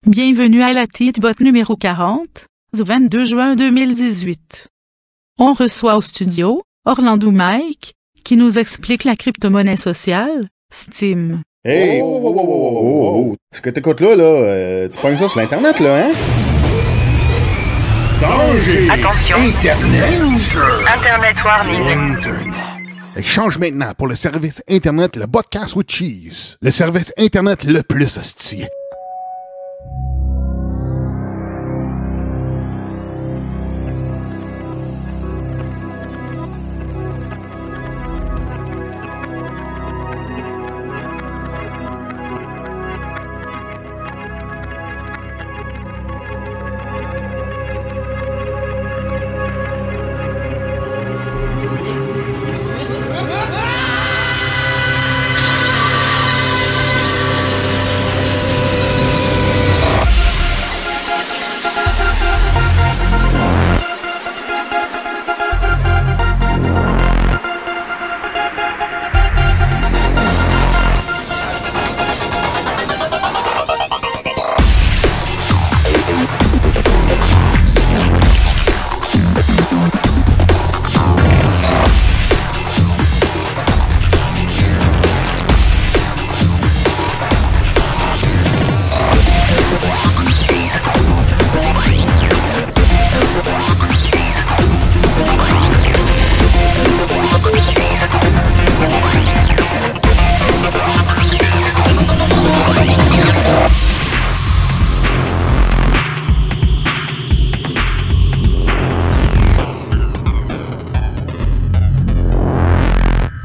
Bienvenue à la Teachbot numéro 40, du 22 juin 2018. On reçoit au studio, Orlando Mike, qui nous explique la crypto-monnaie sociale, Steem. Hey! Oh. Ce que t'écoutes là, tu pognes ça sur l'Internet, là, hein? Danger! Attention! Internet warning. Change maintenant pour le service Internet, le Podcast with Cheese. Le service Internet le plus hostile.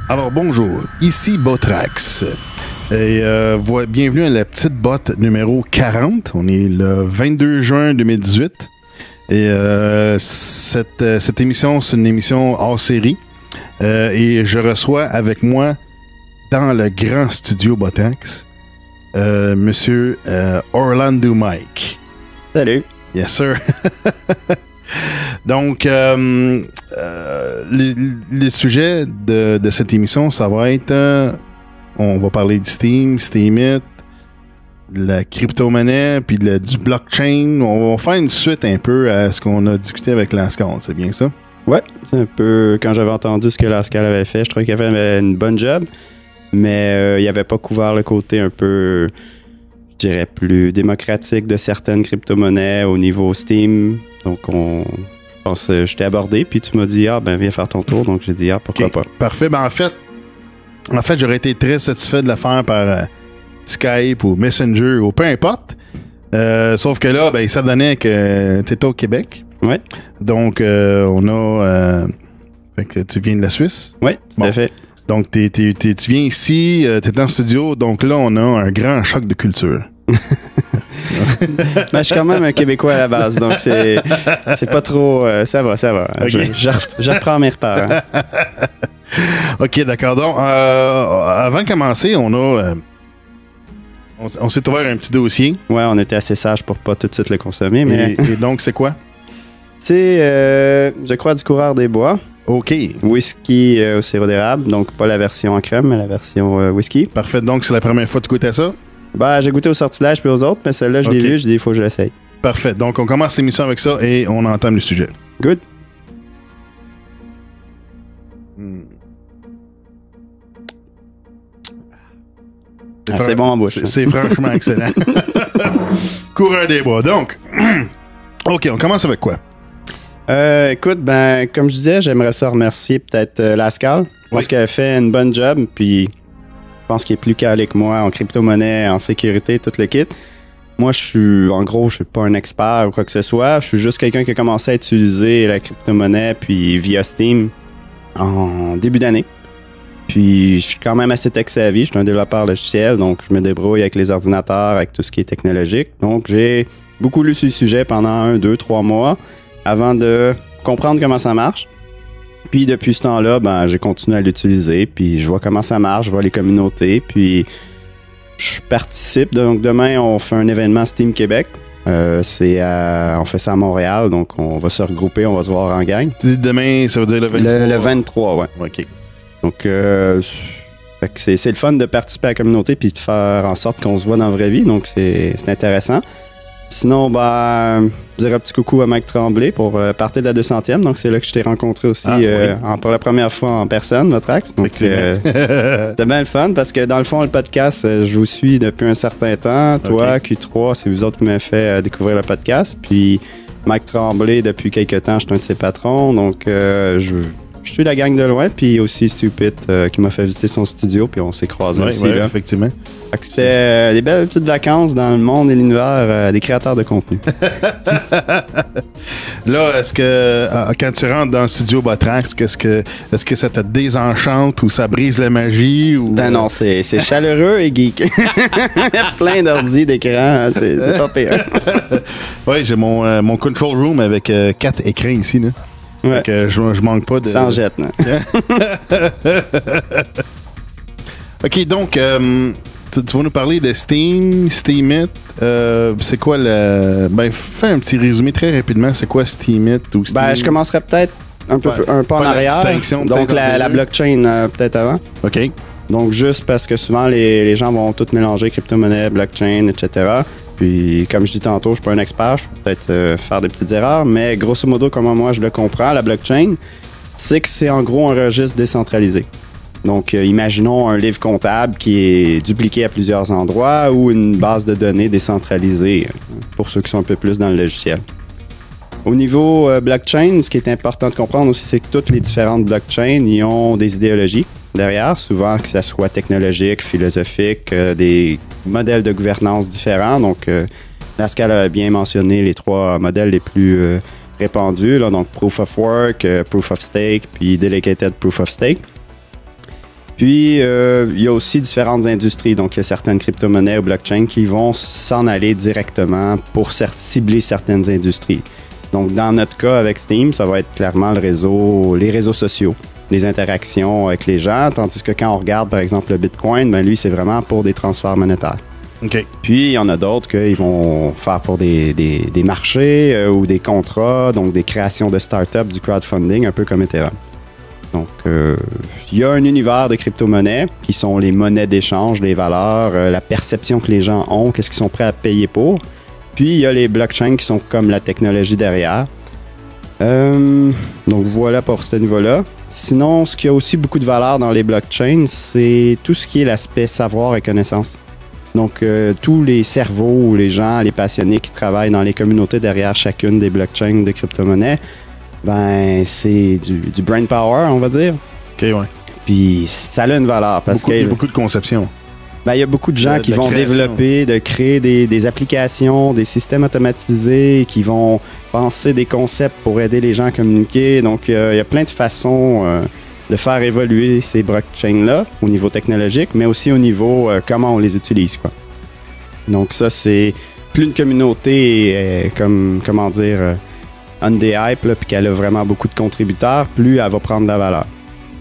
Alors bonjour, ici Botrax et bienvenue à la petite botte numéro 40. On est le 22 juin 2018 et cette émission, c'est une émission hors série et je reçois avec moi dans le grand studio Botrax Monsieur Orlando Mike. Salut. Yes sir. Donc, le sujet de cette émission, ça va être, on va parler du Steemit, de la crypto-monnaie, puis du blockchain. On va faire une suite un peu à ce qu'on a discuté avec Lascal, c'est bien ça? Ouais, c'est un peu, quand j'avais entendu ce que Lascal avait fait, je trouvais qu'il avait une bonne job, mais il n'avait pas couvert le côté un peu, je dirais, plus démocratique de certaines crypto-monnaies au niveau Steem. Donc, je pense je t'ai abordé, puis tu m'as dit, viens faire ton tour. Donc, j'ai dit, pourquoi pas. Parfait. En fait, j'aurais été très satisfait de le faire par Skype ou Messenger ou peu importe. Sauf que là, ça donnait que tu étais au Québec. Ouais. Donc, on a... fait que tu viens de la Suisse. Ouais, tout à fait. Donc, tu viens ici, tu es en studio. Donc là, on a un grand choc de culture. Je suis quand même un Québécois à la base, donc c'est pas trop... ça va. Okay. Je reprends mes repères. Hein. OK, d'accord. Donc, avant de commencer, on s'est ouvert un petit dossier. Ouais, on était assez sages pour pas tout de suite le consommer. Mais... Et donc, c'est quoi? C'est, je crois, du Coureur des Bois. OK. Whisky au sirop d'érable, donc pas la version en crème, mais la version whisky. Parfait. Donc, c'est la première fois que tu goûtais ça? J'ai goûté au sortilège puis aux autres, mais celle-là, je l'ai vu, je dis, il faut que je l'essaye. Parfait. Donc, on commence l'émission avec ça et on entame le sujet. Good. C'est bon en bouche. C'est franchement excellent. Coureur des Bois. Donc, OK, on commence avec quoi? Écoute, comme je disais, j'aimerais ça remercier peut-être Lascal. Je pense qu'elle a fait une bonne job, puis... Je pense qu'il est plus calé que moi en crypto-monnaie, en sécurité, tout le kit. Moi, je suis pas un expert ou quoi que ce soit. Je suis juste quelqu'un qui a commencé à utiliser la crypto-monnaie puis via Steem en début d'année. Puis, je suis quand même assez tech-savvy. Je suis un développeur logiciel, donc je me débrouille avec les ordinateurs, avec tout ce qui est technologique. Donc, j'ai beaucoup lu sur le sujet pendant 1, 2, 3 mois avant de comprendre comment ça marche. Puis depuis ce temps-là, j'ai continué à l'utiliser, puis je vois comment ça marche, je vois les communautés, puis je participe. Donc demain, on fait un événement Steem Québec. On fait ça à Montréal, donc on va se regrouper, on va se voir en gang. Tu dis demain, ça veut dire le 23? Le 23, ouais. OK. Donc, fait que c'est le fun de participer à la communauté puis de faire en sorte qu'on se voit dans la vraie vie, donc c'est intéressant. Sinon, je dirais un petit coucou à Mike Tremblay pour partir de la 200e. Donc, c'est là que je t'ai rencontré aussi pour la première fois en personne, Botrax. Donc, c'était bien le fun parce que dans le fond, le podcast, je vous suis depuis un certain temps. Toi, Q3, c'est vous autres qui m'avez fait découvrir le podcast. Puis, Mike Tremblay, depuis quelques temps, je suis un de ses patrons. Donc, je suis la gang de loin. Puis aussi Stupid qui m'a fait visiter son studio. Puis, on s'est croisés aussi. Oui, là. Effectivement. Fait que c'était des belles petites vacances dans le monde et l'univers des créateurs de contenu. Là, est-ce que quand tu rentres dans le studio Botrax, est-ce que ça te désenchante ou ça brise la magie? Ou... Ben non, c'est chaleureux et geek. Plein d'ordi, d'écran, c'est pas pire. Oui, j'ai mon control room avec 4 écrans ici. Là. Ouais. Donc, je manque pas de... Sans jette, là. OK, donc... Tu vas nous parler de Steam, Steemit. C'est quoi le... fais un petit résumé très rapidement. C'est quoi Steemit ou Steam? Je commencerai peut-être un peu en arrière. Donc, la blockchain peut-être avant. OK. Donc, juste parce que souvent, les gens vont tout mélanger, crypto-monnaie, blockchain, etc. Puis, comme je dis tantôt, je suis pas un expert. Je peux peut-être faire des petites erreurs. Mais grosso modo, comment moi je le comprends, la blockchain, c'est que c'est en gros un registre décentralisé. Donc, imaginons un livre comptable qui est dupliqué à plusieurs endroits ou une base de données décentralisée, pour ceux qui sont un peu plus dans le logiciel. Au niveau blockchain, ce qui est important de comprendre aussi, c'est que toutes les différentes blockchains, ils ont des idéologies derrière, souvent que ce soit technologique, philosophique, des modèles de gouvernance différents. Donc, Pascal a bien mentionné les 3 modèles les plus répandus, là, donc Proof of Work, Proof of Stake, puis Delegated Proof of Stake. Puis, il y a aussi différentes industries. Donc, il y a certaines crypto-monnaies ou blockchains qui vont s'en aller directement pour cibler certaines industries. Donc, dans notre cas avec Steam, ça va être clairement les réseaux sociaux, les interactions avec les gens. Tandis que quand on regarde, par exemple, le Bitcoin, lui, c'est vraiment pour des transferts monétaires. OK. Puis, il y en a d'autres qu'ils vont faire pour des marchés ou des contrats, donc des créations de start-up, du crowdfunding, un peu comme Ethereum. Donc, il y a un univers de crypto-monnaies qui sont les monnaies d'échange, les valeurs, la perception que les gens ont, qu'est-ce qu'ils sont prêts à payer pour. Puis, il y a les blockchains qui sont comme la technologie derrière. Donc, voilà pour ce niveau-là. Sinon, ce qui a aussi beaucoup de valeur dans les blockchains, c'est tout ce qui est l'aspect savoir et connaissance. Donc, tous les cerveaux, les gens, les passionnés qui travaillent dans les communautés derrière chacune des blockchains de crypto-monnaies, c'est du brain power, on va dire. OK, ouais. Puis ça a une valeur parce il y a beaucoup de conception. Il y a beaucoup de gens qui vont développer, de créer des applications, des systèmes automatisés, qui vont penser des concepts pour aider les gens à communiquer. Donc, il y a plein de façons de faire évoluer ces blockchains-là au niveau technologique, mais aussi au niveau comment on les utilise, quoi. Donc, ça, c'est plus une communauté est on the hype, puis qu'elle a vraiment beaucoup de contributeurs, plus elle va prendre de la valeur.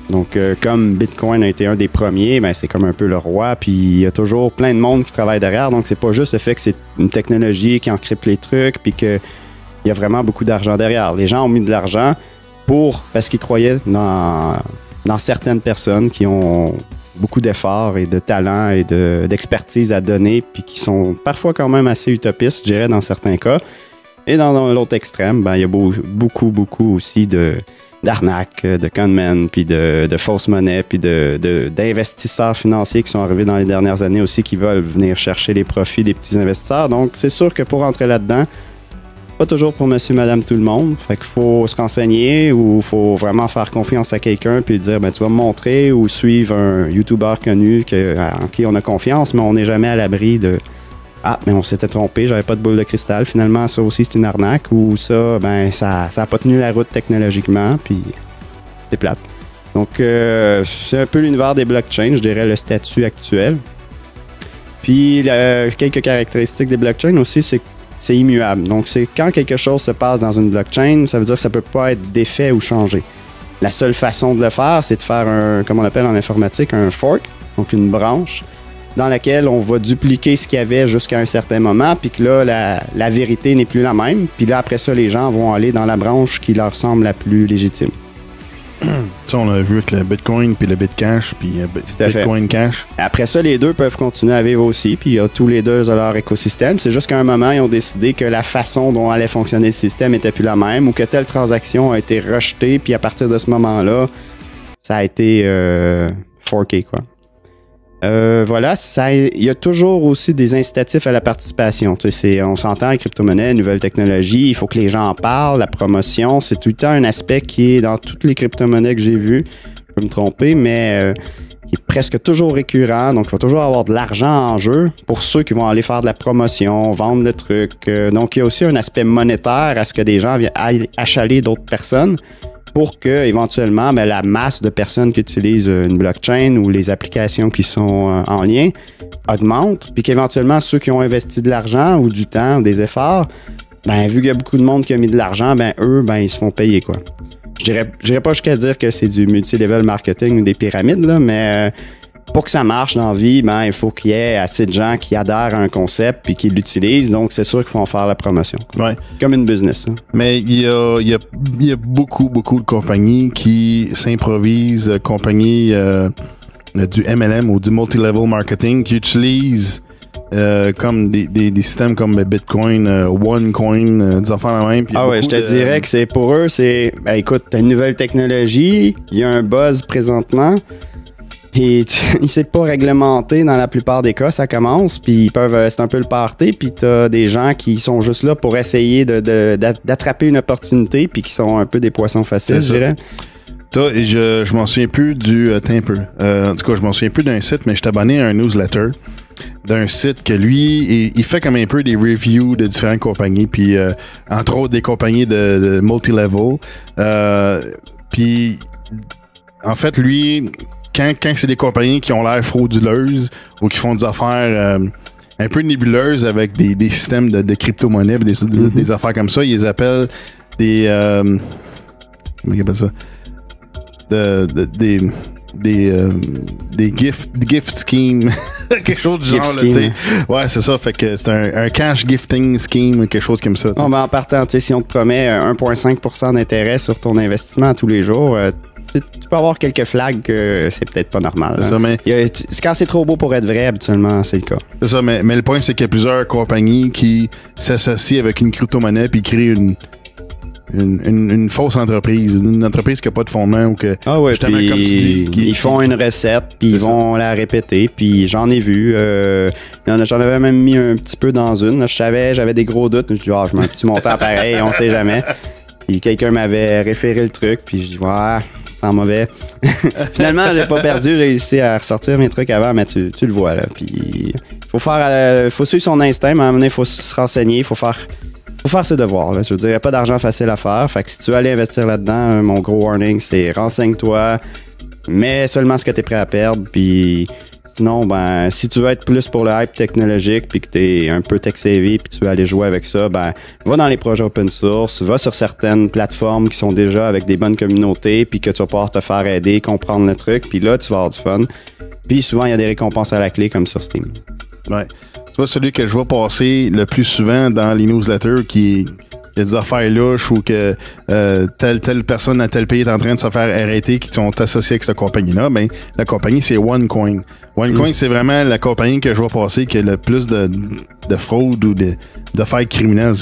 Donc, comme Bitcoin a été un des premiers, c'est comme un peu le roi, puis il y a toujours plein de monde qui travaille derrière, donc c'est pas juste le fait que c'est une technologie qui encrypte les trucs, puis qu'il y a vraiment beaucoup d'argent derrière. Les gens ont mis de l'argent parce qu'ils croyaient dans certaines personnes qui ont beaucoup d'efforts et de talent et d'expertise à donner, puis qui sont parfois quand même assez utopistes, je dirais, dans certains cas. Et dans l'autre extrême, il y a beaucoup aussi d'arnaques, de conmen, puis de fausses monnaies, puis d'investisseurs financiers qui sont arrivés dans les dernières années aussi, qui veulent venir chercher les profits des petits investisseurs. Donc, c'est sûr que pour entrer là-dedans, pas toujours pour monsieur, madame, tout le monde. Fait qu'il faut se renseigner ou il faut vraiment faire confiance à quelqu'un puis dire, tu vas me montrer ou suivre un YouTuber connu en qui on a confiance, mais on n'est jamais à l'abri de... Ah, mais on s'était trompé, j'avais pas de boule de cristal. Finalement, ça aussi, c'est une arnaque. Ou ça, ça a pas tenu la route technologiquement, puis c'est plate. Donc, c'est un peu l'univers des blockchains, je dirais, le statut actuel. Puis, quelques caractéristiques des blockchains aussi, c'est que c'est immuable. Donc, c'est quand quelque chose se passe dans une blockchain, ça veut dire que ça peut pas être défait ou changé. La seule façon de le faire, c'est de faire comme on appelle en informatique, un fork, donc une branche, dans laquelle on va dupliquer ce qu'il y avait jusqu'à un certain moment, puis que là, la vérité n'est plus la même. Puis là, après ça, les gens vont aller dans la branche qui leur semble la plus légitime. Ça, on a vu avec le Bitcoin puis le Bitcash puis Bitcoin Cash. Après ça, les deux peuvent continuer à vivre aussi, puis tous les deux ont leur écosystème. C'est juste qu'à un moment, ils ont décidé que la façon dont allait fonctionner le système était plus la même ou que telle transaction a été rejetée, puis à partir de ce moment-là, ça a été forké, quoi. Voilà, il y a toujours aussi des incitatifs à la participation. Tu sais, on s'entend, les crypto-monnaies, nouvelles technologies, il faut que les gens en parlent, la promotion, c'est tout le temps un aspect qui est dans toutes les crypto-monnaies que j'ai vues. Je peux me tromper, mais qui est presque toujours récurrent. Donc, il faut toujours avoir de l'argent en jeu pour ceux qui vont aller faire de la promotion, vendre le truc. Donc, il y a aussi un aspect monétaire à ce que des gens viennent achaler d'autres personnes, pour que éventuellement la masse de personnes qui utilisent une blockchain ou les applications qui sont en lien augmente, puis qu'éventuellement ceux qui ont investi de l'argent ou du temps ou des efforts, vu qu'il y a beaucoup de monde qui a mis de l'argent, eux, ils se font payer, quoi. Je dirais pas jusqu'à dire que c'est du multi-level marketing ou des pyramides, là, mais pour que ça marche dans la vie, il faut qu'il y ait assez de gens qui adhèrent à un concept puis qui l'utilisent. Donc, c'est sûr qu'il faut en faire la promotion. Ouais. Comme une business. Hein. Mais il y a beaucoup de compagnies qui s'improvisent, compagnies du MLM ou du multi-level marketing qui utilisent comme des systèmes comme Bitcoin, OneCoin, des affaires la même. Je te dirais que c'est pour eux, écoute, t'as une nouvelle technologie, il y a un buzz présentement. Et c'est pas réglementé dans la plupart des cas, ça commence, puis c'est un peu le party, puis t'as des gens qui sont juste là pour essayer d'attraper une opportunité, puis qui sont un peu des poissons faciles, je dirais. Je m'en souviens plus en tout cas, je m'en souviens plus d'un site, mais je suis abonné à un newsletter d'un site que lui, il fait comme un peu des reviews de différentes compagnies, puis entre autres des compagnies de multi-level. Puis, en fait, lui... Quand c'est des compagnies qui ont l'air frauduleuses ou qui font des affaires un peu nébuleuses avec des systèmes de crypto-monnaies, des affaires comme ça, ils les appellent des... comment ils appellent ça? Des gift schemes. Quelque chose du genre, là, tu sais. Ouais, c'est ça. Fait que c'est un cash gifting scheme, quelque chose comme ça. Non, en partant, tu sais, si on te promet 1,5% d'intérêt sur ton investissement tous les jours... tu peux avoir quelques flags que c'est peut-être pas normal. C'est ça, mais... quand c'est trop beau pour être vrai, habituellement, c'est le cas. C'est ça, mais le point, c'est qu'il y a plusieurs compagnies qui s'associent avec une crypto-monnaie puis créent une fausse entreprise. Une entreprise qui n'a pas de fondement ou que, justement, comme tu dis... Ils font une recette, puis ils vont la répéter, puis j'en ai vu. J'en avais même mis un petit peu dans une. Là, j'avais des gros doutes. Je dis, je mets un petit montant pareil, on sait jamais. Puis quelqu'un m'avait référé le truc, puis je dis, c'est mauvais. Finalement, j'ai pas perdu, j'ai réussi à ressortir mes trucs avant, mais tu le vois, là. Puis, faut suivre son instinct, mais à un moment donné, il faut se renseigner, il faut faire ses devoirs, là. Je veux dire, il n'y a pas d'argent facile à faire. Fait que si tu veux aller investir là-dedans, mon gros warning, c'est renseigne-toi, mais seulement ce que tu es prêt à perdre, puis sinon, si tu veux être plus pour le hype technologique puis que tu es un peu tech-savvy puis tu veux aller jouer avec ça, va dans les projets open source, va sur certaines plateformes qui sont déjà avec des bonnes communautés puis que tu vas pouvoir te faire aider, comprendre le truc, puis là, tu vas avoir du fun. Puis souvent, il y a des récompenses à la clé comme sur Steam. Ouais. Tu vois, celui que je vois passer le plus souvent dans les newsletters qui il y a des affaires louches ou que telle personne à tel pays est en train de se faire arrêter qui sont associés avec cette compagnie-là, la compagnie, c'est OneCoin. OneCoin, c'est vraiment la compagnie que je vois passer qui a le plus de fraude ou d'affaires criminelles.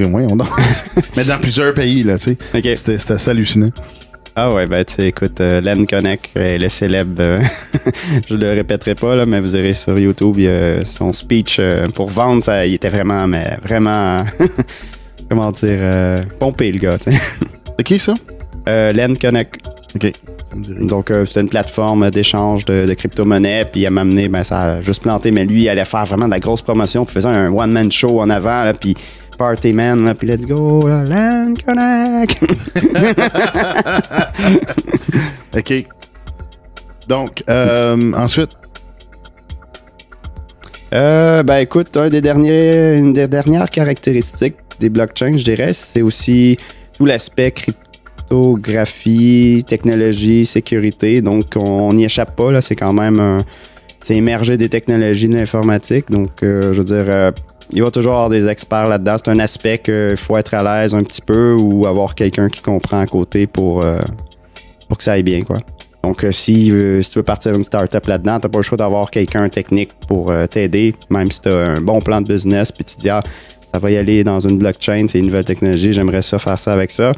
Mais dans plusieurs pays, là, tu sais. Okay. C'était assez hallucinant. Ah ouais, tu sais, écoute, Len Connect, le célèbre, je le répéterai pas, là, mais vous verrez sur YouTube, son speech pour vendre, il était vraiment, comment dire, pompé, le gars, tu sais. C'est qui, ça? Len Connect. OK. Donc, c'était une plateforme d'échange de crypto-monnaies, puis il m'a amené, ça a juste planté, mais lui, il allait faire vraiment de la grosse promotion, puis faisait un one-man show en avant, là, puis Party Man, là, puis let's go, là, Len Connect! OK. Donc, ensuite? Écoute, une des dernières caractéristiques des blockchains, je dirais, c'est aussi tout l'aspect cryptographie, technologie, sécurité. Donc, on n'y échappe pas, là, c'est quand même c'est émerger des technologies de l'informatique. Donc, je veux dire, il va toujours y avoir des experts là-dedans. C'est un aspect qu'il faut être à l'aise un petit peu ou avoir quelqu'un qui comprend à côté pour que ça aille bien, quoi. Donc, si tu veux partir une startup là-dedans, t'as pas le choix d'avoir quelqu'un technique pour t'aider, même si tu as un bon plan de business, puis tu te dis, ça va y aller dans une blockchain, c'est une nouvelle technologie, j'aimerais ça faire ça avec ça.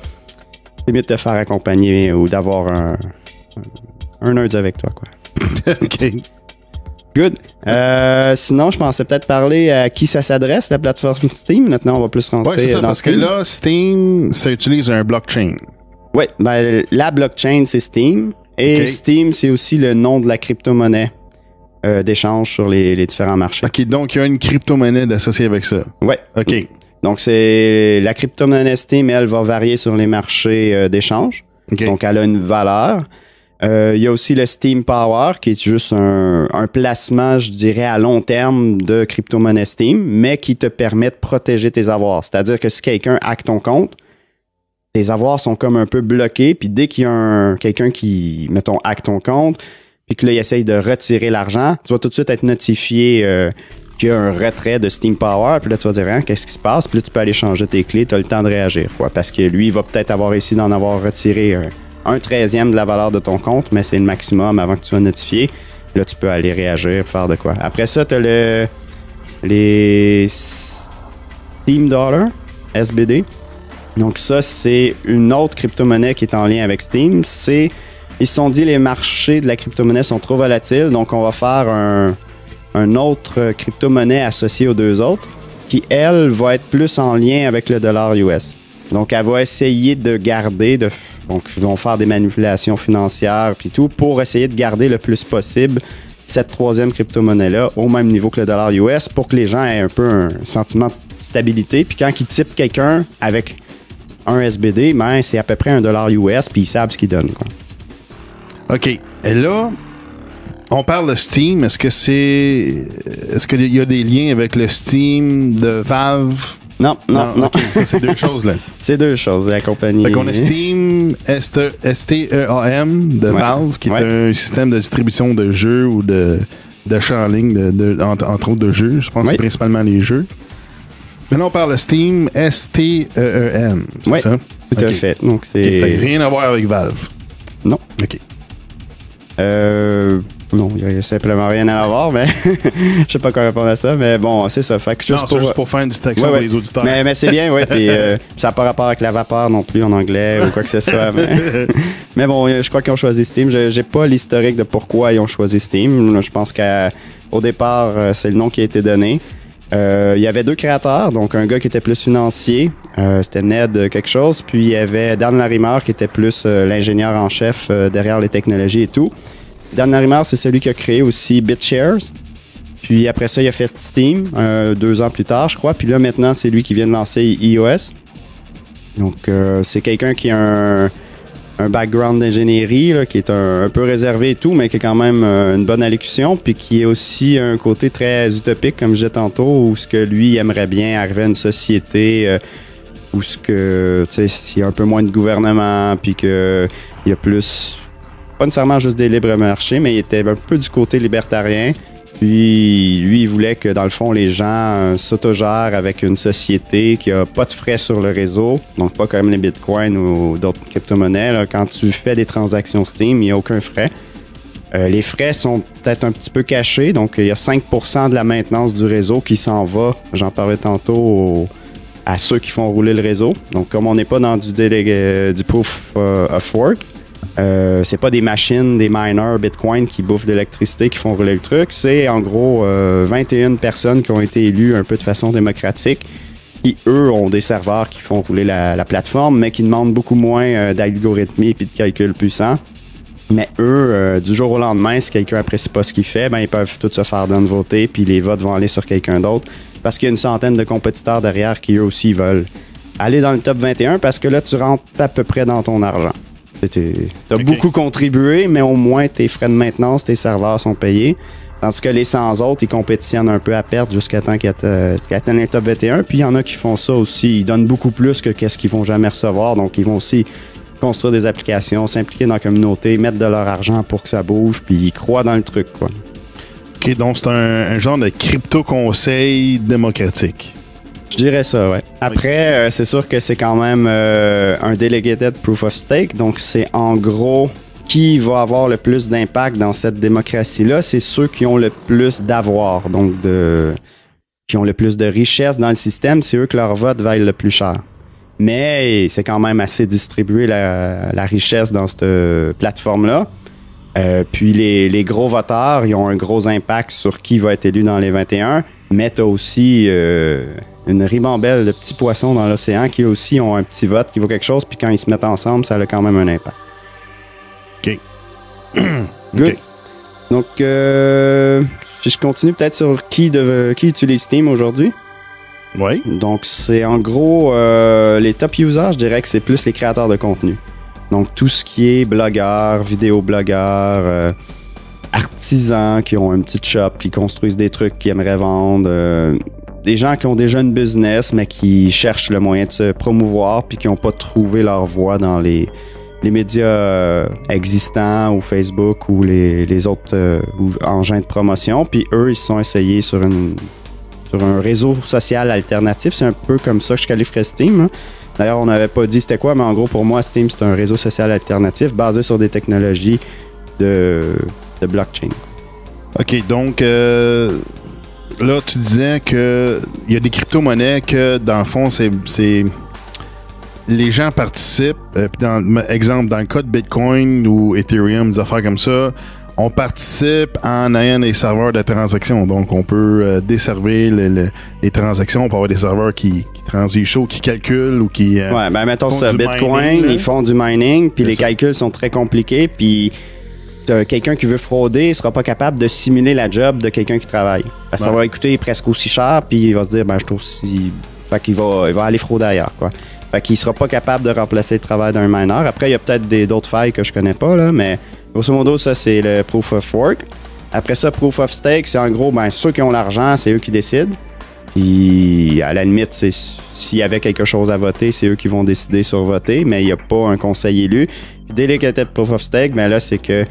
C'est mieux de te faire accompagner ou d'avoir un nerd avec toi, quoi. OK. Good. Sinon, je pensais peut-être parler à qui ça s'adresse, la plateforme Steam. Maintenant, on va plus rentrer c'est ça, dans parce Steam. que là, Steam, ça utilise un blockchain. Oui, ben, la blockchain, c'est Steam. Et Okay. Steam, c'est aussi le nom de la crypto-monnaie d'échange sur les différents marchés. OK, donc il y a une crypto-monnaie associée avec ça. Ouais. OK. Donc, c'est la crypto-monnaie Steam, elle va varier sur les marchés d'échange. OK. Donc, elle a une valeur. Il y a aussi le Steam Power, qui est juste un placement, je dirais, à long terme de crypto-monnaie Steam, mais qui te permet de protéger tes avoirs. C'est-à-dire que si quelqu'un hack ton compte, tes avoirs sont comme un peu bloqués, puis dès qu'il y a quelqu'un qui, mettons, hack ton compte, puis que là, il essaye de retirer l'argent, tu vas tout de suite être notifié qu'il y a un retrait de Steam Power, puis là, tu vas dire, qu'est-ce qui se passe? Puis là, tu peux aller changer tes clés, tu as le temps de réagir, quoi, parce que lui, il va peut-être avoir réussi d'en avoir retiré un 13e de la valeur de ton compte, mais c'est le maximum avant que tu sois notifié. Là, tu peux aller réagir, faire de quoi. Après ça, tu as les Steam Dollar, SBD. Donc ça, c'est une autre crypto-monnaie qui est en lien avec Steam. Ils se sont dit les marchés de la crypto-monnaie sont trop volatiles, donc on va faire un autre crypto-monnaie associée aux deux autres qui, elle, va être plus en lien avec le dollar US. Donc, elle va essayer de garder, donc ils vont faire des manipulations financières puis tout pour essayer de garder le plus possible cette troisième crypto-monnaie-là au même niveau que le dollar US pour que les gens aient un peu un sentiment de stabilité. Puis quand ils typent quelqu'un avec un SBD, ben, c'est à peu près un dollar US puis ils savent ce qu'ils donnent, quoi. OK. Et là, on parle de Steam. Est-ce qu'il y a des liens avec le Steam de Valve? Non. OK, ça, c'est deux choses, là. C'est deux choses, la compagnie. Fait qu'on a Steam, STEAM de Valve, qui est un système de distribution de jeux ou d'achat en ligne, entre autres de jeux. Je pense que c'est principalement les jeux. Maintenant, on parle de Steam, STEAM. C'est ça? Tout à fait. Donc, c'est... Okay, rien à voir avec Valve. Non. OK. Non, il n'y a simplement rien à avoir, mais je sais pas quoi répondre à ça, mais bon, c'est ça. Fait que C'est juste pour faire une distinction pour les auditeurs. Mais c'est bien, oui, puis ça n'a pas rapport avec la vapeur non plus en anglais ou quoi que ce soit. Mais bon, je crois qu'ils ont choisi Steam. J'ai pas l'historique de pourquoi ils ont choisi Steam. Je pense qu'au départ, c'est le nom qui a été donné. Il y avait deux créateurs, donc un gars qui était plus financier, c'était Ned quelque chose, puis il y avait Dan Larimer qui était plus l'ingénieur en chef derrière les technologies et tout. Dan Larimer, c'est celui qui a créé aussi BitShares. Puis après ça, il a fait Steam 2 ans plus tard, je crois. Puis là, maintenant, c'est lui qui vient de lancer iOS. Donc, c'est quelqu'un qui a un background d'ingénierie, là, qui est un peu réservé et tout, mais qui a quand même une bonne allocution. Puis qui est aussi un côté très utopique, comme je disais tantôt, où ce que lui aimerait bien arriver à une société où ce que, tu sais, il y a un peu moins de gouvernement, puis qu'il y a plus... Pas nécessairement juste des libres marchés, mais il était un peu du côté libertarien. Puis lui, il voulait que dans le fond, les gens s'autogèrent avec une société qui a pas de frais sur le réseau, donc pas comme les bitcoins ou d'autres crypto-monnaies. Là. Quand tu fais des transactions Steam, il n'y a aucun frais. Les frais sont peut-être un petit peu cachés, donc il y a 5% de la maintenance du réseau qui s'en va, j'en parlais tantôt, à ceux qui font rouler le réseau. Donc comme on n'est pas dans du proof of work, c'est pas des machines, des miners Bitcoin qui bouffent de l'électricité qui font rouler le truc. C'est en gros 21 personnes qui ont été élues un peu de façon démocratique qui, eux, ont des serveurs qui font rouler la plateforme, mais qui demandent beaucoup moins d'algorithmie et de calculs puissants. Mais eux, du jour au lendemain, si quelqu'un apprécie pas ce qu'il fait, ben ils peuvent tous se faire downvoter, puis les votes vont aller sur quelqu'un d'autre. Parce qu'il y a une centaine de compétiteurs derrière qui, eux aussi, veulent aller dans le top 21 parce que là, tu rentres à peu près dans ton argent. T'as beaucoup contribué, mais au moins tes frais de maintenance, tes serveurs sont payés. Tandis que les 100 autres, ils compétitionnent un peu à perte jusqu'à temps qu'ils atteignent le top 21. Puis il y en a qui font ça aussi. Ils donnent beaucoup plus que qu'est-ce qu'ils vont jamais recevoir. Donc ils vont aussi construire des applications, s'impliquer dans la communauté, mettre de leur argent pour que ça bouge, puis ils croient dans le truc, quoi. OK, donc c'est un genre de crypto-conseil démocratique. Je dirais ça, ouais. Après, c'est sûr que c'est quand même un delegated proof of stake. Donc, c'est en gros qui va avoir le plus d'impact dans cette démocratie-là, c'est ceux qui ont le plus d'avoir, donc qui ont le plus de richesse dans le système, c'est eux que leur vote vaille le plus cher. Mais c'est quand même assez distribué la richesse dans cette plateforme-là. Puis les gros voteurs, ils ont un gros impact sur qui va être élu dans les 21, mais tu as aussi une ribambelle de petits poissons dans l'océan qui aussi ont un petit vote qui vaut quelque chose, puis quand ils se mettent ensemble, ça a quand même un impact. OK. Good. Okay. Donc, si je continue peut-être sur qui utilise Steam aujourd'hui. Oui. Donc, c'est en gros les top users, je dirais que c'est plus les créateurs de contenu. Donc, tout ce qui est blogueurs, vidéoblogueurs, artisans qui ont une petite shop, qui construisent des trucs qu'ils aimeraient vendre, des gens qui ont déjà une business, mais qui cherchent le moyen de se promouvoir puis qui n'ont pas trouvé leur voie dans les médias existants ou Facebook ou les autres engins de promotion. Puis eux, ils se sont essayés sur un réseau social alternatif. C'est un peu comme ça que je qualifierais Steam. Hein. D'ailleurs, on n'avait pas dit c'était quoi, mais en gros, pour moi, Steam, c'est un réseau social alternatif basé sur des technologies de blockchain. OK, donc là, tu disais qu'il y a des crypto-monnaies que, dans le fond, c'est les gens participent. Exemple, dans le cas de Bitcoin ou Ethereum, des affaires comme ça, on participe en ayant des serveurs de transaction. Donc, on peut desservir les transactions. On peut avoir des serveurs qui transigent chaud, qui calculent ou qui... ouais, ben mettons ça, Bitcoin, ils font du mining, puis les calculs sont très compliqués, puis quelqu'un qui veut frauder ne sera pas capable de simuler la job de quelqu'un qui travaille. Parce que ça va coûter presque aussi cher, puis il va se dire, ben je trouve si... Fait qu'il va aller frauder ailleurs, quoi. Fait qu'il sera pas capable de remplacer le travail d'un miner. Après, il y a peut-être d'autres failles que je connais pas, là, mais grosso modo, ça, c'est le Proof of Work. Après ça, Proof of Stake, c'est en gros, ben ceux qui ont l'argent, c'est eux qui décident. Puis, à la limite, s'il y avait quelque chose à voter, c'est eux qui vont décider sur voter, mais il n'y a pas un conseil élu. Puis, Delegated Proof of Stake, ben là, c'est que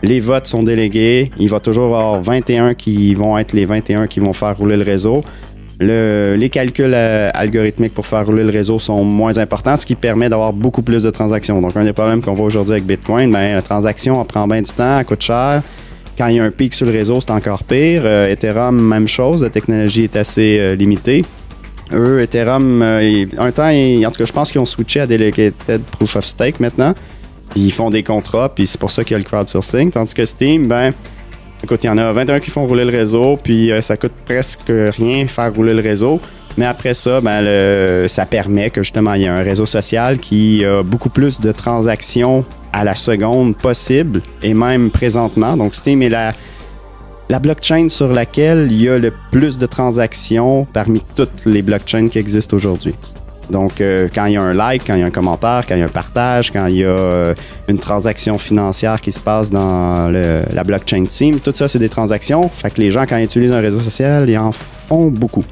les votes sont délégués. Il va toujours y avoir 21 qui vont être les 21 qui vont faire rouler le réseau. Les calculs algorithmiques pour faire rouler le réseau sont moins importants, ce qui permet d'avoir beaucoup plus de transactions. Donc, un des problèmes qu'on voit aujourd'hui avec Bitcoin, ben, la transaction, elle prend bien du temps, elle coûte cher. Quand il y a un pic sur le réseau, c'est encore pire. Ethereum, même chose, la technologie est assez limitée. Eux, Ethereum, un temps, en tout cas, je pense qu'ils ont switché à Delegated Proof of Stake maintenant. Ils font des contrats, puis c'est pour ça qu'il y a le crowdsourcing. Tandis que Steam, ben, écoute, il y en a 21 qui font rouler le réseau, puis ça coûte presque rien faire rouler le réseau. Mais après ça, ben, ça permet que justement, il y a un réseau social qui a beaucoup plus de transactions à la seconde possible, et même présentement. Donc, Steam est la blockchain sur laquelle il y a le plus de transactions parmi toutes les blockchains qui existent aujourd'hui. Donc, quand il y a un like, quand il y a un commentaire, quand il y a un partage, quand il y a une transaction financière qui se passe dans la blockchain Steam, tout ça, c'est des transactions. Fait que les gens, quand ils utilisent un réseau social, ils en font beaucoup.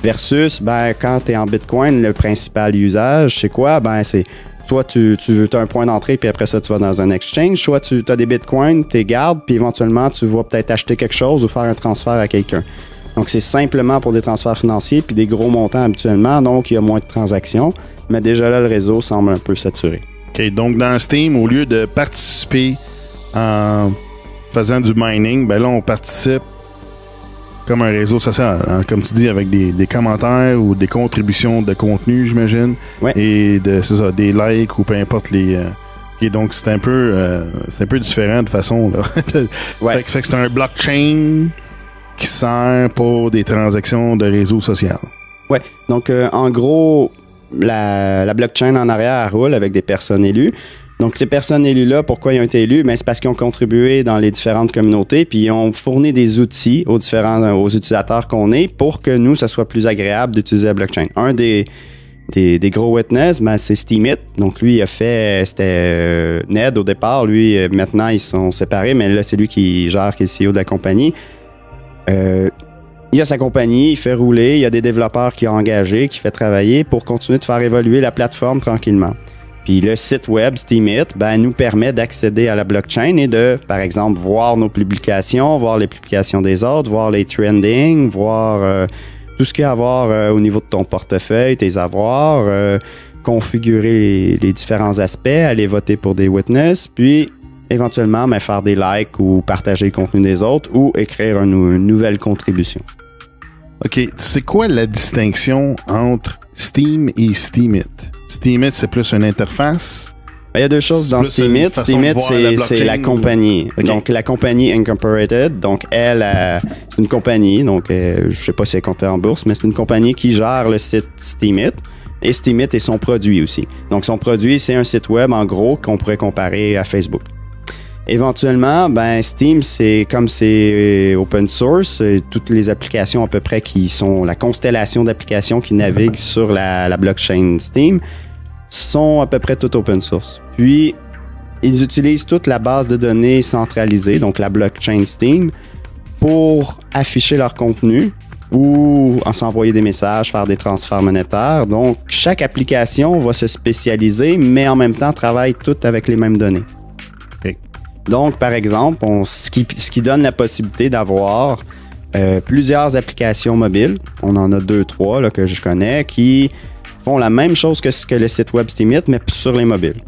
Versus, ben, quand tu es en Bitcoin, le principal usage, c'est quoi? Ben, c'est soit tu as un point d'entrée, puis après ça, tu vas dans un exchange. Soit tu as des bitcoins, tu les gardes, puis éventuellement, tu vas peut-être acheter quelque chose ou faire un transfert à quelqu'un. Donc, c'est simplement pour des transferts financiers, puis des gros montants habituellement. Donc, il y a moins de transactions. Mais déjà là, le réseau semble un peu saturé. OK. Donc, dans Steam, au lieu de participer en faisant du mining, ben là, on participe comme un réseau social, hein, comme tu dis, avec des commentaires ou des contributions de contenu, j'imagine. Ouais. Et c'est ça, des likes ou peu importe les... Et donc, c'est un peu différent de façon. Là. Ouais. Fait que c'est un blockchain qui sert pour des transactions de réseau social. Ouais. Donc, en gros, la blockchain en arrière, elle roule avec des personnes élues. Donc, ces personnes élues-là, pourquoi ils ont été élus? Ben, c'est parce qu'ils ont contribué dans les différentes communautés, puis ils ont fourni des outils aux utilisateurs qu'on est pour que nous, ça soit plus agréable d'utiliser la blockchain. Un des gros witness, ben, c'est Steemit. Donc, lui, il a fait... C'était Ned au départ. Lui, maintenant, ils sont séparés, mais là, c'est lui qui gère, qui est le CEO de la compagnie. Il a sa compagnie, il fait rouler, il y a des développeurs qui ont engagé, qui fait travailler pour continuer de faire évoluer la plateforme tranquillement. Puis le site web Steemit, ben, nous permet d'accéder à la blockchain et de, par exemple, voir nos publications, voir les publications des autres, voir les trending, voir tout ce qu'il y a à voir au niveau de ton portefeuille, tes avoirs, configurer les différents aspects, aller voter pour des witness, puis éventuellement faire des likes ou partager le contenu des autres ou écrire une nouvelle contribution. OK. C'est quoi la distinction entre Steam et Steemit? Steemit, c'est plus une interface? Il y a deux choses dans Steemit. Steemit, c'est la compagnie. Okay. Donc, la compagnie Incorporated. Donc, elle, c'est une compagnie. Donc, je sais pas si elle est cotée en bourse, mais c'est une compagnie qui gère le site Steemit. Et Steemit est son produit aussi. Donc, son produit, c'est un site web, en gros, qu'on pourrait comparer à Facebook. Éventuellement, Steam, c'est comme c'est open source, toutes les applications à peu près qui sont la constellation d'applications qui naviguent sur la blockchain Steam sont à peu près toutes open source. Puis, ils utilisent toute la base de données centralisée, donc la blockchain Steam, pour afficher leur contenu ou s'envoyer des messages, faire des transferts monétaires. Donc, chaque application va se spécialiser, mais en même temps travaille toutes avec les mêmes données. Okay. Donc, par exemple, ce qui donne la possibilité d'avoir plusieurs applications mobiles. On en a 2-3 là, que je connais qui font la même chose que ce que le site web Steemit, mais sur les mobiles.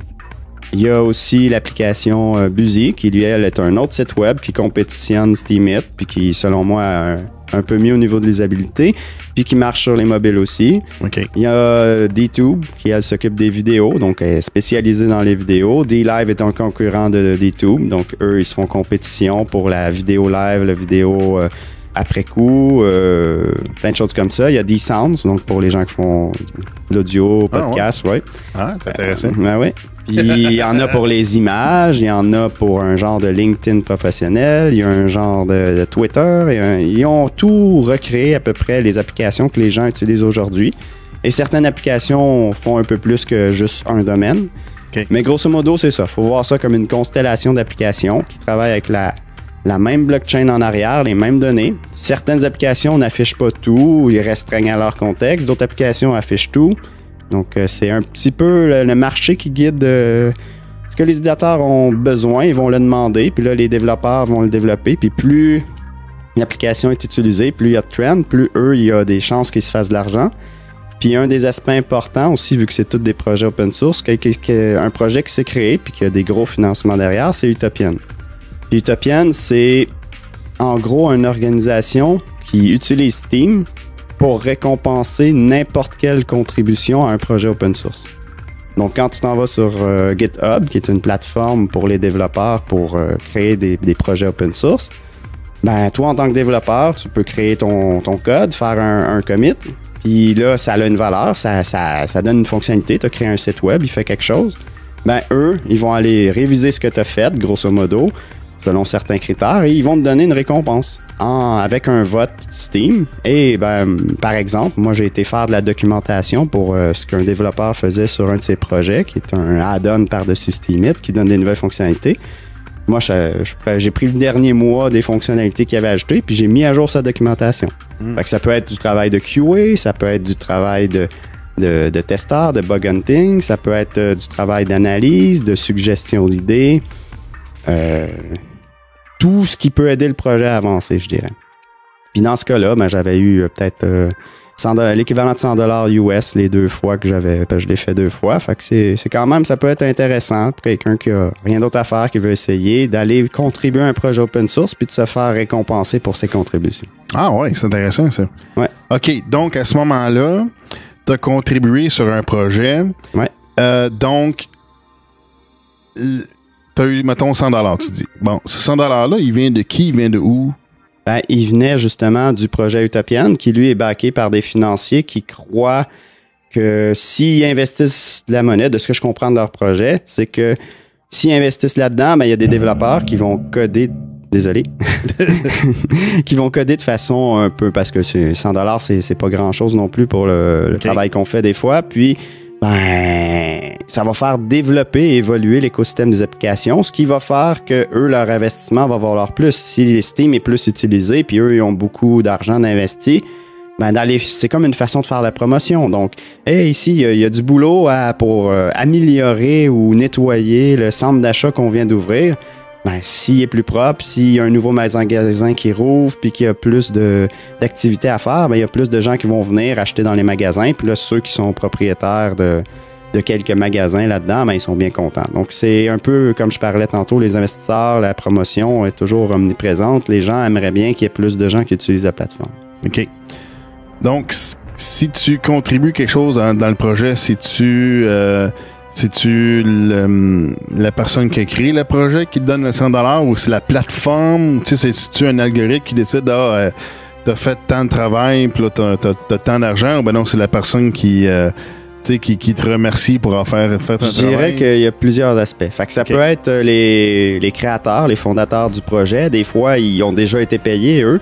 Il y a aussi l'application Busy, qui lui, elle, est un autre site web qui compétitionne Steemit, puis qui, selon moi, a un peu mieux au niveau de l'usabilité, puis qui marche sur les mobiles aussi. Okay. Il y a DTube, qui, elle, s'occupe des vidéos, donc elle est spécialisée dans les vidéos. DLive est un concurrent de DTube, donc eux, ils se font compétition pour la vidéo live, la vidéo après coup, plein de choses comme ça. Il y a D-Sounds, donc pour les gens qui font de l'audio, podcast, ouais. Ah, c'est intéressant. Ouais. Puis il y en a pour les images, il y en a pour un genre de LinkedIn professionnel, il y a un genre de Twitter. Ils ont tout recréé à peu près les applications que les gens utilisent aujourd'hui. Et certaines applications font un peu plus que juste un domaine. Okay. Mais grosso modo, c'est ça. Il faut voir ça comme une constellation d'applications qui travaillent avec la même blockchain en arrière, les mêmes données. Certaines applications n'affichent pas tout, ils restreignent à leur contexte. D'autres applications affichent tout. Donc, c'est un petit peu le marché qui guide ce que les utilisateurs ont besoin. Ils vont le demander, puis là, les développeurs vont le développer. Puis plus l'application est utilisée, plus il y a de trends, plus il y a des chances qu'ils se fassent de l'argent. Puis un des aspects importants aussi, vu que c'est tous des projets open source, un projet qui s'est créé puis qui a des gros financements derrière, c'est Utopian. Utopian, c'est en gros une organisation qui utilise Steam pour récompenser n'importe quelle contribution à un projet open source. Donc, quand tu t'en vas sur GitHub, qui est une plateforme pour les développeurs pour créer des projets open source, toi, en tant que développeur, tu peux créer ton code, faire un commit, puis là, ça a une valeur, ça donne une fonctionnalité, tu as créé un site web, il fait quelque chose. Eux, ils vont aller réviser ce que tu as fait, grosso modo, selon certains critères, et ils vont te donner une récompense avec un vote Steam. Et par exemple, moi j'ai été faire de la documentation pour ce qu'un développeur faisait sur un de ses projets, qui est un add-on par-dessus Steemit, qui donne des nouvelles fonctionnalités. Moi, j'ai pris le dernier mois des fonctionnalités qu'il avait ajoutées, puis j'ai mis à jour sa documentation. Fait que ça peut être du travail de QA, ça peut être du travail de testeur, de bug hunting, ça peut être du travail d'analyse, de suggestion d'idées. Tout ce qui peut aider le projet à avancer, je dirais. Puis dans ce cas-là, j'avais eu peut-être l'équivalent de $100 US les 2 fois que je l'ai fait 2 fois. Fait que c'est quand même, ça peut être intéressant pour quelqu'un qui a rien d'autre à faire, qui veut essayer, d'aller contribuer à un projet open source puis de se faire récompenser pour ses contributions. Ah ouais, c'est intéressant ça. Ouais. OK, donc à ce moment-là, tu as contribué sur un projet. Ouais. Donc, tu as eu, mettons, $100, tu dis. Bon, ce $100-là, il vient de qui? Il vient de où? Il venait justement du projet Utopian, qui lui est backé par des financiers qui croient que s'ils investissent de la monnaie, de ce que je comprends de leur projet, c'est que s'ils investissent là-dedans, il y a des développeurs qui vont coder, qui vont coder de façon un peu, parce que $100, c'est pas grand-chose non plus pour le travail qu'on fait des fois, puis ça va faire développer et évoluer l'écosystème des applications, ce qui va faire que eux, leur investissement va valoir plus. Si Steam est plus utilisé, puis eux, ils ont beaucoup d'argent d'investi, c'est comme une façon de faire la promotion. Donc, ici, il y a du boulot pour améliorer ou nettoyer le centre d'achat qu'on vient d'ouvrir. S'il est plus propre, s'il y a un nouveau magasin qui rouvre puis qu'il y a plus d'activités à faire, il y a plus de gens qui vont venir acheter dans les magasins. Puis là, ceux qui sont propriétaires de quelques magasins là-dedans, ben, ils sont bien contents. Donc, c'est un peu comme je parlais tantôt, les investisseurs, la promotion est toujours omniprésente. Les gens aimeraient bien qu'il y ait plus de gens qui utilisent la plateforme. OK. Donc, si tu contribues quelque chose dans le projet, c'est-tu la personne qui a créé le projet qui te donne le 100$ ou c'est la plateforme? Tu sais, c'est-tu un algorithme qui décide, t'as fait tant de travail, puis là, t'as tant d'argent, ou ben non, c'est la personne qui te remercie pour faire ton travail? Je dirais qu'il y a plusieurs aspects. Fait que ça peut être les créateurs, les fondateurs du projet. Des fois, ils ont déjà été payés, eux.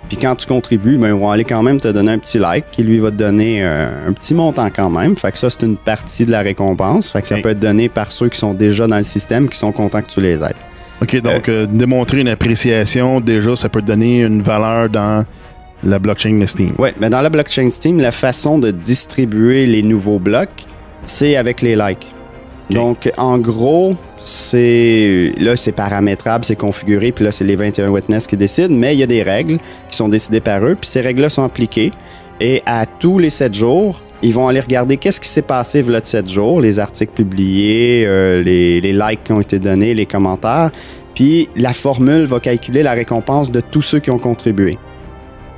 Puis quand tu contribues, ben, ils vont aller quand même te donner un petit like qui lui va te donner un petit montant quand même. Fait que ça, c'est une partie de la récompense. Fait que ça peut être donné par ceux qui sont déjà dans le système, qui sont contents que tu les aides. OK, donc démontrer une appréciation, déjà, ça peut te donner une valeur dans la blockchain de Steam. Oui, mais dans la blockchain Steam, la façon de distribuer les nouveaux blocs, c'est avec les likes. Okay. Donc, en gros, c'est paramétrable, c'est configuré, puis là, c'est les 21 witness qui décident, mais il y a des règles qui sont décidées par eux, puis ces règles-là sont appliquées. Et à tous les 7 jours, ils vont aller regarder qu'est-ce qui s'est passé v'là de 7 jours, les articles publiés, les likes qui ont été donnés, les commentaires, puis la formule va calculer la récompense de tous ceux qui ont contribué.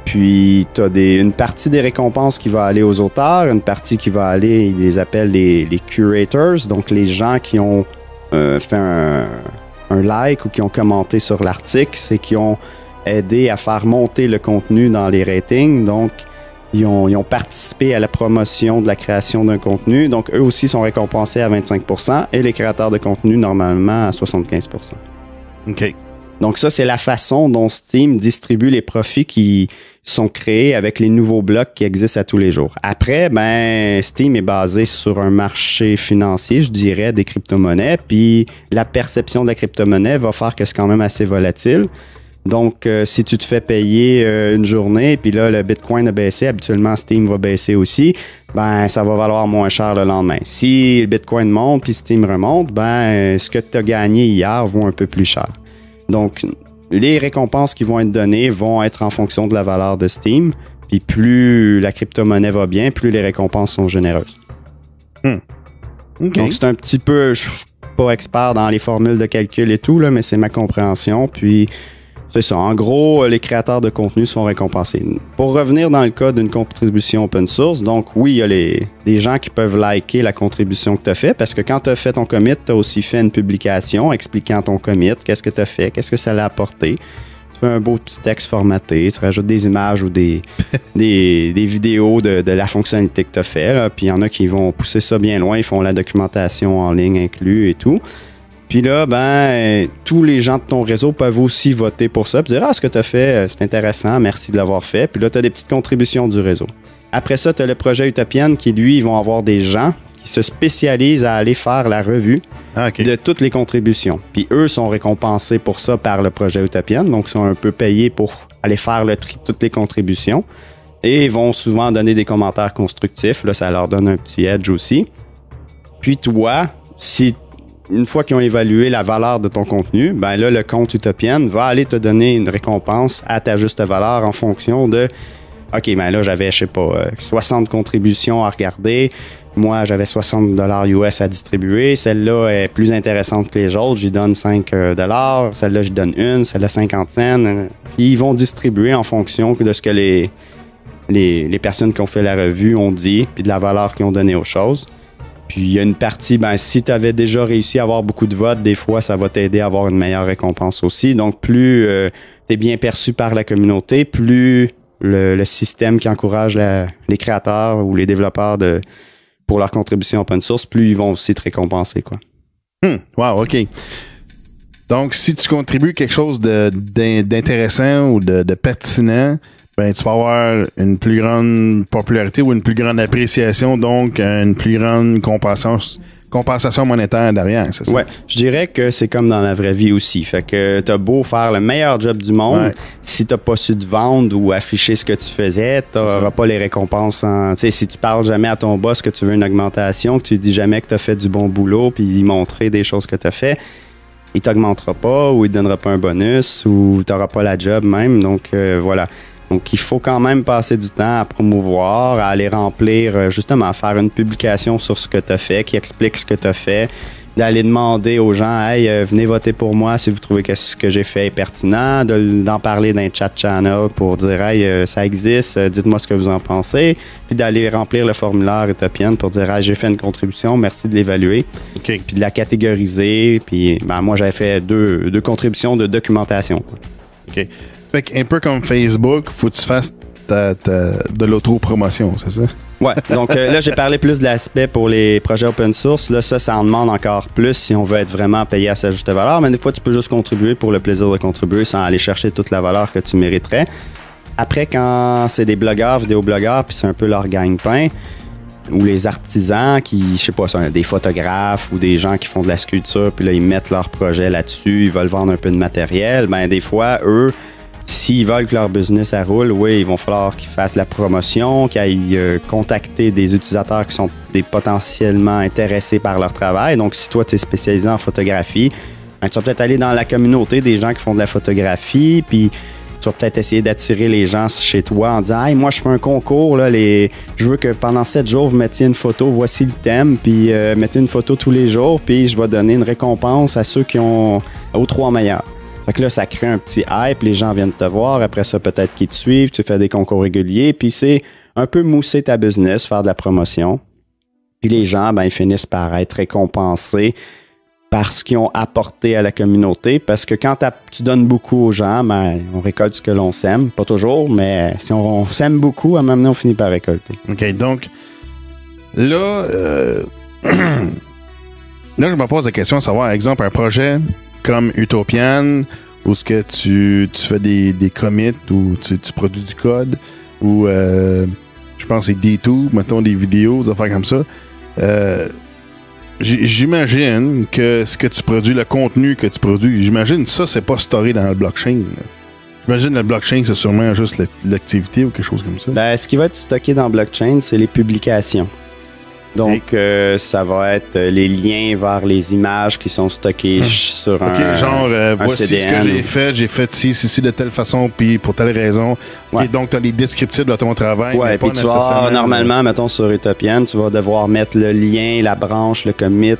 Puis, tu as une partie des récompenses qui va aller aux auteurs, une partie qui va aller, ils les appellent les curators, donc les gens qui ont fait un like ou qui ont commenté sur l'article, c'est qui ont aidé à faire monter le contenu dans les ratings. Donc, ils ont participé à la promotion de la création d'un contenu. Donc, eux aussi sont récompensés à 25% et les créateurs de contenu, normalement, à 75%. OK. Donc ça, c'est la façon dont Steam distribue les profits qui sont créés avec les nouveaux blocs qui existent à tous les jours. Après, ben, Steam est basé sur un marché financier, je dirais, des crypto-monnaies, puis la perception de la crypto-monnaie va faire que c'est quand même assez volatile. Donc, si tu te fais payer une journée, puis là, le Bitcoin a baissé, habituellement, Steam va baisser aussi, ben, ça va valoir moins cher le lendemain. Si le Bitcoin monte, puis Steam remonte, ben, ce que tu as gagné hier vaut un peu plus cher. Donc, les récompenses qui vont être données vont être en fonction de la valeur de Steam. Puis plus la crypto-monnaie va bien, plus les récompenses sont généreuses. Okay. Donc, c'est un petit peu... Je suis pas expert dans les formules de calcul et tout, là, mais c'est ma compréhension. Puis, c'est ça. En gros, les créateurs de contenu sont récompensés. Pour revenir dans le cas d'une contribution open source, donc oui, il y a des gens qui peuvent liker la contribution que tu as fait, parce que quand tu as fait ton commit, tu as aussi fait une publication expliquant ton commit, qu'est-ce que tu as fait, qu'est-ce que ça l'a apporté. Tu fais un beau petit texte formaté, tu rajoutes des images ou des vidéos de la fonctionnalité que tu as fait. Là. Puis il y en a qui vont pousser ça bien loin, ils font la documentation en ligne inclus et tout. Puis là, ben, tous les gens de ton réseau peuvent aussi voter pour ça, puis dire « Ah, ce que tu as fait, c'est intéressant, merci de l'avoir fait. » Puis là, tu as des petites contributions du réseau. Après ça, tu as le projet Utopian qui, lui, ils vont avoir des gens qui se spécialisent à aller faire la revue de toutes les contributions. Puis eux sont récompensés pour ça par le projet Utopian, donc ils sont un peu payés pour aller faire le tri de toutes les contributions. Et ils vont souvent donner des commentaires constructifs. Là, ça leur donne un petit edge aussi. Puis toi, une fois qu'ils ont évalué la valeur de ton contenu, ben là, le compte Utopian va aller te donner une récompense à ta juste valeur en fonction de OK, ben là, j'avais, 60 contributions à regarder. Moi, j'avais 60$ US à distribuer. Celle-là est plus intéressante que les autres. J'y donne 5$. Celle-là, j'y donne une. Celle-là, 50 cents. Puis, ils vont distribuer en fonction de ce que les personnes qui ont fait la revue ont dit, puis de la valeur qu'ils ont donnée aux choses. Puis, il y a une partie, ben, si tu avais déjà réussi à avoir beaucoup de votes, des fois, ça va t'aider à avoir une meilleure récompense aussi. Donc, plus tu es bien perçu par la communauté, plus le système qui encourage les créateurs ou les développeurs pour leur contribution open source, plus ils vont aussi te récompenser, quoi. Wow, OK. Donc, si tu contribues quelque chose d'intéressant ou de pertinent, ben, tu vas avoir une plus grande popularité ou une plus grande appréciation, donc une plus grande compensation monétaire derrière, c'est ça? Ouais, je dirais que c'est comme dans la vraie vie aussi. Fait que t'as beau faire le meilleur job du monde, si t'as pas su te vendre ou afficher ce que tu faisais, t'auras pas les récompenses. Tu sais, si tu parles jamais à ton boss que tu veux une augmentation, que tu dis jamais que t'as fait du bon boulot, puis lui montrer des choses que t'as fait, il t'augmentera pas ou il te donnera pas un bonus ou t'auras pas la job même. Donc voilà. Donc, il faut quand même passer du temps à promouvoir, à aller remplir, justement, à faire une publication sur ce que tu as fait, qui explique ce que tu as fait, d'aller demander aux gens, hey, venez voter pour moi si vous trouvez que ce que j'ai fait est pertinent, d'en parler dans un chat channel pour dire, hey, ça existe, dites-moi ce que vous en pensez, puis d'aller remplir le formulaire Utopian pour dire, hey, j'ai fait une contribution, merci de l'évaluer, puis de la catégoriser, puis moi, j'avais fait deux contributions de documentation. OK. Fait qu'un peu comme Facebook, faut que tu fasses de l'auto-promotion, c'est ça? Ouais, donc là, j'ai parlé plus de l'aspect pour les projets open source. Là, ça en demande encore plus si on veut être vraiment payé à sa juste valeur. Mais des fois, tu peux juste contribuer pour le plaisir de contribuer sans aller chercher toute la valeur que tu mériterais. Après, quand c'est des blogueurs, vidéoblogueurs, puis c'est un peu leur gagne-pain, ou les artisans qui, je sais pas, sont des photographes ou des gens qui font de la sculpture, puis là, ils mettent leur projet là-dessus, ils veulent vendre un peu de matériel, ben des fois, eux, s'ils veulent que leur business ça roule, oui, il va falloir qu'ils fassent la promotion, qu'ils aillent contacter des utilisateurs qui sont potentiellement intéressés par leur travail. Donc, si toi, tu es spécialisé en photographie, ben, tu vas peut-être aller dans la communauté des gens qui font de la photographie, puis tu vas peut-être essayer d'attirer les gens chez toi en disant « Hey, moi, je fais un concours, là, je veux que pendant 7 jours, vous mettiez une photo, voici le thème, puis mettez une photo tous les jours, puis je vais donner une récompense à ceux qui ont aux 3 meilleurs. » Fait que là, ça crée un petit hype, les gens viennent te voir, après ça, peut-être qu'ils te suivent, tu fais des concours réguliers, puis c'est un peu mousser ta business, faire de la promotion. Puis les gens, ben, ils finissent par être récompensés par ce qu'ils ont apporté à la communauté, parce que quand tu donnes beaucoup aux gens, ben, on récolte ce que l'on sème. Pas toujours, mais si on sème beaucoup, à un moment donné, on finit par récolter. OK, donc, là, là, je me pose la question à savoir, exemple, un projet comme Utopian, où ce que tu fais des commits, ou tu produis du code, ou je pense que c'est D2, mettons des vidéos, des affaires comme ça. J'imagine que ce que tu produis, le contenu que tu produis, j'imagine ça, c'est pas storé dans le blockchain. J'imagine le blockchain, c'est sûrement juste l'activité ou quelque chose comme ça. Ben, ce qui va être stocké dans le blockchain, c'est les publications. Donc, ça va être les liens vers les images qui sont stockées sur un genre, voici CDN. Ce que j'ai fait ci de telle façon, puis pour telle raison. Ouais. Et donc, tu as les descriptifs de ton travail. Ouais, puis tu vas, normalement, mettons sur Utopian, tu vas devoir mettre le lien, la branche, le commit,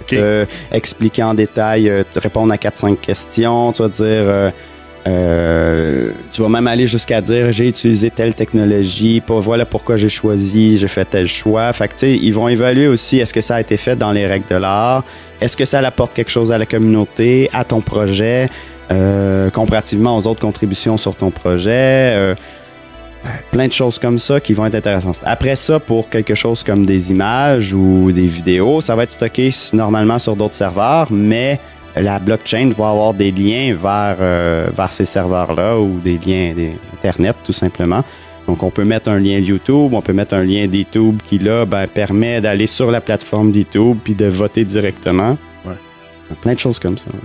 expliquer en détail, répondre à 4-5 questions, tu vas dire... tu vas même aller jusqu'à dire j'ai utilisé telle technologie, voilà pourquoi j'ai fait tel choix. Fait que tu sais, ils vont évaluer aussi est-ce que ça a été fait dans les règles de l'art, est-ce que ça apporte quelque chose à la communauté, à ton projet, comparativement aux autres contributions sur ton projet. Plein de choses comme ça qui vont être intéressantes. Après ça, pour quelque chose comme des images ou des vidéos, ça va être stocké normalement sur d'autres serveurs, mais la blockchain va avoir des liens vers ces serveurs-là ou des liens Internet, tout simplement. Donc, on peut mettre un lien YouTube, on peut mettre un lien d'YouTube qui, là, permet d'aller sur la plateforme d'YouTube puis de voter directement. Ouais. Plein de choses comme ça. Ouais.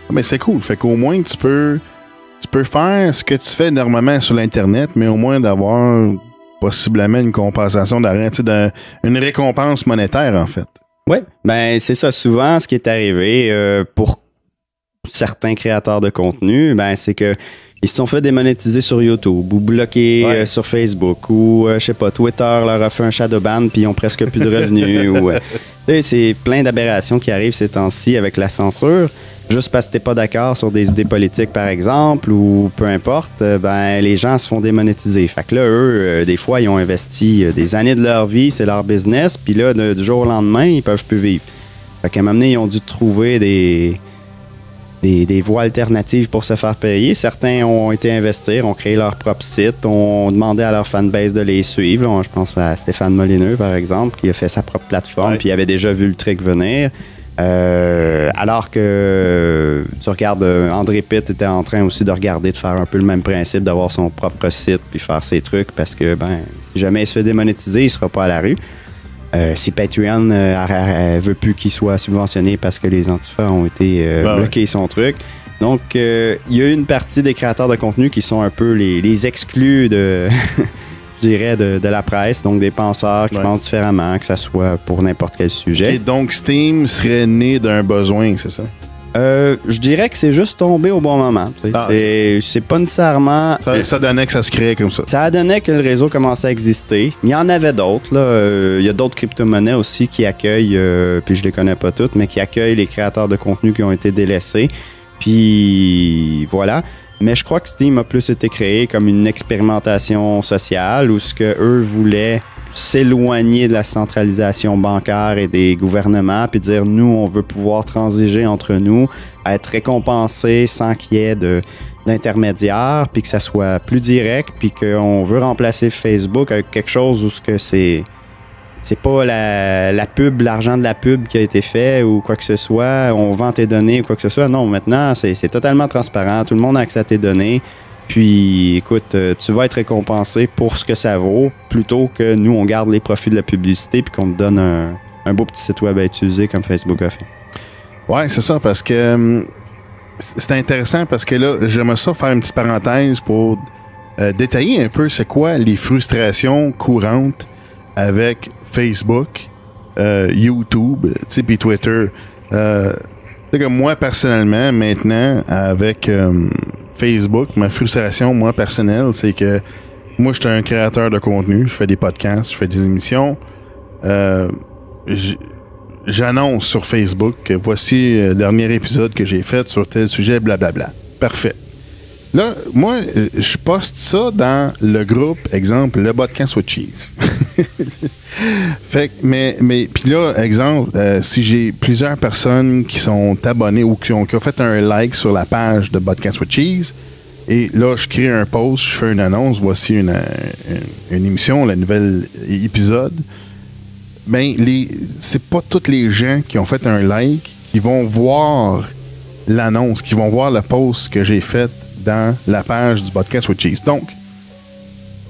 Mais c'est cool. Fait qu'au moins, tu peux faire ce que tu fais normalement sur l'Internet, mais au moins d'avoir possiblement une compensation d'arrêt, une récompense monétaire, en fait. Oui, ben c'est ça. Souvent, ce qui est arrivé pour certains créateurs de contenu, ben c'est que ils se sont fait démonétiser sur YouTube ou bloquer sur Facebook ou je sais pas, Twitter leur a fait un shadow ban puis ils ont presque plus de revenus. Ou c'est plein d'aberrations qui arrivent ces temps-ci avec la censure. Juste parce que t'es pas d'accord sur des idées politiques, par exemple, ou peu importe, ben les gens se font démonétiser. Fait que là, eux, des fois, ils ont investi des années de leur vie, c'est leur business, puis là, du jour au lendemain, ils peuvent plus vivre. Fait qu'à un moment donné, ils ont dû trouver des voies alternatives pour se faire payer. Certains ont été investir, ont créé leur propre site, ont demandé à leur fanbase de les suivre. Là, je pense à Stéphane Molineux, par exemple, qui a fait sa propre plateforme, puis il avait déjà vu le trick venir. Alors que tu regardes, André Pitt était en train aussi de faire un peu le même principe, d'avoir son propre site puis faire ses trucs parce que si jamais il se fait démonétiser, il sera pas à la rue. Si Patreon veut plus qu'il soit subventionné parce que les antifas ont été bloqués son truc. Donc il y a une partie des créateurs de contenu qui sont un peu les exclus de je dirais, de la presse, donc des penseurs qui pensent différemment, que ça soit pour n'importe quel sujet. Et donc, Steam serait né d'un besoin, c'est ça? Je dirais que c'est juste tombé au bon moment. C'est pas nécessairement... Ça donnait que ça se créait comme ça. Ça a donné que le réseau commençait à exister. Il y en avait d'autres. Il y a d'autres crypto-monnaies aussi qui accueillent, puis je les connais pas toutes, mais qui accueillent les créateurs de contenu qui ont été délaissés. Puis voilà. Mais je crois que Steem a plus été créé comme une expérimentation sociale où ce que eux voulaient s'éloigner de la centralisation bancaire et des gouvernements, puis dire nous, on veut pouvoir transiger entre nous, être récompensé sans qu'il y ait d'intermédiaire, puis que ça soit plus direct, puis qu'on veut remplacer Facebook avec quelque chose où ce que c'est pas la pub, l'argent de la pub qui a été fait ou quoi que ce soit, on vend tes données ou quoi que ce soit. Non, maintenant, c'est totalement transparent, tout le monde a accès à tes données. Puis, écoute, tu vas être récompensé pour ce que ça vaut, plutôt que nous, on garde les profits de la publicité puis qu'on te donne un beau petit site web à utiliser comme Facebook a fait. Ouais, c'est ça, parce que c'est intéressant parce que là, j'aimerais ça faire une petite parenthèse pour détailler un peu c'est quoi les frustrations courantes avec Facebook, YouTube, tu sais, puis Twitter. C'est que moi, personnellement, maintenant, avec Facebook, ma frustration, moi, personnelle, c'est que moi, je suis un créateur de contenu, je fais des podcasts, je fais des émissions. J'annonce sur Facebook que voici le dernier épisode que j'ai fait sur tel sujet, blablabla. Parfait. Là, moi, je poste ça dans le groupe, exemple, le podcast with cheese. Fait que, mais puis là, exemple, si j'ai plusieurs personnes qui sont abonnées ou qui ont fait un like sur la page de Podcast with Cheese, et là, je crée un post, je fais une annonce, voici une émission, le nouvel épisode, ben, c'est pas tous les gens qui ont fait un like qui vont voir l'annonce, qui vont voir le post que j'ai fait dans la page du Podcast with Cheese. Donc,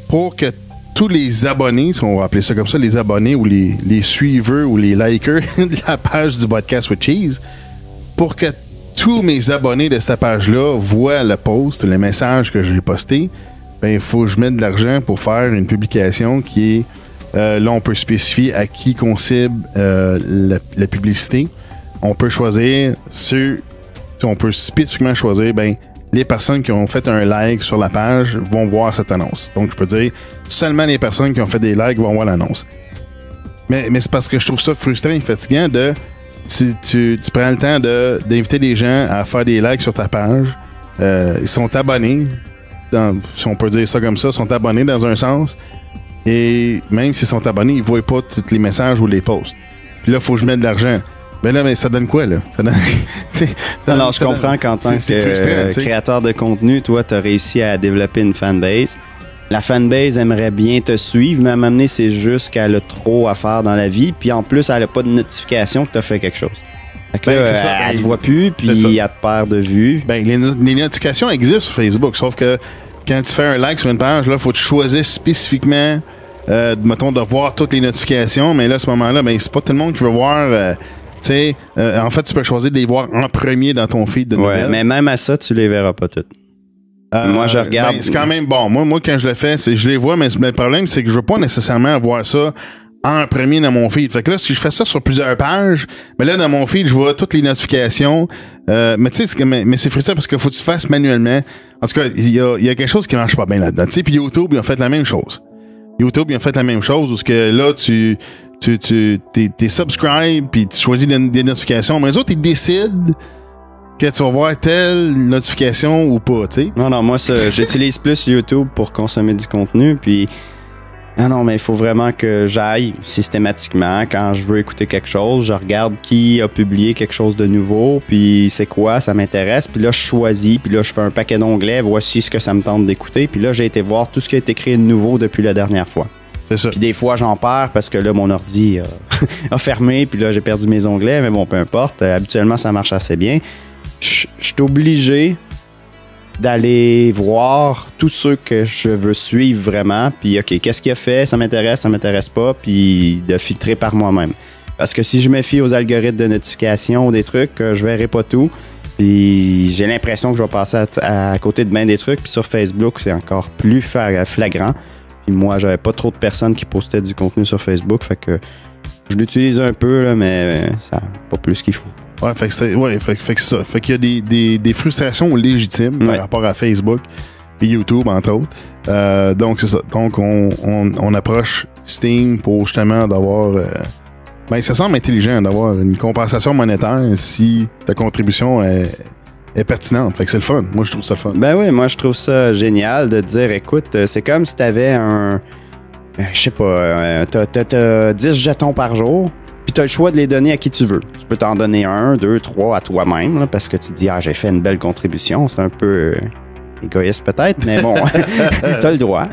pour que tous les abonnés, si on va appeler ça comme ça, les abonnés ou les suiveurs ou les likers de la page du Podcast with Cheese, pour que tous mes abonnés de cette page-là voient le post, le message que j'ai posté, ben il faut que je mette de l'argent pour faire une publication qui est, là on peut spécifier à qui qu'on cible la publicité. On peut choisir on peut spécifiquement choisir, ben les personnes qui ont fait un like sur la page vont voir cette annonce. Donc, je peux dire, seulement les personnes qui ont fait des likes vont voir l'annonce. Mais c'est parce que je trouve ça frustrant et fatigant de... Tu prends le temps d'inviter des gens à faire des likes sur ta page. Ils sont abonnés, si on peut dire ça comme ça, sont abonnés dans un sens. Et même s'ils sont abonnés, ils ne voient pas tous les messages ou les posts. Puis là, il faut que je mette de l'argent. Ben là, mais ça donne quoi, là? Ça donne, alors, je comprends qu'en tant que créateur de contenu, toi, tu as réussi à développer une fanbase. La fanbase aimerait bien te suivre, mais à un moment donné, c'est juste qu'elle a trop à faire dans la vie. Puis en plus, elle n'a pas de notification que tu as fait quelque chose. Fait que là, elle te voit plus, puis elle te perd de vue. Ben, les notifications existent sur Facebook, sauf que quand tu fais un like sur une page, là, faut que tu choisisses spécifiquement, mettons, de voir toutes les notifications. Mais là, à ce moment-là, ben, c'est pas tout le monde qui veut voir... en fait, tu peux choisir de les voir en premier dans ton feed de nouvelles. Ouais, mais même à ça, tu les verras pas toutes. Moi, je regarde. Ben, c'est quand même bon. Moi, quand je le fais, je les vois, mais le problème, c'est que je veux pas nécessairement voir ça en premier dans mon feed. Fait que là, si je fais ça sur plusieurs pages, mais là, dans mon feed, je vois toutes les notifications. Mais tu sais, mais c'est frustrant parce qu'il faut que tu fasses manuellement. En tout cas, il y a quelque chose qui marche pas bien là-dedans. Tu sais, puis YouTube, ils ont fait la même chose. YouTube, ils ont fait la même chose où ce que là, t'es subscribe, puis tu choisis des notifications, mais les autres, ils décident que tu vas voir telle notification ou pas, tu sais. Non, moi, j'utilise plus YouTube pour consommer du contenu, puis... Non, mais il faut vraiment que j'aille systématiquement. Quand je veux écouter quelque chose, je regarde qui a publié quelque chose de nouveau, puis c'est quoi, ça m'intéresse, puis là, je choisis, puis là, je fais un paquet d'onglets, voici ce que ça me tente d'écouter, puis là, j'ai été voir tout ce qui a été créé de nouveau depuis la dernière fois. C'est ça. Puis des fois, j'en perds parce que là, mon ordi a fermé, puis là, j'ai perdu mes onglets, mais bon, peu importe. Habituellement, ça marche assez bien. Je suis obligé d'aller voir tous ceux que je veux suivre vraiment, puis OK, qu'est-ce qu'il a fait, ça m'intéresse pas, puis de filtrer par moi-même. Parce que si je me fie aux algorithmes de notification ou des trucs, je verrai pas tout, puis j'ai l'impression que je vais passer à côté de bien des trucs, puis sur Facebook, c'est encore plus flagrant. Puis moi, j'avais pas trop de personnes qui postaient du contenu sur Facebook, fait que je l'utilise un peu, là, mais ça pas plus qu'il faut. Ouais, fait que c'est ça. Fait qu'il y a des frustrations légitimes par rapport à Facebook et YouTube, entre autres. Donc, c'est ça. Donc, on approche Steam pour justement d'avoir... ça semble intelligent d'avoir une compensation monétaire si ta contribution est pertinente. Fait que c'est le fun. Moi, je trouve ça le fun. Ben oui, moi, je trouve ça génial de dire, écoute, c'est comme si t'avais un... je sais pas, t'as 10 jetons par jour, puis tu as le choix de les donner à qui tu veux. Tu peux t'en donner 1, 2, 3 à toi-même, là, parce que tu te dis, j'ai fait une belle contribution. C'est un peu égoïste peut-être, mais bon, tu as le droit.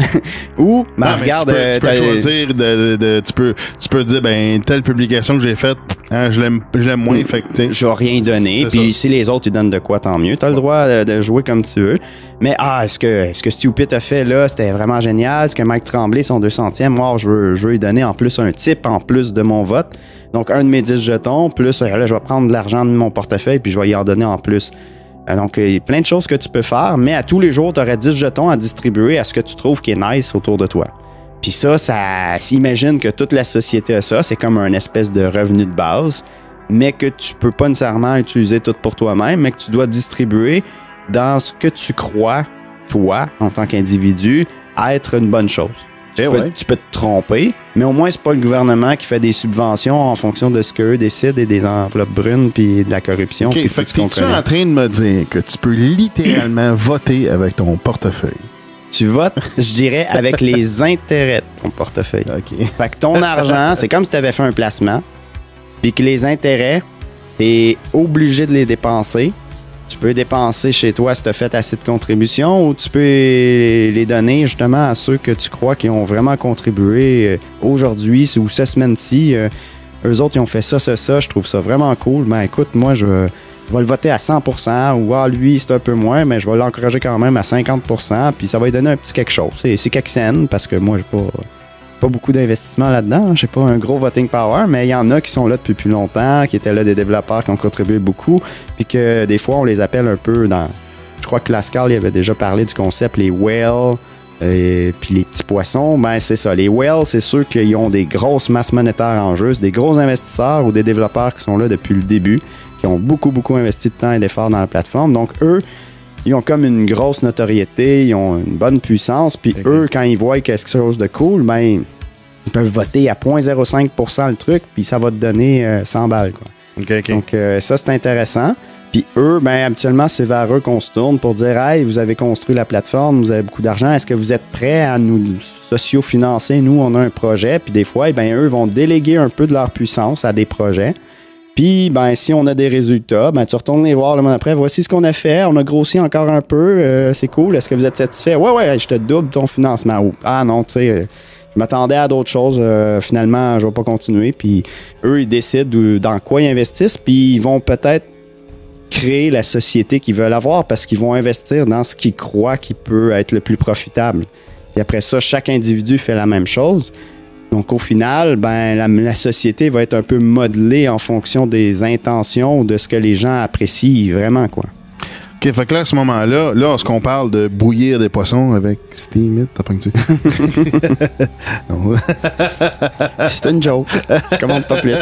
Ou, regarde... Tu peux choisir tu peux dire, telle publication que j'ai faite, je l'aime moins, fait que, je vais rien donner, puis si les autres ils donnent de quoi, tant mieux. Tu as le droit de jouer comme tu veux. Mais est-ce que Stupid a fait là, c'était vraiment génial. Est-ce que Mike Tremblay, son 200e, moi, je veux lui donner en plus un tip, en plus de mon vote. Donc, un de mes 10 jetons, plus là, je vais prendre de l'argent de mon portefeuille, puis je vais y en donner en plus. Donc, il y a plein de choses que tu peux faire, mais à tous les jours, tu aurais 10 jetons à distribuer à ce que tu trouves qui est nice autour de toi. Puis ça s'imagine que toute la société a ça. C'est comme un espèce de revenu de base, mais que tu peux pas nécessairement utiliser tout pour toi-même, mais que tu dois distribuer dans ce que tu crois, toi, en tant qu'individu, être une bonne chose. Tu peux te tromper, mais au moins, c'est pas le gouvernement qui fait des subventions en fonction de ce qu'eux décident et des enveloppes brunes puis de la corruption. OK, fait que t'es-tu en train de me dire que tu peux littéralement voter avec ton portefeuille? Tu votes, je dirais, avec les intérêts de ton portefeuille. OK. Fait que ton argent, c'est comme si tu avais fait un placement, puis que les intérêts, t'es obligé de les dépenser. Tu peux dépenser chez toi si tu as fait assez de contributions, ou tu peux les donner justement à ceux que tu crois qui ont vraiment contribué aujourd'hui ou cette semaine-ci. Eux autres, ils ont fait ça. Je trouve ça vraiment cool. Ben écoute, moi, je vais le voter à 100%, ou lui, c'est un peu moins, mais je vais l'encourager quand même à 50%, puis ça va lui donner un petit quelque chose. C'est quelques cents, parce que moi, j'ai pas beaucoup d'investissement là-dedans. J'ai pas un gros voting power, mais il y en a qui sont là depuis plus longtemps, qui étaient là des développeurs qui ont contribué beaucoup, puis que des fois, on les appelle un peu dans... Je crois que Lascal, il avait déjà parlé du concept, les whales, puis les petits poissons. Ben c'est ça. Les whales, c'est ceux qui ont des grosses masses monétaires en jeu, c'est des gros investisseurs ou des développeurs qui sont là depuis le début, qui ont beaucoup investi de temps et d'efforts dans la plateforme. Donc, eux, ils ont comme une grosse notoriété, ils ont une bonne puissance, puis eux, quand ils voient quelque chose de cool, ben ils peuvent voter à 0.05% le truc, puis ça va te donner 100 balles, quoi. OK. Donc, ça, c'est intéressant. Puis eux, ben habituellement, c'est vers eux qu'on se tourne pour dire « Hey, vous avez construit la plateforme, vous avez beaucoup d'argent, est-ce que vous êtes prêts à nous socio-financer? Nous, on a un projet. » Puis des fois, ben eux vont déléguer un peu de leur puissance à des projets. Puis, ben, si on a des résultats, ben, tu retournes les voir le mois après. Voici ce qu'on a fait. On a grossi encore un peu. C'est cool. Est-ce que vous êtes satisfait? Ouais, je te double ton financement. Ou, non, tu sais, je m'attendais à d'autres choses. Finalement, je vais pas continuer. Puis, eux, ils décident dans quoi ils investissent. Puis, ils vont peut-être créer la société qu'ils veulent avoir parce qu'ils vont investir dans ce qu'ils croient qui peut être le plus profitable. Puis après ça, chaque individu fait la même chose. Donc, au final, ben, la société va être un peu modelée en fonction des intentions, de ce que les gens apprécient vraiment, quoi. OK, fait que là, à ce moment-là, est-ce qu'on parle de bouillir des poissons avec Steam? T'as pas que tu... Non. C'est une joke. Je commande pas plus.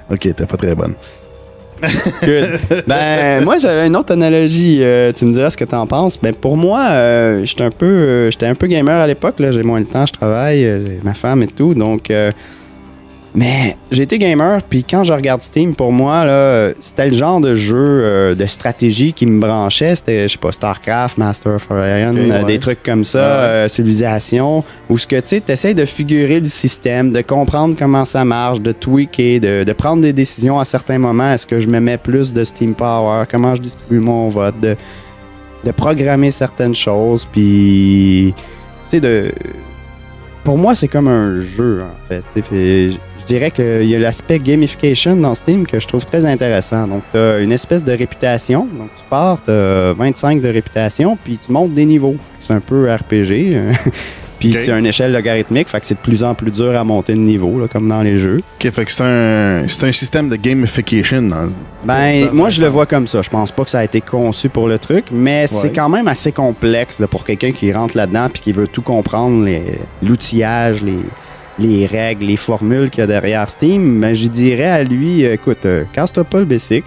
OK, t'es pas très bonne. Good. Ben, moi, j'avais une autre analogie. Tu me diras ce que t'en penses. Ben, pour moi, j'étais un peu gamer à l'époque. Là. J'ai moins de temps, je travaille, j'ai ma femme et tout. Donc, mais j'ai été gamer. Puis quand je regarde Steam, pour moi, là, c'était le genre de jeu de stratégie qui me branchait. C'était, je sais pas, StarCraft, Master of Orion, des trucs comme ça, Civilisation. Où ce que tu sais, t'essayes de figurer le système, de comprendre comment ça marche, de tweaker, de prendre des décisions à certains moments. Est-ce que je me mets plus de Steam Power? Comment je distribue mon vote? De programmer certaines choses. Puis, tu sais, pour moi, c'est comme un jeu, en fait. Je dirais qu'il y a l'aspect gamification dans Steam que je trouve très intéressant. Donc, tu as une espèce de réputation. Donc, tu pars, tu as 25 de réputation, puis tu montes des niveaux. C'est un peu RPG. Puis c'est une échelle logarithmique, fait que c'est de plus en plus dur à monter de niveau, là, comme dans les jeux. OK, fait que c'est un système de gamification. Moi, je le vois comme ça. Je pense pas que ça a été conçu pour le truc, mais c'est quand même assez complexe là, pour quelqu'un qui rentre là-dedans puis qui veut tout comprendre, l'outillage, les règles, les formules qu'il y a derrière Steam, ben, je dirais à lui, écoute, casse-toi pas le basic.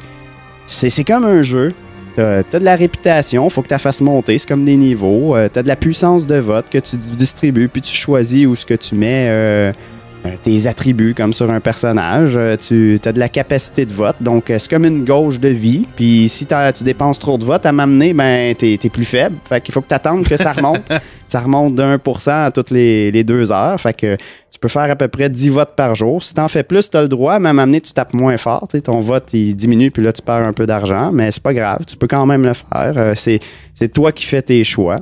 C'est comme un jeu. T'as de la réputation, faut que tu la fasses monter, c'est comme des niveaux. T'as de la puissance de vote que tu distribues, puis tu choisis où ce que tu mets tes attributs comme sur un personnage. Tu as de la capacité de vote, donc c'est comme une gauge de vie. Puis si tu dépenses trop de vote à m'amener, ben t'es plus faible. Fait qu'il faut que tu attendes que ça remonte. Ça remonte de 1% à toutes les 2 heures. Fait que tu peux faire à peu près 10 votes par jour. Si t'en fais plus, t'as le droit, mais à m'amener, tu tapes moins fort. T'sais, ton vote, il diminue, puis là, tu perds un peu d'argent. Mais c'est pas grave, tu peux quand même le faire. C'est toi qui fais tes choix.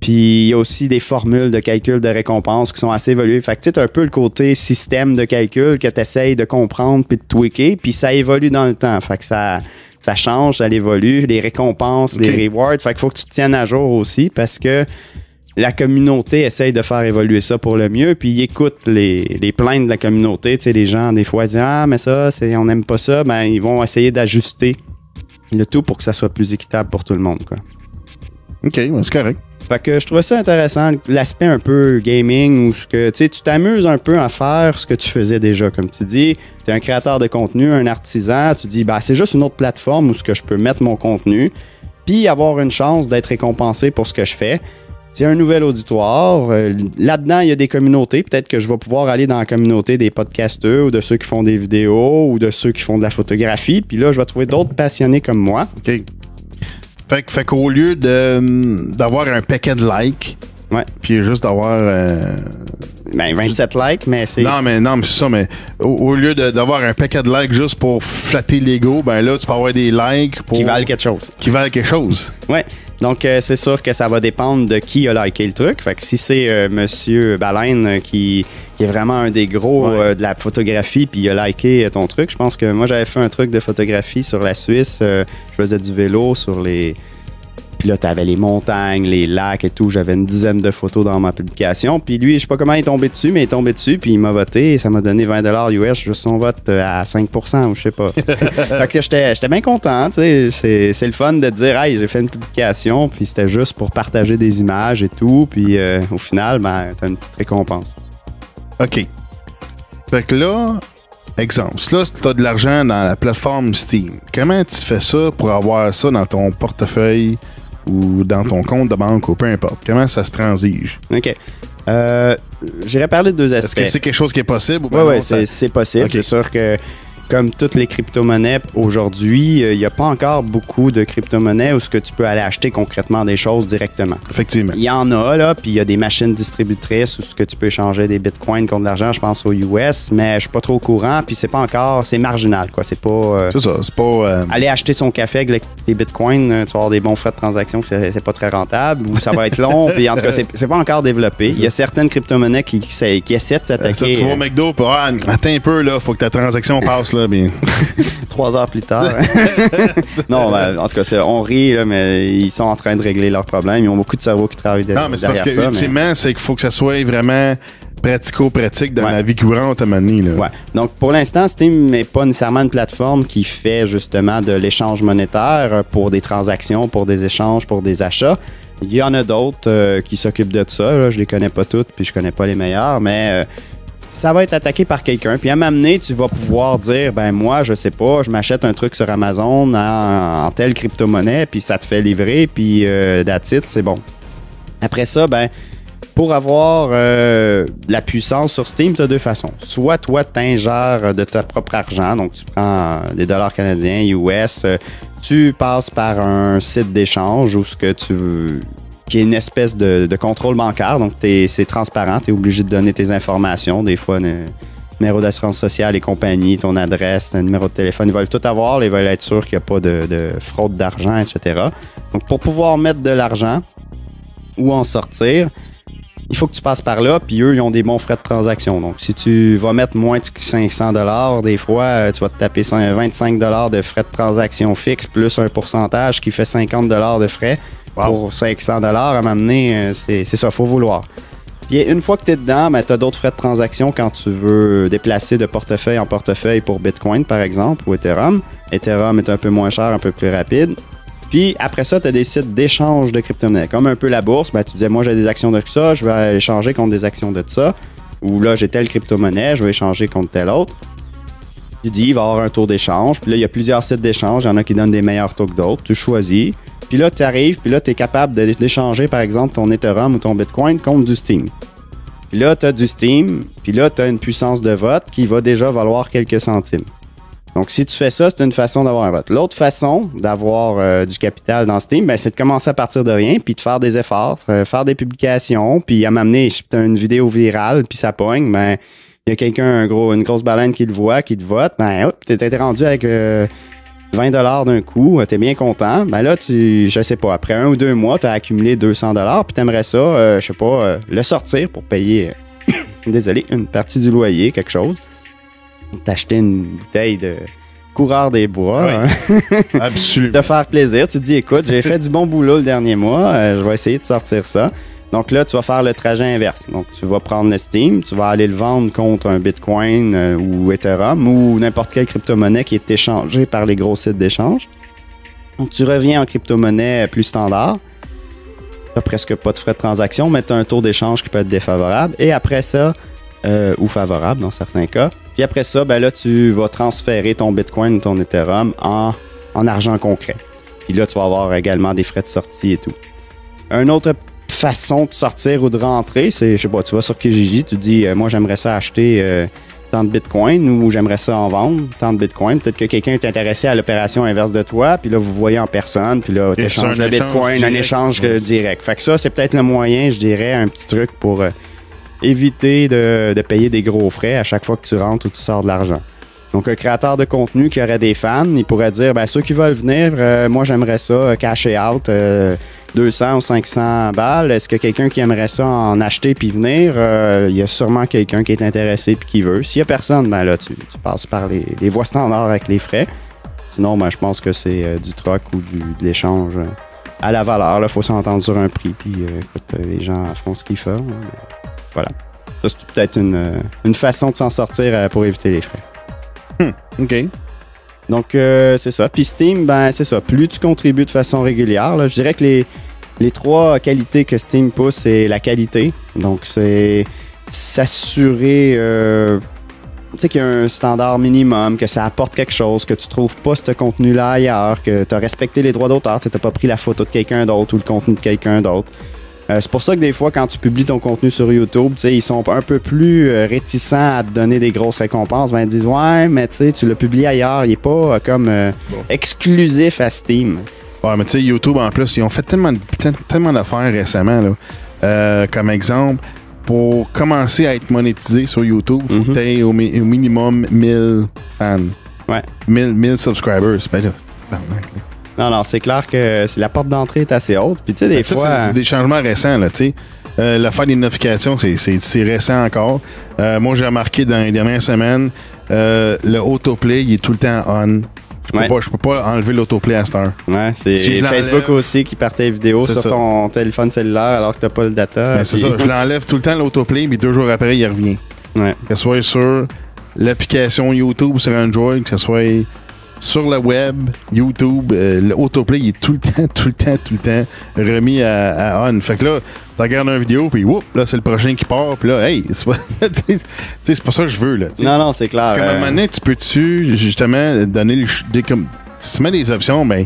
Puis il y a aussi des formules de calcul de récompenses qui sont assez évoluées. Fait que tu sais, t'as un peu le côté système de calcul que tu essayes de comprendre puis de tweaker, puis ça évolue dans le temps. Fait que ça change, ça évolue, les récompenses, les rewards. Fait qu'il faut que tu te tiennes à jour aussi parce que la communauté essaye de faire évoluer ça pour le mieux, puis ils écoutent les plaintes de la communauté. Tu sais, les gens, des fois, disent « Ah, mais ça, on n'aime pas ça. » Ben, ils vont essayer d'ajuster le tout pour que ça soit plus équitable pour tout le monde, quoi. OK, c'est correct. Fait que je trouvais ça intéressant, l'aspect un peu gaming, où tu t'amuses un peu à faire ce que tu faisais déjà. Comme tu dis, tu es un créateur de contenu, un artisan, tu dis, c'est juste une autre plateforme où je peux mettre mon contenu, puis avoir une chance d'être récompensé pour ce que je fais. C'est un nouvel auditoire. Là-dedans, il y a des communautés. Peut-être que je vais pouvoir aller dans la communauté des podcasteurs ou de ceux qui font des vidéos ou de ceux qui font de la photographie. Puis là, je vais trouver d'autres passionnés comme moi. OK. Fait qu'au lieu d'avoir un paquet de likes, puis juste d'avoir... 27 likes, mais c'est... Non, mais c'est ça, mais au lieu d'avoir un paquet de likes juste pour flatter l'ego, ben là, tu peux avoir des likes qui valent quelque chose. Qui valent quelque chose. Ouais. Donc, c'est sûr que ça va dépendre de qui a liké le truc. Fait que si c'est Monsieur Baleine qui est vraiment un des gros de la photographie, puis il a liké ton truc, je pense que moi, j'avais fait un truc de photographie sur la Suisse. Je faisais du vélo sur les... Puis là, t'avais les montagnes, les lacs et tout. J'avais une dizaine de photos dans ma publication. Puis lui, je sais pas comment il est tombé dessus, mais il est tombé dessus, puis il m'a voté. Et ça m'a donné 20$ US, juste son vote à 5%, ou je sais pas. Fait que j'étais bien content, tu sais. C'est le fun de dire, hey, j'ai fait une publication, puis c'était juste pour partager des images et tout. Puis au final, t'as une petite récompense. OK. Fait que là, exemple, là, tu as de l'argent dans la plateforme Steam. Comment tu fais ça pour avoir ça dans ton portefeuille ou dans ton compte de banque ou peu importe? Comment ça se transige? OK. J'irais parler de 2 aspects. Est-ce que c'est quelque chose qui est possible? Oui, c'est possible. Okay. C'est sûr que, comme toutes les crypto-monnaies aujourd'hui, il n'y a pas encore beaucoup de crypto-monnaies où ce que tu peux aller acheter concrètement des choses directement. Effectivement. Il y en a, là, puis il y a des machines distributrices où ce que tu peux échanger des bitcoins contre de l'argent, je pense aux US, mais je suis pas trop au courant, puis c'est pas encore, c'est marginal, quoi. C'est pas... c'est ça, c'est pas... Aller acheter son café avec des bitcoins, tu vas avoir des bons frais de transaction, c'est pas très rentable, ou ça va être long, puis en tout cas, c'est pas encore développé. Il y a certaines crypto-monnaies qui essaient de s'attaquer... Ça, tu vas au McDo, puis attends un peu, là, faut que ta transaction passe, là, bien... 3 heures plus tard. Non, en tout cas, on rit, là, mais ils sont en train de régler leurs problèmes. Ils ont beaucoup de cerveaux qui travaillent derrière ça. Non, mais c'est parce que, ultimement, c'est qu'il faut que ça soit vraiment pratico-pratique dans la vie courante à Manny. Ouais. Donc, pour l'instant, Steam n'est pas nécessairement une plateforme qui fait justement de l'échange monétaire pour des transactions, pour des échanges, pour des achats. Il y en a d'autres qui s'occupent de ça. Là. Je les connais pas toutes, puis je connais pas les meilleures, mais... ça va être attaqué par quelqu'un. Puis à m'amener, tu vas pouvoir dire, moi, je sais pas, je m'achète un truc sur Amazon en telle crypto-monnaie, puis ça te fait livrer, puis that's it, c'est bon. Après ça, pour avoir la puissance sur Steam, tu as 2 façons. Soit toi, tu ingères de ta propre argent, donc tu prends des dollars canadiens, US, tu passes par un site d'échange ou ce que tu veux, qui est une espèce de contrôle bancaire. Donc, c'est transparent. Tu es obligé de donner tes informations. Des fois, numéro d'assurance sociale et compagnie, ton adresse, un numéro de téléphone. Ils veulent tout avoir. Ils veulent être sûrs qu'il n'y a pas de fraude d'argent, etc. Donc, pour pouvoir mettre de l'argent ou en sortir, il faut que tu passes par là. Puis eux, ils ont des bons frais de transaction. Donc, si tu vas mettre moins de 500$, des fois, tu vas te taper 25$ de frais de transaction fixe plus un pourcentage qui fait 50$ de frais. Wow. Pour 500$, à m'amener, c'est ça, faut vouloir. Puis une fois que tu es dedans, tu as d'autres frais de transaction quand tu veux déplacer de portefeuille en portefeuille pour Bitcoin, par exemple, ou Ethereum. Ethereum est un peu moins cher, un peu plus rapide. Puis après ça, tu as des sites d'échange de crypto-monnaies. Comme un peu la bourse, tu disais, moi j'ai des actions de ça, je vais échanger contre des actions de ça. ou là, j'ai telle crypto-monnaie, je vais échanger contre telle autre. Tu dis, il va y avoir un taux d'échange. Puis là, il y a plusieurs sites d'échange. Il y en a qui donnent des meilleurs taux que d'autres. Tu choisis. Puis là, tu arrives. Puis là, tu es capable d'échanger, par exemple, ton Ethereum ou ton Bitcoin contre du Steem. Puis là, tu as du Steem. Puis là, tu as une puissance de vote qui va déjà valoir quelques centimes. Donc, si tu fais ça, c'est une façon d'avoir un vote. L'autre façon d'avoir du capital dans Steem, ben, c'est de commencer à partir de rien, puis de faire des efforts, faire des publications, puis à m'amener une vidéo virale, puis ça pogne, ben, il y a quelqu'un, une grosse baleine qui le voit, qui te vote, ben, hop, t'es rendu avec 20 $ d'un coup, t'es bien content. Ben là, je sais pas, après 1 ou 2 mois, t'as accumulé 200 $, puis t'aimerais ça, je sais pas, le sortir pour payer, désolé, une partie du loyer, quelque chose. T'acheter une bouteille de coureur des bois. Ouais. Hein? Absolument. Te faire plaisir. Tu te dis, écoute, j'ai fait du bon boulot le dernier mois, je vais essayer de sortir ça. Donc là, tu vas faire le trajet inverse. Donc, tu vas prendre le Steem, tu vas aller le vendre contre un Bitcoin ou Ethereum ou n'importe quelle crypto-monnaie qui est échangée par les gros sites d'échange. Donc, tu reviens en crypto-monnaie plus standard. Tu n'as presque pas de frais de transaction, mais tu as un taux d'échange qui peut être défavorable. Et après ça, ou favorable dans certains cas. Puis après ça, ben là, tu vas transférer ton Bitcoin ou ton Ethereum en argent concret. Puis là, tu vas avoir également des frais de sortie et tout. Une autre façon de sortir ou de rentrer, c'est, je sais pas, tu vas sur Kijiji, tu dis, moi, j'aimerais ça acheter tant de Bitcoin ou j'aimerais ça en vendre tant de Bitcoin. Peut-être que quelqu'un est intéressé à l'opération inverse de toi, puis là, vous voyez en personne, puis là, tu échanges le Bitcoin, un échange direct. Fait que ça, c'est peut-être le moyen, je dirais, un petit truc pour éviter de payer des gros frais à chaque fois que tu rentres ou tu sors de l'argent. Donc, un créateur de contenu qui aurait des fans, il pourrait dire, ben ceux qui veulent venir, moi, j'aimerais ça cash out 200 ou 500 balles. Est-ce que quelqu'un qui aimerait ça en acheter puis venir? Il y a sûrement quelqu'un qui est intéressé puis qui veut. S'il y a personne, ben là, tu passes par les voies standards avec les frais. Sinon, ben, je pense que c'est du troc ou de l'échange à la valeur. Il faut s'entendre sur un prix. Puis, écoute, les gens font ce qu'ils font. Voilà. Ça, c'est peut-être une façon de s'en sortir pour éviter les frais. OK. Donc, c'est ça. Puis Steem, ben c'est ça. Plus tu contribues de façon régulière, là, je dirais que les 3 qualités que Steem pousse, c'est la qualité. Donc, c'est s'assurer tu sais, qu'il y a un standard minimum, que ça apporte quelque chose, que tu trouves pas ce contenu-là ailleurs, que tu as respecté les droits d'auteur, tu n'as pas pris la photo de quelqu'un d'autre ou le contenu de quelqu'un d'autre. C'est pour ça que des fois, quand tu publies ton contenu sur YouTube, ils sont un peu plus réticents à te donner des grosses récompenses. Ben, ils disent, ouais, mais tu l'as publié ailleurs, il n'est pas comme exclusif à Steem. Ouais, mais tu sais, YouTube, en plus, ils ont fait tellement d'affaires récemment. Là. Comme exemple, pour commencer à être monétisé sur YouTube, il faut que tu aies au minimum 1000 fans. Ouais. 1000 subscribers. Ben là, Non, c'est clair que la porte d'entrée est assez haute. Puis tu sais, des fois... C'est des changements récents, là, tu sais. Le faire des notifications, c'est récent encore. Moi, j'ai remarqué dans les dernières semaines, le autoplay, il est tout le temps on. Je peux pas enlever l'autoplay à cette heure. Ouais, c'est Facebook aussi qui partait vidéo sur ton téléphone cellulaire alors que t'as pas le data. C'est ça, je l'enlève tout le temps l'autoplay, mais 2 jours après, il revient. Ouais. Que ce soit sur l'application YouTube sur Android, que ce soit sur le web, YouTube, le autoplay il est tout le temps remis à on. Fait que là, tu regardes une vidéo, puis whoop, là, c'est le prochain qui part, puis là, hey, c'est pas ça que je veux, là. T'sais. Non, c'est clair. Parce qu'à un moment donné, tu peux-tu, justement, donner si tu mets des options, ben,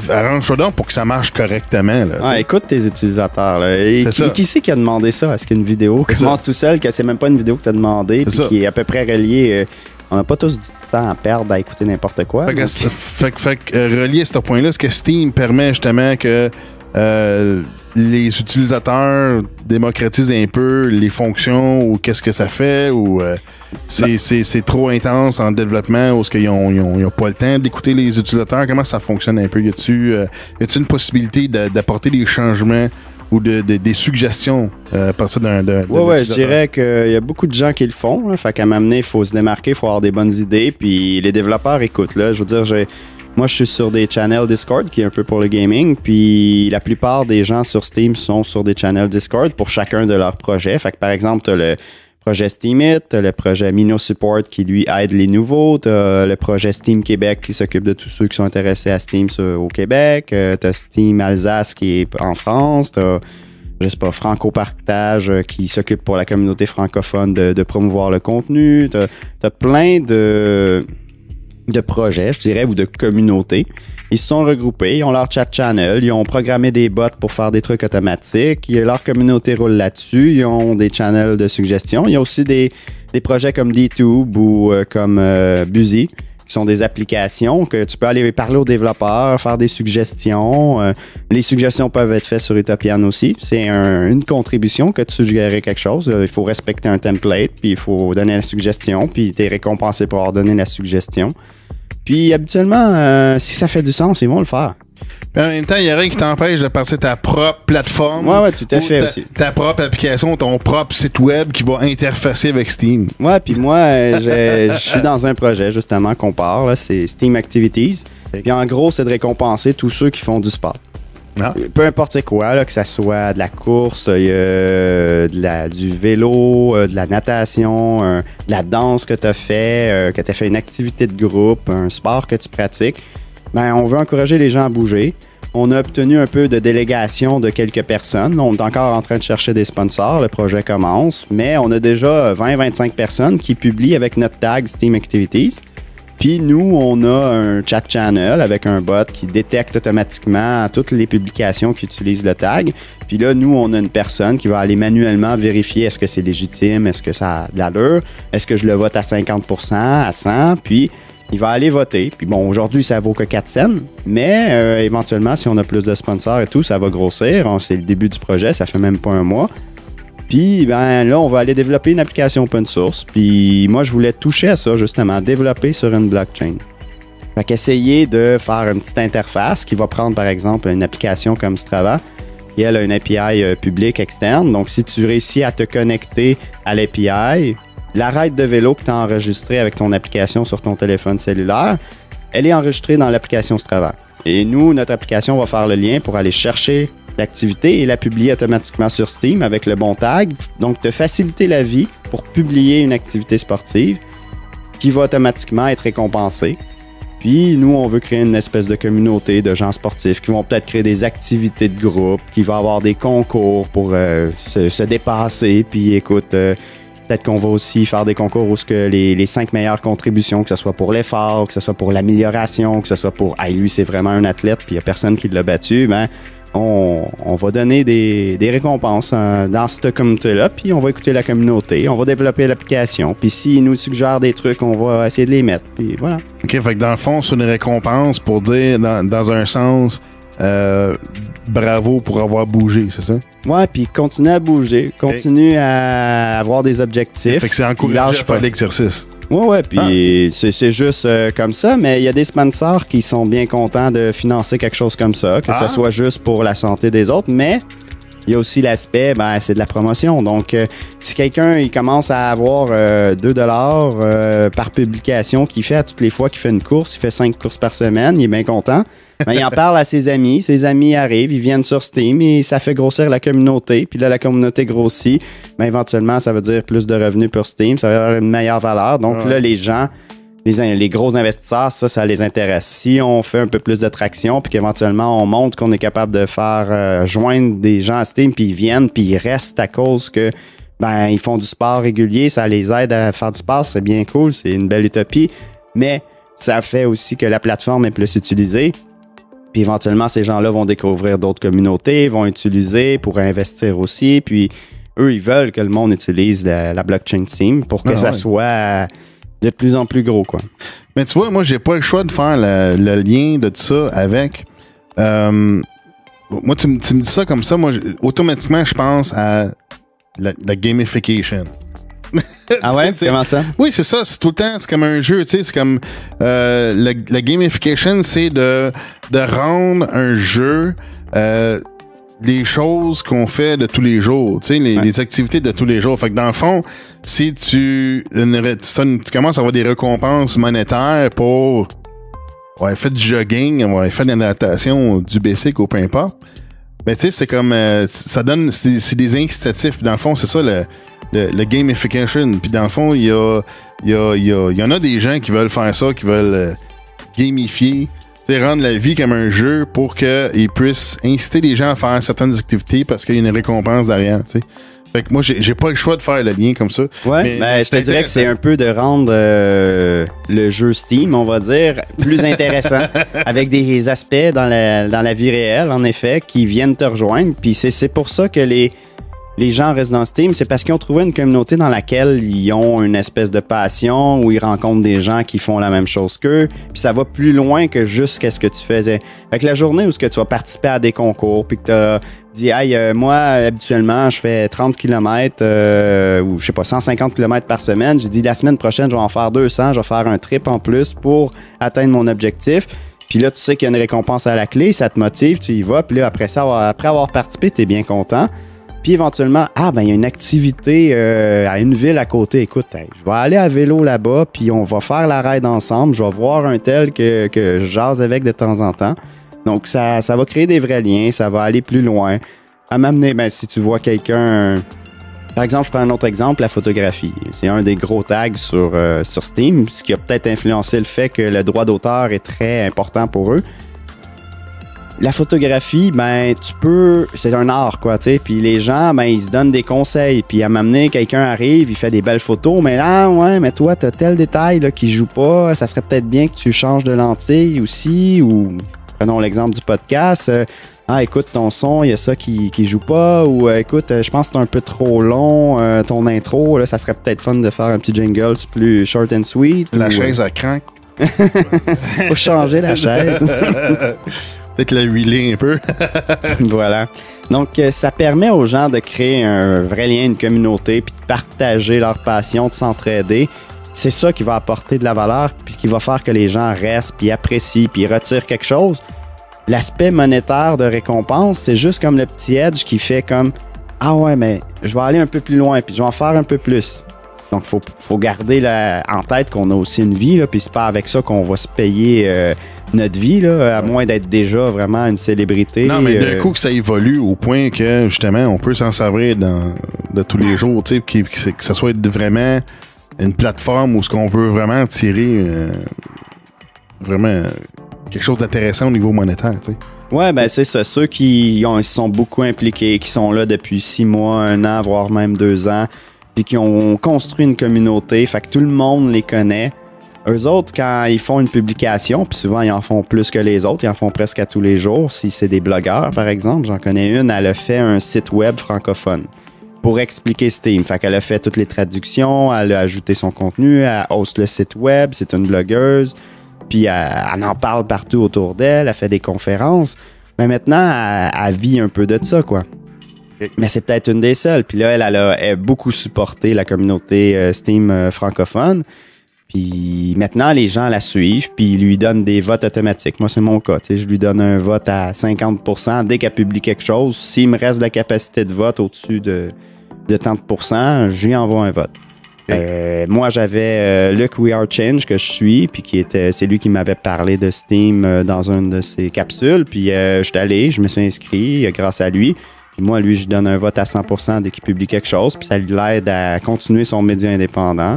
arrange-toi donc pour que ça marche correctement, là. Écoute tes utilisateurs, là. Et qui c'est qui a demandé ça? Est-ce qu'une vidéo commence tout seul, que c'est même pas une vidéo que tu as demandé, puis qui est à peu près reliée... on n'a pas tous du temps à perdre à écouter n'importe quoi. Fait que relié à ce point-là, est-ce que Steem permet justement que les utilisateurs démocratisent un peu les fonctions ou qu'est-ce que ça fait ou c'est trop intense en développement ou est-ce qu'ils n'ont pas le temps d'écouter les utilisateurs? Comment ça fonctionne un peu? Y a-tu une possibilité d'apporter des changements ou des suggestions à partir d'un ouais, je dirais qu'il y a beaucoup de gens qui le font. Là, fait qu'à m'amener, il faut se démarquer, il faut avoir des bonnes idées. Puis les développeurs écoutent. Là, je veux dire, moi, je suis sur des channels Discord qui est un peu pour le gaming. Puis la plupart des gens sur Steem sont sur des channels Discord pour chacun de leurs projets. Fait que par exemple, tu as le projet Steemit, t'as le projet Mino Support qui lui aide les nouveaux, t'as le projet Steem Québec qui s'occupe de tous ceux qui sont intéressés à Steem au Québec, t'as Steem Alsace qui est en France, t'as je sais pas, Franco-Partage qui s'occupe pour la communauté francophone de promouvoir le contenu. T'as plein de projets, je dirais, ou de communautés. Ils se sont regroupés, ils ont leur chat channel, ils ont programmé des bots pour faire des trucs automatiques, leur communauté roule là-dessus, ils ont des channels de suggestions. Il y a aussi des projets comme DTube ou comme Busy, qui sont des applications que tu peux aller parler aux développeurs, faire des suggestions. Les suggestions peuvent être faites sur Utopian aussi. C'est une contribution que tu suggérais quelque chose. Il faut respecter un template, puis il faut donner la suggestion, puis tu es récompensé pour avoir donné la suggestion. Puis habituellement, si ça fait du sens, ils vont le faire. Puis en même temps, il n'y a rien qui t'empêche de partir ta propre plateforme. Ouais, tout à fait aussi. Ta propre application, ton propre site web qui va interfacer avec Steam. Ouais, puis moi, je suis dans un projet justement qu'on part, là, c'est Steam Activities. Puis en gros, c'est de récompenser tous ceux qui font du sport. Ah. Peu importe c'est quoi, là, que ça soit de la course, du vélo, de la natation, de la danse que tu as fait, que tu as fait une activité de groupe, un sport que tu pratiques. Ben, on veut encourager les gens à bouger. On a obtenu un peu de délégation de quelques personnes. On est encore en train de chercher des sponsors. Le projet commence, mais on a déjà 20-25 personnes qui publient avec notre tag Steam Activities. Puis nous, on a un chat channel avec un bot qui détecte automatiquement toutes les publications qui utilisent le tag. Puis là, nous, on a une personne qui va aller manuellement vérifier est-ce que c'est légitime, est-ce que ça a de l'allure, est-ce que je le vote à 50%, à 100%, puis il va aller voter. Puis bon, aujourd'hui, ça vaut que 4 cents, mais éventuellement, si on a plus de sponsors et tout, ça va grossir. C'est le début du projet, ça fait même pas un mois. Puis, ben là, on va aller développer une application open source. Puis, moi, je voulais toucher à ça, justement, développer sur une blockchain. Fait qu'essayer de faire une petite interface qui va prendre, par exemple, une application comme Strava, qui, elle, a une API publique externe. Donc, si tu réussis à te connecter à l'API, la ride de vélo que tu as enregistrée avec ton application sur ton téléphone cellulaire, elle est enregistrée dans l'application Strava. Et nous, notre application va faire le lien pour aller chercher l'activité et la publier automatiquement sur Steam avec le bon tag. Donc, te faciliter la vie pour publier une activité sportive qui va automatiquement être récompensée. Puis, nous, on veut créer une espèce de communauté de gens sportifs qui vont peut-être créer des activités de groupe, qui vont avoir des concours pour se dépasser. Puis, écoute, peut-être qu'on va aussi faire des concours où les 5 meilleures contributions, que ce soit pour l'effort, que ce soit pour l'amélioration, que ce soit pour « Hey, lui, c'est vraiment un athlète, puis il n'y a personne qui l'a battu », ben on va donner des récompenses dans cette communauté-là, puis on va écouter la communauté, on va développer l'application, puis s'ils nous suggèrent des trucs, on va essayer de les mettre, puis voilà. OK, fait que dans le fond, c'est une récompense pour dire, dans un sens, bravo pour avoir bougé, c'est ça? Ouais, puis continue à bouger, continue à avoir des objectifs. Fait que c'est encourageant à faire l'exercice. Ouais, puis c'est juste comme ça, mais il y a des sponsors qui sont bien contents de financer quelque chose comme ça, que ce soit juste pour la santé des autres, mais il y a aussi l'aspect, c'est de la promotion. Donc, si quelqu'un il commence à avoir 2$ par publication qu'il fait à toutes les fois qu'il fait une course, il fait 5 courses par semaine, il est bien content. Il en parle à ses amis arrivent, ils viennent sur Steam et ça fait grossir la communauté. Puis là, la communauté grossit. Éventuellement, ça veut dire plus de revenus pour Steam, ça va avoir une meilleure valeur. Donc là, les gens, les gros investisseurs, ça les intéresse. Si on fait un peu plus de traction puis qu'éventuellement, on montre qu'on est capable de faire joindre des gens à Steam puis ils viennent puis ils restent à cause que ils font du sport régulier, ça les aide à faire du sport, c'est bien cool, c'est une belle utopie. Mais ça fait aussi que la plateforme est plus utilisée. Puis éventuellement, ces gens-là vont découvrir d'autres communautés, vont utiliser pour investir aussi. Puis eux, ils veulent que le monde utilise la blockchain Steam pour que ça soit de plus en plus gros, quoi. Mais tu vois, moi, j'ai pas le choix de faire le lien de tout ça avec... moi, tu me dis ça comme ça, moi, automatiquement, je pense à la gamification. Ah ouais? Comment ça? Oui, c'est ça. C'est tout le temps, c'est comme un jeu, tu sais. C'est comme la gamification, c'est de rendre un jeu des choses qu'on fait de tous les jours, tu sais, les activités de tous les jours. Fait que dans le fond, si tu commences à avoir des récompenses monétaires pour faire du jogging, faire de la natation, du basic ou peu importe, ben tu sais, c'est comme ça donne, c'est des incitatifs. Dans le fond, c'est ça le gamification. Puis dans le fond, il y en a des gens qui veulent faire ça, qui veulent gamifier. C'est rendre la vie comme un jeu pour qu'ils puissent inciter les gens à faire certaines activités parce qu'il y a une récompense derrière, tu sais. Fait que moi, j'ai pas le choix de faire le lien comme ça. Ouais, mais je te dirais que c'est un peu de rendre le jeu Steam, on va dire, plus intéressant, avec des aspects dans la vie réelle, en effet, qui viennent te rejoindre. Puis c'est pour ça que les gens restent dans Steam, c'est parce qu'ils ont trouvé une communauté dans laquelle ils ont une espèce de passion, où ils rencontrent des gens qui font la même chose qu'eux, puis ça va plus loin que juste qu'est-ce que tu faisais. Fait que la journée où tu vas participer à des concours, puis que tu as dit « Hey, moi, habituellement, je fais 30 km, ou je sais pas, 150 km par semaine. » J'ai dit « La semaine prochaine, je vais en faire 200, je vais faire un trip en plus pour atteindre mon objectif. » Puis là, tu sais qu'il y a une récompense à la clé, ça te motive, tu y vas, puis là, après avoir participé, tu es bien content. Puis éventuellement, il y a une activité à une ville à côté. Écoute, je vais aller à vélo là-bas, puis on va faire la ride ensemble. Je vais voir un tel que je jase avec de temps en temps. Donc, ça va créer des vrais liens, ça va aller plus loin. À m'amener, si tu vois quelqu'un... Par exemple, je prends un autre exemple, la photographie. C'est un des gros tags sur Steam, ce qui a peut-être influencé le fait que le droit d'auteur est très important pour eux. La photographie, c'est un art, quoi, tu sais. Puis les gens, ils se donnent des conseils. Puis à m'amener, quelqu'un arrive, il fait des belles photos, mais mais toi, t'as tel détail là, qui joue pas. Ça serait peut-être bien que tu changes de lentille aussi. Ou prenons l'exemple du podcast. Écoute, ton son, il y a ça qui joue pas. Ou écoute, je pense que c'est un peu trop long, ton intro. Là, ça serait peut-être fun de faire un petit jingle plus short and sweet. La chaise à crank. Faut changer la chaise. Peut-être la huiler un peu. Voilà. Donc, ça permet aux gens de créer un vrai lien, une communauté, puis de partager leur passion, de s'entraider. C'est ça qui va apporter de la valeur, puis qui va faire que les gens restent, puis apprécient, puis retirent quelque chose. L'aspect monétaire de récompense, c'est juste comme le petit edge qui fait comme « Ah ouais, mais je vais aller un peu plus loin, puis je vais en faire un peu plus. » Donc, faut garder en tête qu'on a aussi une vie, là, puis c'est pas avec ça qu'on va se payer notre vie, là, à moins d'être déjà vraiment une célébrité. Non, mais d'un coup que ça évolue au point que, justement, on peut s'en servir de tous les jours, tu sais, que ça soit vraiment une plateforme où ce qu'on peut vraiment tirer vraiment quelque chose d'intéressant au niveau monétaire, tu sais. Ouais, c'est ça. Ceux qui sont beaucoup impliqués, qui sont là depuis 6 mois, 1 an, voire même 2 ans, puis qui ont construit une communauté, fait que tout le monde les connaît. Eux autres, quand ils font une publication, puis souvent ils en font plus que les autres, ils en font presque à tous les jours. Si c'est des blogueurs, par exemple, j'en connais une, elle a fait un site web francophone pour expliquer Steam. Fait qu'elle a fait toutes les traductions, elle a ajouté son contenu, elle host le site web, c'est une blogueuse, puis elle en parle partout autour d'elle, elle fait des conférences. Mais maintenant, elle vit un peu de ça, quoi. Mais c'est peut-être une des seules. Puis là, elle a beaucoup supporté la communauté Steam francophone. Puis maintenant, les gens la suivent, puis ils lui donnent des votes automatiques. Moi, c'est mon cas. Je lui donne un vote à 50% dès qu'elle publie quelque chose. S'il me reste de la capacité de vote au-dessus de tant de pourcents, je lui envoie un vote. Moi, j'avais Luc We Are Change que je suis, puis c'est lui qui m'avait parlé de Steam dans une de ses capsules. Puis je suis allé, je me suis inscrit grâce à lui. Puis moi, lui, je donne un vote à 100% dès qu'il publie quelque chose, puis ça lui aide à continuer son média indépendant.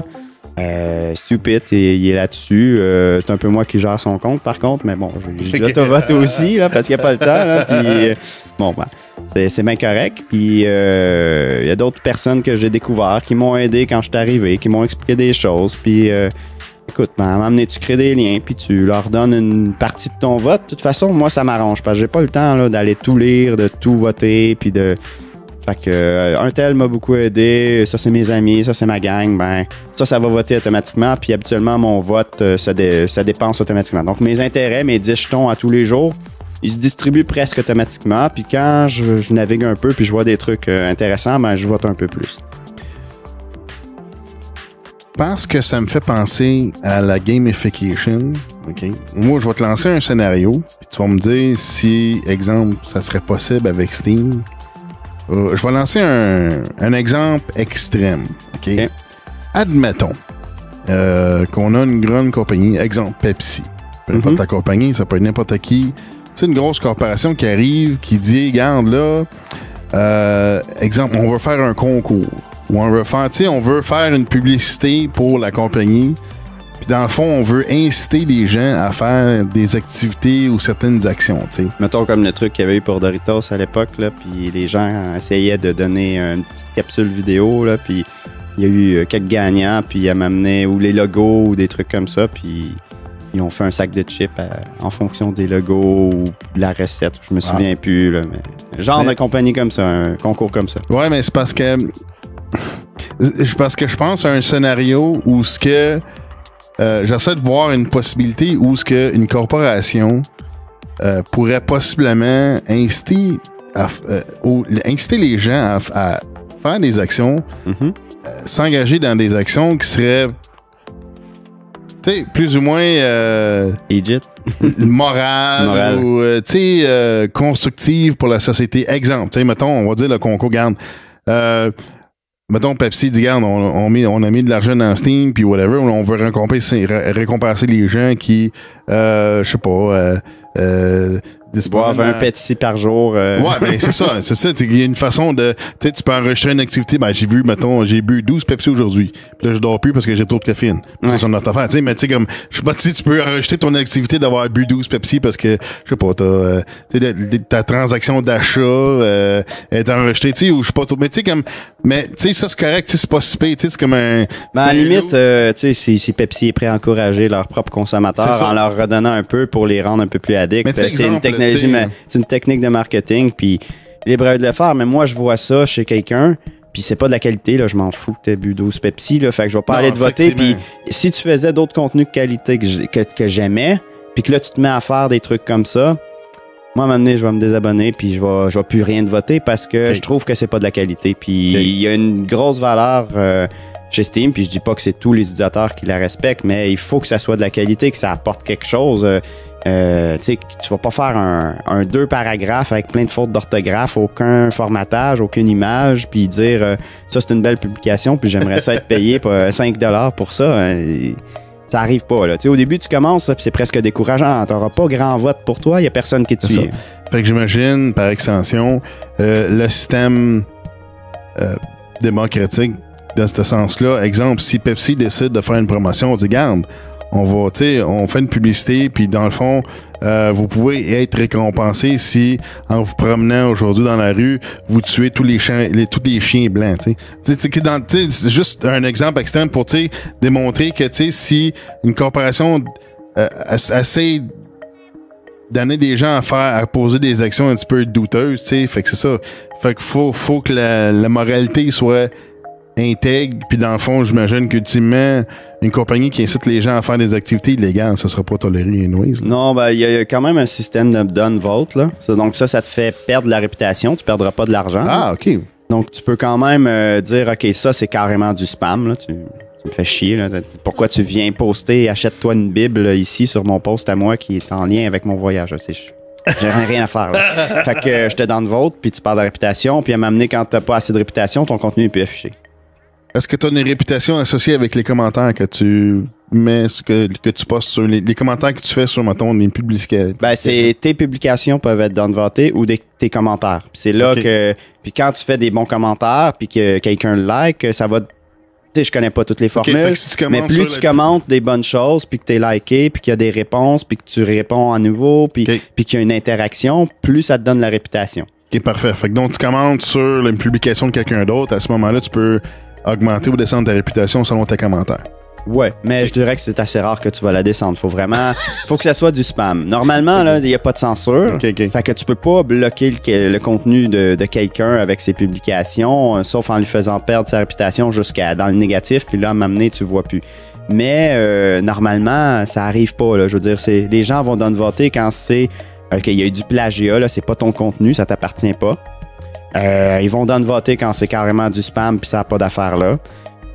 Stupid, il est là-dessus. C'est un peu moi qui gère son compte, par contre, mais bon, j'ai l'auto-vote aussi, là, parce qu'il n'y a pas le temps. Là, puis, c'est bien correct. Puis, il y a d'autres personnes que j'ai découvert qui m'ont aidé quand je suis arrivé, qui m'ont expliqué des choses. Puis, écoute, à un moment donné, tu crées des liens, puis tu leur donnes une partie de ton vote. De toute façon, moi, ça m'arrange, parce que j'ai pas le temps là, d'aller tout lire, de tout voter, puis de... Fait que un tel m'a beaucoup aidé, ça c'est mes amis, ça c'est ma gang, ça va voter automatiquement, puis habituellement mon vote ça dépense automatiquement. Donc mes intérêts, mes 10 jetons à tous les jours, ils se distribuent presque automatiquement, puis quand je navigue un peu puis je vois des trucs intéressants, je vote un peu plus. Parce que ça me fait penser à la gamification. Okay? Moi, je vais te lancer un scénario, puis tu vas me dire si, exemple, ça serait possible avec Steam. Je vais lancer un exemple extrême. Okay? Admettons qu'on a une grande compagnie, exemple Pepsi. Peu importe la compagnie, ça peut être n'importe qui. C'est une grosse corporation qui arrive, qui dit, regarde là, exemple, on veut faire un concours. Ou on veut faire une publicité pour la compagnie. Puis dans le fond, on veut inciter les gens à faire des activités ou certaines actions, tu sais. Mettons comme le truc qu'il y avait eu pour Doritos à l'époque, là, puis les gens essayaient de donner une petite capsule vidéo, là, puis il y a eu quelques gagnants, puis ils m'amenaient ou les logos ou des trucs comme ça, puis ils ont fait un sac de chips en fonction des logos ou de la recette. Je me souviens plus, là, mais de compagnie comme ça, un concours comme ça. Ouais, mais c'est parce que je pense à un scénario où ce que j'essaie de voir une possibilité où ce que une corporation pourrait possiblement inciter les gens à faire des actions, s'engager dans des actions qui seraient plus ou moins morales ou constructives pour la société. Exemple, mettons, on va dire le concours, garde. Mettons, Pepsi dit, regarde, on a mis de l'argent dans Steam, puis whatever, on veut récompenser les gens qui, je sais pas, boivent un Pepsi par jour. Ouais, ben c'est ça. Il y a une façon de, tu peux enregistrer une activité. Ben j'ai bu 12 Pepsi aujourd'hui. Puis là, je dors plus parce que j'ai trop de caféine. Ouais. C'est notre affaire. Mais tu sais, comme, je sais pas si tu peux enregistrer ton activité d'avoir bu 12 Pepsi parce que, je sais pas, ta transaction d'achat est enregistrée, tu sais, ou je sais pas, mais tu sais, comme, mais tu sais, ça c'est correct, c'est pas si payé, tu sais, c'est comme un. Ben, à la limite, tu sais, si Pepsi est prêt à encourager leurs propres consommateurs en leur redonnant un peu pour les rendre un peu plus addicts, c'est une technique de marketing, puis libre de le faire, mais moi je vois ça chez quelqu'un, puis c'est pas de la qualité, là, je m'en fous que t'aies bu 12 Pepsi, là, fait que je vais pas aller te voter, puis si tu faisais d'autres contenus de qualité que j'aimais, puis que là tu te mets à faire des trucs comme ça, moi à un moment donné je vais me désabonner, puis je vais plus rien te voter parce que je trouve que c'est pas de la qualité, puis il y a une grosse valeur chez Steam, puis je dis pas que c'est tous les utilisateurs qui la respectent, mais il faut que ça soit de la qualité, que ça apporte quelque chose. Tu sais, tu vas pas faire un 2 paragraphes avec plein de fautes d'orthographe, aucun formatage, aucune image, puis dire ça c'est une belle publication, puis j'aimerais ça être payé pour 5$ pour ça. Ça arrive pas, là. Tu sais, au début tu commences, puis c'est presque décourageant. T'auras pas grand vote pour toi, il y a personne qui te suit. Fait que j'imagine, par extension, le système démocratique dans ce sens-là. Exemple, si Pepsi décide de faire une promotion, on dit garde, on fait une publicité, puis dans le fond, vous pouvez être récompensé si, en vous promenant aujourd'hui dans la rue, vous tuez tous les chiens blancs. C'est juste un exemple extrême pour démontrer que si une corporation essaie d'amener des gens à poser des actions un petit peu douteuses, fait que c'est ça. Fait qu'il faut que la moralité soit intègre, puis dans le fond, j'imagine qu'ultimement, une compagnie qui incite les gens à faire des activités illégales, ça sera pas toléré anyways. Non, ben il y a quand même un système de done vote, là. Donc ça te fait perdre la réputation, tu perdras pas de l'argent. Ah, OK. Donc tu peux quand même dire, OK, ça c'est carrément du spam, là. Tu me fais chier, là. Pourquoi tu viens poster, achète-toi une Bible là, ici sur mon post à moi qui est en lien avec mon voyage. J'ai rien à faire, là. Fait que je te donne vote, puis tu parles de réputation, puis à m'amener quand t'as pas assez de réputation, ton contenu est plus affiché. Est-ce que tu as une réputation associée avec les commentaires que tu mets, que tu postes sur les commentaires que tu fais sur, mettons, les publications? Ben, tes publications peuvent être downvotées ou tes commentaires. Puis c'est là que, puis quand tu fais des bons commentaires, puis que quelqu'un le like, ça va, tu sais, je connais pas toutes les formules, mais plus tu commentes des bonnes choses, puis que t'es liké, puis qu'il y a des réponses, puis que tu réponds à nouveau, puis qu'il y a une interaction, plus ça te donne la réputation. OK, parfait. Fait que donc, tu commentes sur une publication de quelqu'un d'autre, à ce moment-là, tu peux augmenter ou descendre ta réputation selon tes commentaires. Ouais, mais je dirais que c'est assez rare que tu vas la descendre. Faut que ça soit du spam. Normalement, là, il n'y a pas de censure. Fait que tu peux pas bloquer le contenu de quelqu'un avec ses publications, sauf en lui faisant perdre sa réputation jusqu'à dans le négatif, puis là, à m'amener, tu vois plus. Mais normalement, ça arrive pas, là. Je veux dire, les gens vont downvoter quand c'est OK, il y a eu du plagiat, là, c'est pas ton contenu, ça t'appartient pas. Ils vont downvoter quand c'est carrément du spam puis ça n'a pas d'affaire là.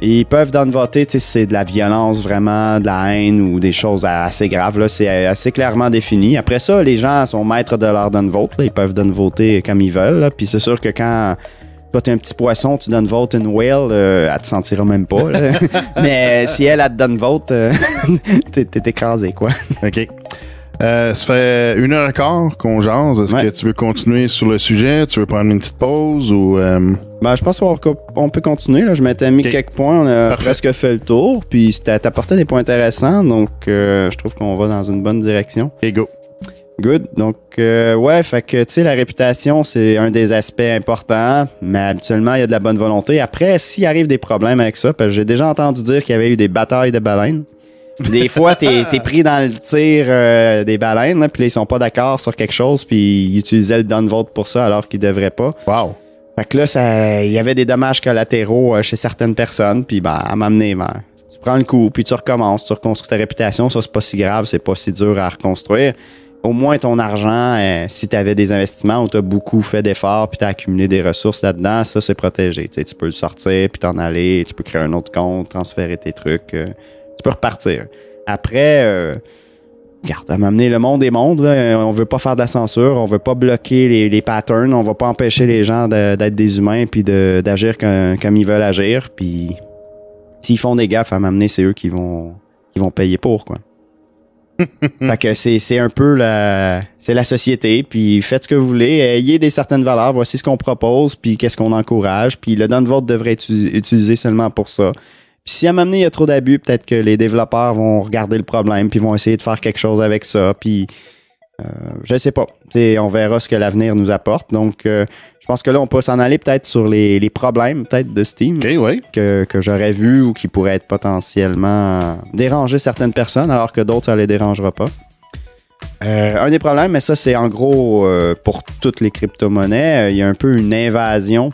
Et ils peuvent downvoter si c'est de la violence vraiment, de la haine ou des choses assez graves. Là, c'est assez clairement défini. Après ça, les gens sont maîtres de leur downvote. Ils peuvent downvoter comme ils veulent. Là. Puis c'est sûr que quand toi, t'es un petit poisson, tu downvotes une whale, elle te sentira même pas. Mais si elle te downvote, t'es écrasé, quoi. OK. Ça fait 1h15 qu'on jase. Est-ce que tu veux continuer sur le sujet? Tu veux prendre une petite pause ou... Je pense qu'on peut continuer. Là. Je m'étais mis quelques points. On a presque fait le tour. Puis t'apportais des points intéressants. Donc, je trouve qu'on va dans une bonne direction. Et go. Good. Donc, fait que, tu sais, la réputation, c'est un des aspects importants. Mais habituellement, il y a de la bonne volonté. Après, s'il arrive des problèmes avec ça, parce que j'ai déjà entendu dire qu'il y avait eu des batailles de baleines. Des fois, t'es pris dans le tir des baleines, là, puis là, ils sont pas d'accord sur quelque chose, puis ils utilisaient le downvote pour ça alors qu'ils devraient pas. Wow. Fait que là, il y avait des dommages collatéraux chez certaines personnes, puis à m'amener, tu prends le coup, puis tu recommences, tu reconstruis ta réputation, ça c'est pas si grave, c'est pas si dur à reconstruire. Au moins ton argent, si tu avais des investissements où tu as beaucoup fait d'efforts, puis tu as accumulé des ressources là-dedans, ça c'est protégé. Tu peux le sortir, puis t'en aller, tu peux créer un autre compte, transférer tes trucs. Tu peux repartir. Après, regarde, à m'amener le monde des mondes, là, on veut pas faire de la censure, on veut pas bloquer les patterns, on va pas empêcher les gens d'être des humains puis d'agir comme ils veulent agir. Puis s'ils font des gaffes à m'amener, c'est eux qui vont payer pour, quoi. Fait que c'est un peu c'est la société, puis faites ce que vous voulez, ayez des certaines valeurs, voici ce qu'on propose, puis qu'est-ce qu'on encourage, puis le downvote devrait être utilisé seulement pour ça. Puis si à m'amener il y a trop d'abus, peut-être que les développeurs vont regarder le problème puis vont essayer de faire quelque chose avec ça. Puis je sais pas. T'sais, on verra ce que l'avenir nous apporte. Donc je pense que là, on peut s'en aller peut-être sur les problèmes peut-être de Steam que j'aurais vu ou qui pourraient être potentiellement déranger certaines personnes alors que d'autres, ça les dérangera pas. Un des problèmes, mais ça c'est en gros pour toutes les crypto-monnaies, il y a un peu une invasion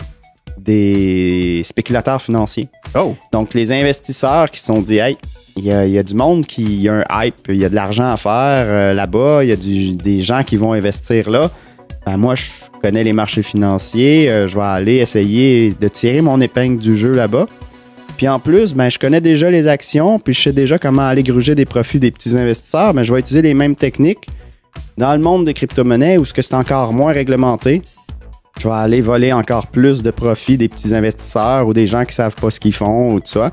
des spéculateurs financiers. Oh. Donc, les investisseurs qui se sont dit, hey, il y a du monde il y a un hype, il y a de l'argent à faire là-bas, il y a des gens qui vont investir là. Ben, moi, je connais les marchés financiers, je vais aller essayer de tirer mon épingle du jeu là-bas. Puis en plus, je connais déjà les actions, puis je sais déjà comment aller gruger des profits des petits investisseurs, mais je vais utiliser les mêmes techniques dans le monde des crypto-monnaies où c'est encore moins réglementé. Je vais aller voler encore plus de profits des petits investisseurs ou des gens qui savent pas ce qu'ils font ou tout ça.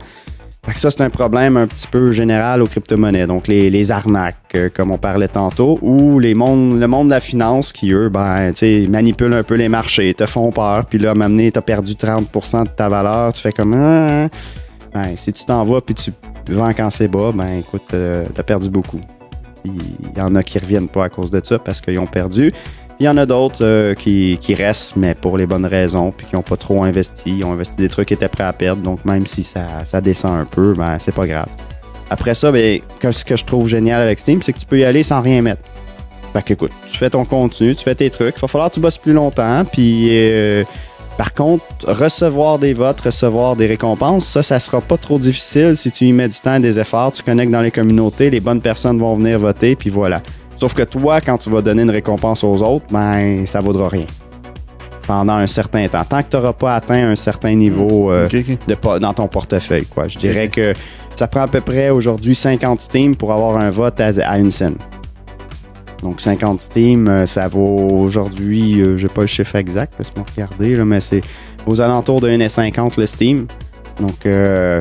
Fait que ça, c'est un problème un petit peu général aux crypto-monnaies. Donc, les arnaques, comme on parlait tantôt, ou le monde de la finance qui, eux, manipulent un peu les marchés, te font peur, puis là, m'amener, t'as perdu 30% de ta valeur, tu fais comme... si tu t'en vas puis tu vends quand c'est bas, écoute, t'as perdu beaucoup. Puis, il y en a qui reviennent pas à cause de ça parce qu'ils ont perdu. Il y en a d'autres qui restent, mais pour les bonnes raisons, puis qui n'ont pas trop investi. Ils ont investi des trucs qui étaient prêts à perdre, donc même si ça descend un peu, c'est pas grave. Après ça, ce que je trouve génial avec Steam, c'est que tu peux y aller sans rien mettre. Fait que, écoute, tu fais ton contenu, tu fais tes trucs. Il va falloir que tu bosses plus longtemps, puis par contre, recevoir des votes, recevoir des récompenses, ça sera pas trop difficile si tu y mets du temps et des efforts, tu connectes dans les communautés, les bonnes personnes vont venir voter, puis voilà. Sauf que toi, quand tu vas donner une récompense aux autres, ça vaudra rien. Pendant un certain temps. Tant que tu n'auras pas atteint un certain niveau dans ton portefeuille, quoi. Je dirais que ça prend à peu près aujourd'hui 50 Steam pour avoir un vote à 1 cent. Donc 50 Steam, ça vaut aujourd'hui, je n'ai pas le chiffre exact, laisse-moi regarder, là, mais c'est aux alentours de 1,50 le Steam. Donc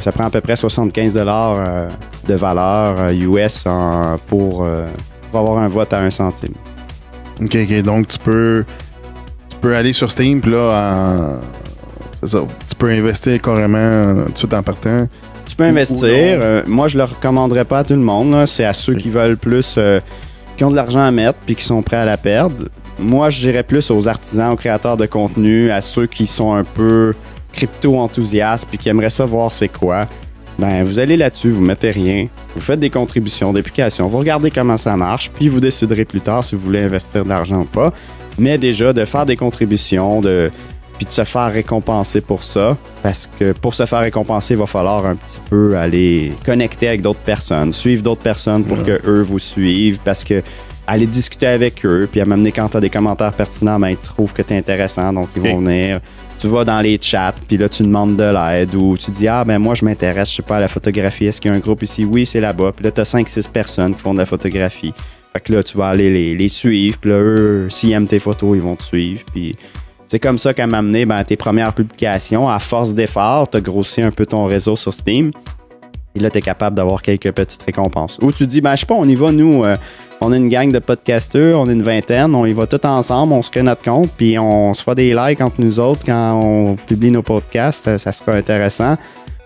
ça prend à peu près 75$ de valeur US pour avoir un vote à 1 centime. OK. Donc, tu peux aller sur Steam, puis là, c'est ça, tu peux investir carrément tout de suite en partant. Tu peux investir. Moi, je ne le recommanderais pas à tout le monde. Là. C'est à ceux qui veulent plus, qui ont de l'argent à mettre, puis qui sont prêts à la perdre. Moi, je dirais plus aux artisans, aux créateurs de contenu, à ceux qui sont un peu crypto-enthousiastes, puis qui aimeraient savoir c'est quoi. Vous allez là-dessus, vous mettez rien, vous faites des contributions, des applications, vous regardez comment ça marche, puis vous déciderez plus tard si vous voulez investir de l'argent ou pas. Mais déjà, de faire des contributions, puis de se faire récompenser pour ça, parce que pour se faire récompenser, il va falloir un petit peu aller connecter avec d'autres personnes, suivre d'autres personnes pour que eux vous suivent, parce que aller discuter avec eux, puis à m'amener quand tu as des commentaires pertinents, ils trouvent que tu es intéressant, donc ils vont venir. Tu vas dans les chats, puis là, tu demandes de l'aide ou tu dis « Ah, moi, je m'intéresse, je sais pas, à la photographie. Est-ce qu'il y a un groupe ici? » Oui, c'est là-bas. Puis là, tu as 5-6 personnes qui font de la photographie. Fait que là, tu vas aller les suivre. Puis là, eux, s'ils aiment tes photos, ils vont te suivre. Puis c'est comme ça qu'à m'amener tes premières publications. À force d'efforts, tu as grossi un peu ton réseau sur Steam. Et là, tu es capable d'avoir quelques petites récompenses. Ou tu dis « je sais pas, on y va, nous, On a une gang de podcasteurs, on est une vingtaine, on y va tout ensemble, on se crée notre compte, puis on se fera des likes entre nous autres quand on publie nos podcasts, ça sera intéressant.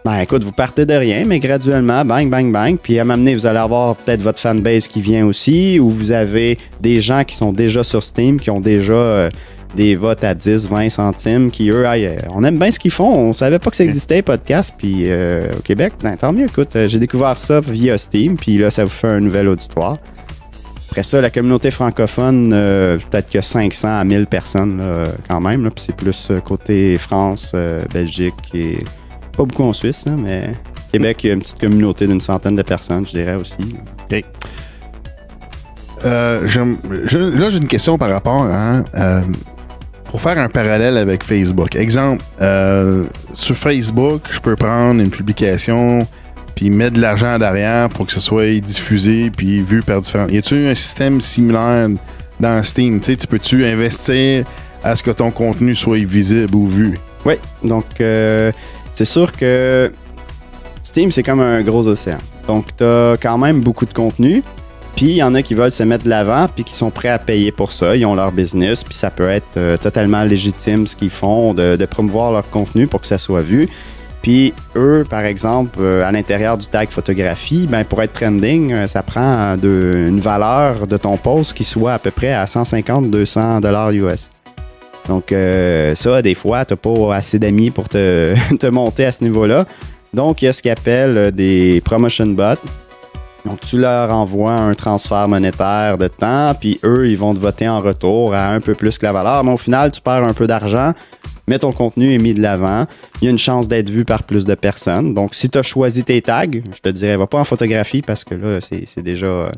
Ben écoute, vous partez de rien, mais graduellement, bang, bang, bang, puis à m'amener, vous allez avoir peut-être votre fanbase qui vient aussi, ou vous avez des gens qui sont déjà sur Steam, qui ont déjà des votes à 10, 20 centimes, qui eux, on aime bien ce qu'ils font, on savait pas que ça existait, podcast, puis au Québec, ben, tant mieux, écoute, j'ai découvert ça via Steam, puis là, ça vous fait un nouvel auditoire. Après ça, la communauté francophone, peut-être que 500 à 1000 personnes là, quand même, là, puis c'est plus côté France, Belgique et... Pas beaucoup en Suisse, hein, mais Québec, il y a une petite communauté d'une centaine de personnes, je dirais aussi. OK. Là, j'ai une question par rapport à... pour faire un parallèle avec Facebook. Exemple, sur Facebook, je peux prendre une publication puis mettre de l'argent derrière pour que ce soit diffusé puis vu par différents... Y a-t-il un système similaire dans Steam? Tu sais, tu peux-tu investir à ce que ton contenu soit visible ou vu? Oui, donc... c'est sûr que Steam, c'est comme un gros océan. Donc, tu as quand même beaucoup de contenu. Puis, il y en a qui veulent se mettre de l'avant puis qui sont prêts à payer pour ça. Ils ont leur business. Puis, ça peut être totalement légitime ce qu'ils font de promouvoir leur contenu pour que ça soit vu. Puis, eux, par exemple, à l'intérieur du tag photographie, ben, pour être trending, ça prend une valeur de ton post qui soit à peu près à 150-200$ US. Donc, ça, des fois, tu n'as pas assez d'amis pour te monter à ce niveau-là. Donc, il y a ce qu'ils appellent des promotion bots. Donc, tu leur envoies un transfert monétaire de temps, puis eux, ils vont te voter en retour à un peu plus que la valeur. Mais au final, tu perds un peu d'argent, mais ton contenu est mis de l'avant. Il y a une chance d'être vu par plus de personnes. Donc, si tu as choisi tes tags, je te dirais, va pas en photographie parce que là, c'est déjà...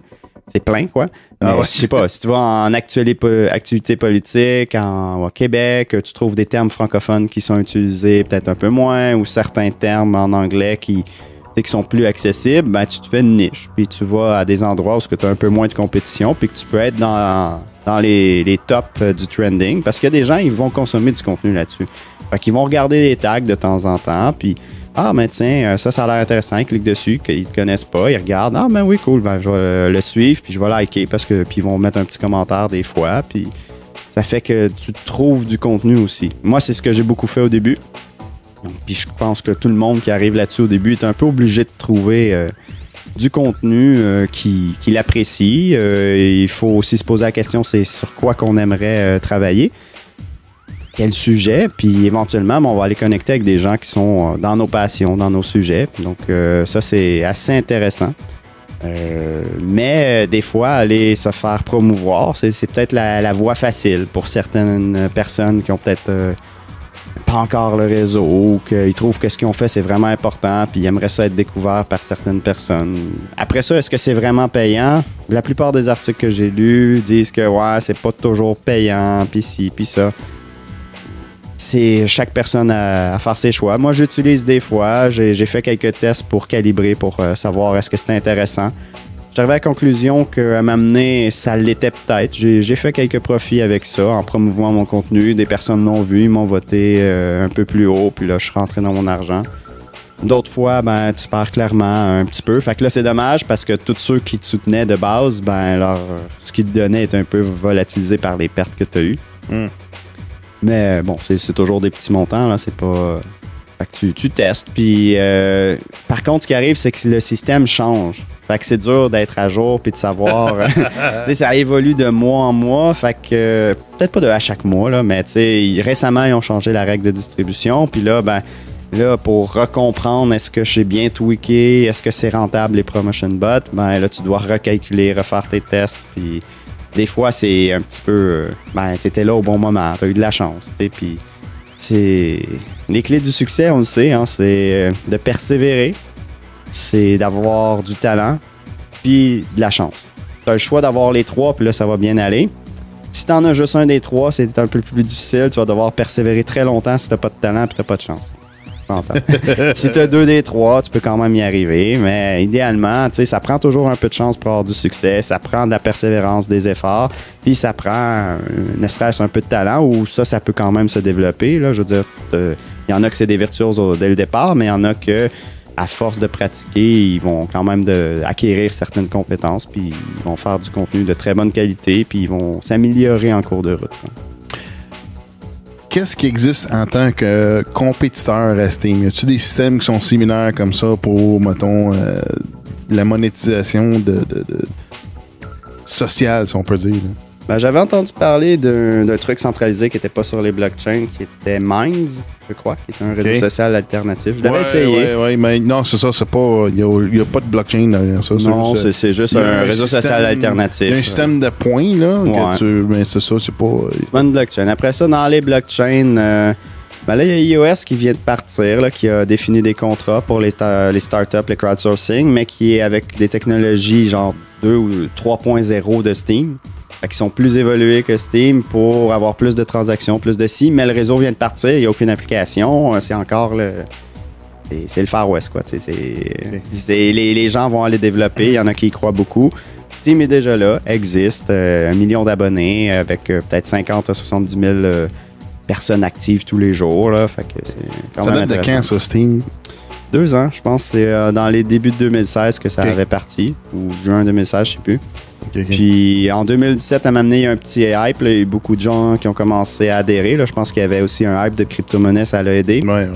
c'est plein, quoi. Mais je sais pas, si tu vas en activité politique, au Québec, tu trouves des termes francophones qui sont utilisés peut-être un peu moins, ou certains termes en anglais qui sont plus accessibles, ben tu te fais une niche. Puis tu vas à des endroits où tu as un peu moins de compétition, puis que tu peux être dans les tops du trending, parce qu'il y a des gens, ils vont consommer du contenu là-dessus. Fait qu'ils vont regarder les tags de temps en temps, puis ah, ben tiens, ça a l'air intéressant, ils cliquent dessus, qu'ils ne te connaissent pas, ils regardent, ah, ben oui, cool, ben je vais le suivre, puis je vais liker, puis ils vont mettre un petit commentaire des fois, puis ça fait que tu trouves du contenu aussi. Moi, c'est ce que j'ai beaucoup fait au début, puis je pense que tout le monde qui arrive là-dessus au début est un peu obligé de trouver du contenu qu'il apprécie. Il faut aussi se poser la question, c'est sur quoi qu'on aimerait travailler. Quel sujet, puis éventuellement, on va aller connecter avec des gens qui sont dans nos passions, dans nos sujets. Donc, ça, c'est assez intéressant. Mais des fois, aller se faire promouvoir, c'est peut-être la voie facile pour certaines personnes qui ont peut-être pas encore le réseau ou qu'ils trouvent que ce qu'ils ont fait, c'est vraiment important, puis ils aimeraient ça être découvert par certaines personnes. Après ça, est-ce que c'est vraiment payant? La plupart des articles que j'ai lus disent que ouais, c'est pas toujours payant, puis ci, puis ça. C'est chaque personne à faire ses choix. Moi, j'utilise des fois. J'ai fait quelques tests pour calibrer, pour savoir est-ce que c'était intéressant. J'arrivais à la conclusion qu'à m'amener, ça l'était peut-être. J'ai fait quelques profits avec ça en promouvant mon contenu. Des personnes l'ont vu, ils m'ont voté un peu plus haut, puis là, je suis rentré dans mon argent. D'autres fois, ben, tu perds clairement un petit peu. Fait que là, c'est dommage parce que tous ceux qui te soutenaient de base, ben, ce qu'ils te donnaient est un peu volatilisé par les pertes que tu as eues. Mais bon, c'est toujours des petits montants, là, c'est pas... Fait que tu testes, puis par contre, ce qui arrive, c'est que le système change. Fait que c'est dur d'être à jour puis de savoir... ça évolue de mois en mois, fait que... peut-être pas à chaque mois, là, mais tu sais, récemment, ils ont changé la règle de distribution, puis là, ben... Là, pour recomprendre, est-ce que j'ai bien tweaké, est-ce que c'est rentable les promotion bots, ben là, tu dois recalculer, refaire tes tests, puis... Des fois, c'est un petit peu... ben, t'étais là au bon moment, t'as eu de la chance, tu sais, puis c'est... Les clés du succès, on le sait, hein, c'est de persévérer, c'est d'avoir du talent, puis de la chance. T'as le choix d'avoir les trois, puis là, ça va bien aller. Si t'en as juste un des trois, c'est un peu plus difficile, tu vas devoir persévérer très longtemps si t'as pas de talent, puis t'as pas de chance. Si tu as 2 des 3, tu peux quand même y arriver, mais idéalement, tu sais, ça prend toujours un peu de chance pour avoir du succès, ça prend de la persévérance, des efforts, puis ça prend ne serait-ce un peu de talent, ou ça peut quand même se développer, là, je veux dire, il y en a que c'est des virtuoses dès le départ, mais il y en a que à force de pratiquer, ils vont quand même acquérir certaines compétences, puis ils vont faire du contenu de très bonne qualité, puis ils vont s'améliorer en cours de route. Qu'est-ce qui existe en tant que compétiteur à Steam? Y a-t-il des systèmes qui sont similaires comme ça pour, mettons, la monétisation sociale, si on peut dire? Là? Ben, j'avais entendu parler d'un truc centralisé qui n'était pas sur les blockchains, qui était Minds, je crois, qui est un réseau social alternatif. Je l'avais essayé. Oui, mais non, c'est ça, c'est pas. Il n'y a pas de blockchain derrière ça. Non, c'est juste un réseau social alternatif. Il y a un système de points, là. Ouais. Mais c'est ça, c'est pas. C'est pas une blockchain. Après ça, dans les blockchains, ben là, il y a iOS qui vient de partir, là, qui a défini des contrats pour les startups, les crowdsourcing, mais qui est avec des technologies genre 2 ou 3.0 de Steam. Qui sont plus évolués que Steam pour avoir plus de transactions, plus de mais le réseau vient de partir, il n'y a aucune application, c'est encore c'est le Far West, quoi. Les gens vont aller développer, il y en a qui y croient beaucoup. Steam est déjà là, existe, 1 million d'abonnés avec peut-être 50 à 70 000 personnes actives tous les jours, là, fait que c'est quand même intéressant. Ça date de quand, ça, Steam? 2 ans, je pense. C'est dans les débuts de 2016 que ça avait parti, ou juin 2016, je sais plus. Okay. Puis en 2017, à m'amener, il y a un petit hype. Là, il y a eu beaucoup de gens qui ont commencé à adhérer. Là. Je pense qu'il y avait aussi un hype de crypto-monnaie, ça l'a aidé. Ouais.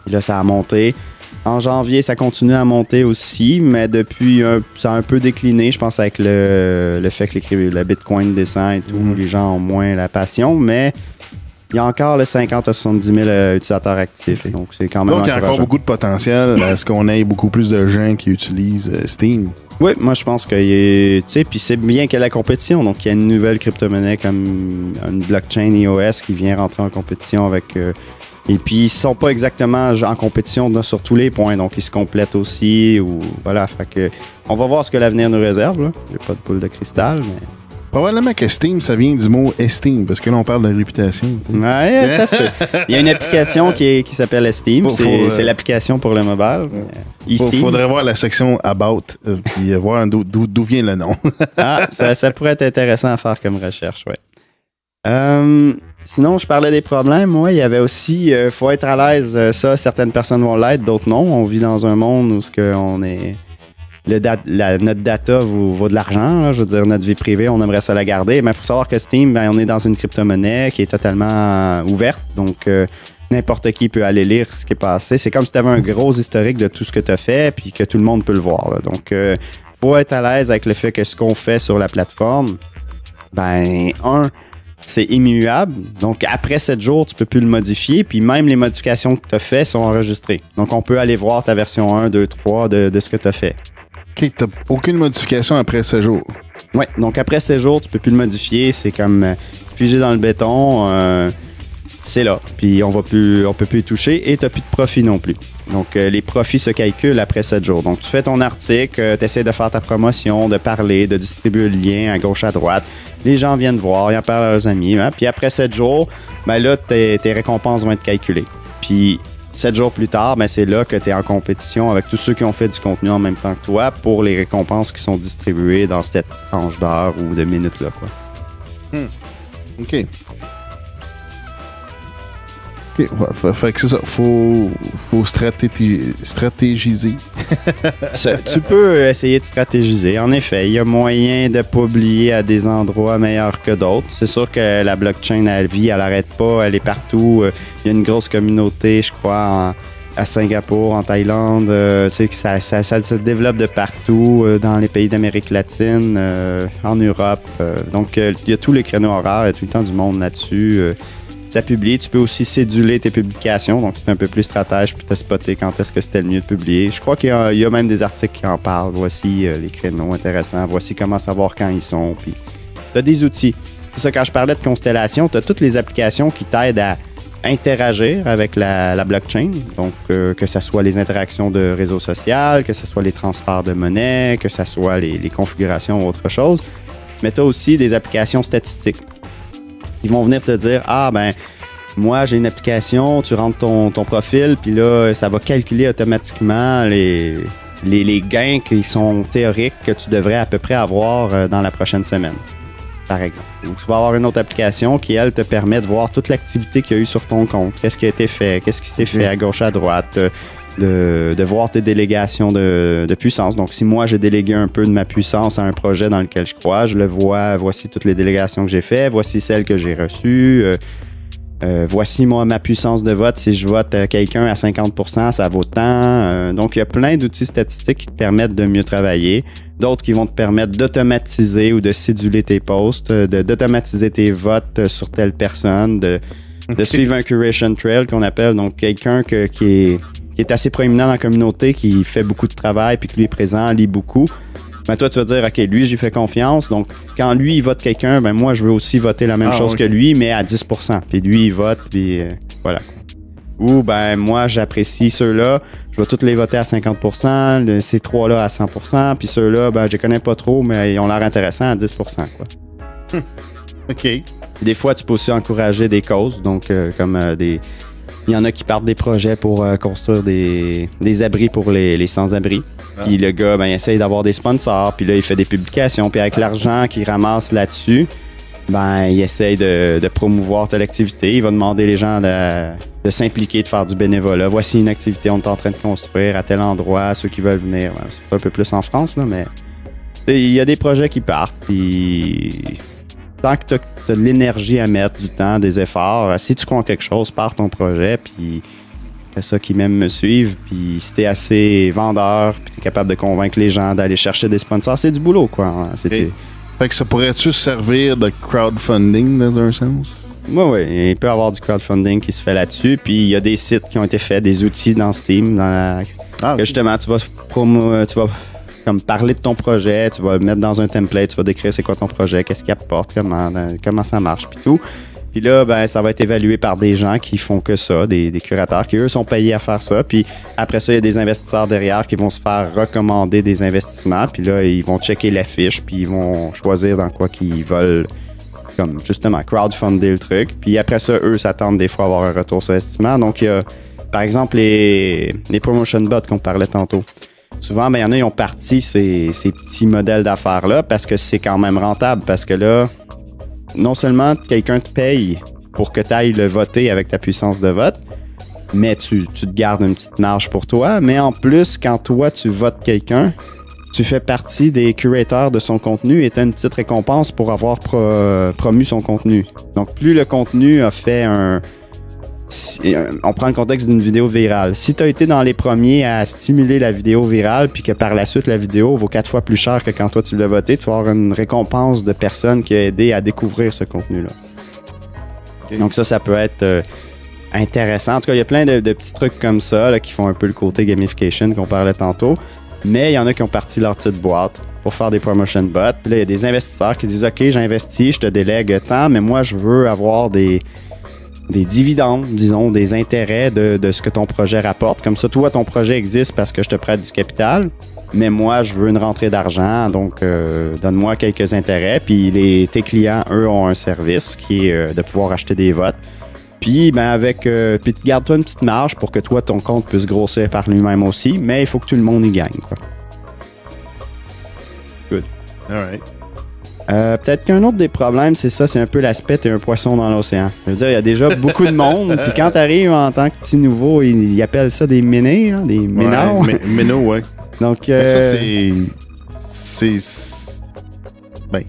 Puis là, ça a monté. En janvier, ça continue à monter aussi, mais depuis, ça a un peu décliné, je pense, avec le fait que la Bitcoin descend et tout. Les gens ont moins la passion, mais il y a encore 50 à 70 000 utilisateurs actifs. Donc, c'est quand même Donc, il y a encore beaucoup de potentiel à ce qu'on ait beaucoup plus de gens qui utilisent Steam. Oui, moi, je pense que, tu sais, puis c'est bien qu'il y ait la compétition. Donc, il y a une nouvelle crypto-monnaie comme une blockchain iOS qui vient rentrer en compétition avec... et puis, ils sont pas exactement en compétition sur tous les points. Donc, ils se complètent aussi. Ou voilà, fait que... On va voir ce que l'avenir nous réserve, là. J'ai pas de boule de cristal, mais... Probablement que Steam, ça vient du mot Esteem, parce que là, on parle de réputation. Ouais, ça se peut. Il y a une application qui s'appelle Esteem. C'est l'application pour le mobile. Il faudrait voir la section About, puis voir d'où vient le nom. Ça pourrait être intéressant à faire comme recherche, ouais. Sinon, je parlais des problèmes. Ouais, il y avait aussi, faut être à l'aise. Ça, certaines personnes vont l'être, d'autres non. On vit dans un monde où on est... notre data vaut de l'argent, là, je veux dire, notre vie privée, on aimerait ça la garder, mais il faut savoir que Steam, ben, on est dans une crypto-monnaie qui est totalement ouverte, donc n'importe qui peut aller lire ce qui est passé. C'est comme si tu avais un gros historique de tout ce que tu as fait, puis que tout le monde peut le voir. Là. Donc, faut être à l'aise avec le fait que ce qu'on fait sur la plateforme, ben, c'est immuable. Donc, après 7 jours, tu peux plus le modifier. Puis même les modifications que tu as faites sont enregistrées. Donc, on peut aller voir ta version 1, 2, 3 de ce que tu as fait. OK, t'as aucune modification après 7 jours. Oui, donc après 7 jours, tu peux plus le modifier. C'est comme figé dans le béton. C'est là. Puis on peut plus y toucher et tu n'as plus de profit non plus. Donc les profits se calculent après 7 jours. Donc tu fais ton article, tu essaies de faire ta promotion, de parler, de distribuer le lien à gauche, à droite. Les gens viennent voir, ils en parlent à leurs amis. Hein? Puis après 7 jours, ben là, tes récompenses vont être calculées. Puis 7 jours plus tard, ben c'est là que tu es en compétition avec tous ceux qui ont fait du contenu en même temps que toi pour les récompenses qui sont distribuées dans cette tranche d'heure ou de minutes-là, quoi. OK. Fait que c'est ça. Faut stratégiser. Tu peux essayer de stratégiser. En effet, il y a moyen de publier à des endroits meilleurs que d'autres. C'est sûr que la blockchain, elle vit, elle n'arrête pas, elle est partout. Il y a une grosse communauté, je crois, à Singapour, en Thaïlande. Tu sais, que ça se développe de partout, dans les pays d'Amérique latine, en Europe. Donc, il y a tous les créneaux horaires, il y a tout le temps du monde là-dessus. Ça publie. Tu peux aussi céduler tes publications, donc c'est un peu plus stratège, puis te spotter quand est-ce que c'était le mieux de publier. Je crois qu'il y a même des articles qui en parlent. Voici les créneaux intéressants, voici comment savoir quand ils sont, puis tu as des outils. C'est ça, quand je parlais de constellation, tu as toutes les applications qui t'aident à interagir avec la blockchain, donc que ce soit les interactions de réseau social, que ce soit les transferts de monnaie, que ce soit les configurations ou autre chose, mais tu as aussi des applications statistiques. Ils vont venir te dire, moi, j'ai une application, tu rentres ton profil, puis là, ça va calculer automatiquement les gains qui sont théoriques que tu devrais à peu près avoir dans la prochaine semaine, par exemple. Donc, tu vas avoir une autre application qui, elle, te permet de voir toute l'activité qu'il y a eu sur ton compte. Qu'est-ce qui a été fait, qu'est-ce qui s'est fait à gauche, à droite. de voir tes délégations de puissance. Donc, si moi, j'ai délégué un peu de ma puissance à un projet dans lequel je crois, je le vois, voici toutes les délégations que j'ai faites, voici celles que j'ai reçues, voici moi ma puissance de vote. Si je vote quelqu'un à 50%, ça vaut tant. Donc, il y a plein d'outils statistiques qui te permettent de mieux travailler. D'autres qui vont te permettre d'automatiser ou de céduler tes posts, d'automatiser tes votes sur telle personne, de suivre un curation trail qu'on appelle. Donc, quelqu'un qui est assez proéminent dans la communauté, qui fait beaucoup de travail, puis que lui est présent, lit beaucoup. Ben toi, tu vas dire, OK, lui, j'y fais confiance. Donc, quand lui, il vote quelqu'un, ben moi, je veux aussi voter la même chose que lui, mais à 10%. Puis lui, il vote, puis voilà. Ou, ben moi, j'apprécie ceux-là. Je vais tous les voter à 50%, ces trois-là à 100%, puis ceux-là, ben je les connais pas trop, mais ils ont l'air intéressants à 10%, quoi. OK. Des fois, tu peux aussi encourager des causes, donc il y en a qui partent des projets pour construire des abris pour les sans-abri. Puis le gars, ben, il essaye d'avoir des sponsors, puis là, il fait des publications. Puis avec l'argent qu'il ramasse là-dessus, ben, il essaye de promouvoir telle activité. Il va demander les gens de s'impliquer, de faire du bénévolat. Voici une activité qu'on est en train de construire à tel endroit, ceux qui veulent venir. Ben, c'est un peu plus en France, là, mais il y a des projets qui partent, puis tant que tu as de l'énergie à mettre, du temps, des efforts, si tu crois en quelque chose, pars ton projet, puis fais ça qui même me suivent, puis si t'es assez vendeur, puis t'es capable de convaincre les gens d'aller chercher des sponsors, c'est du boulot, quoi. Fait que ça pourrait-tu servir de crowdfunding dans un sens? Oui, il peut y avoir du crowdfunding qui se fait là-dessus, puis il y a des sites qui ont été faits, des outils dans Steam, que justement, tu vas comme parler de ton projet, tu vas le mettre dans un template, tu vas décrire c'est quoi ton projet, qu'est-ce qu'il apporte, comment ça marche, puis tout. Puis là, ben, ça va être évalué par des gens qui font que ça, des curateurs qui, eux, sont payés à faire ça. Puis après ça, il y a des investisseurs derrière qui vont se faire recommander des investissements. Puis là, ils vont checker la fiche, puis ils vont choisir dans quoi qu'ils veulent, comme justement, crowdfunder le truc. Puis après ça, eux s'attendent des fois à avoir un retour sur investissement. Donc, il y a, par exemple, les promotion bots qu'on parlait tantôt. Souvent, ben, il y en a, ils ont parti ces petits modèles d'affaires-là parce que c'est quand même rentable. Parce que là, non seulement quelqu'un te paye pour que tu ailles le voter avec ta puissance de vote, mais tu te gardes une petite marge pour toi. Mais en plus, quand toi, tu votes quelqu'un, tu fais partie des curateurs de son contenu et tu as une petite récompense pour avoir promu son contenu. Donc, plus le contenu a fait on prend le contexte d'une vidéo virale. Si tu as été dans les premiers à stimuler la vidéo virale, puis que par la suite, la vidéo vaut 4 fois plus cher que quand toi, tu l'as voté, tu vas avoir une récompense de personne qui a aidé à découvrir ce contenu-là. Okay. Donc ça peut être intéressant. En tout cas, il y a plein de petits trucs comme ça là, qui font un peu le côté gamification qu'on parlait tantôt. Mais il y en a qui ont parti leur petite boîte pour faire des promotion bots. Puis là, il y a des investisseurs qui disent « OK, j'investis, je te délègue tant, mais moi, je veux avoir des dividendes, disons, des intérêts de ce que ton projet rapporte. Comme ça, toi, ton projet existe parce que je te prête du capital, mais moi, je veux une rentrée d'argent, donc donne-moi quelques intérêts. Puis tes clients, eux, ont un service qui est de pouvoir acheter des votes. Puis, ben puis garde-toi une petite marge pour que toi, ton compte puisse grossir par lui-même aussi, mais il faut que tout le monde y gagne, quoi. Good. All right. Peut-être qu'un autre des problèmes, c'est ça, c'est un peu l'aspect t'es un poisson dans l'océan. Je veux dire, il y a déjà beaucoup de monde, puis quand t'arrives en tant que petit nouveau, ils appellent ça des ménés, hein, des ménards. Ménos, ouais. Donc, ça, ben,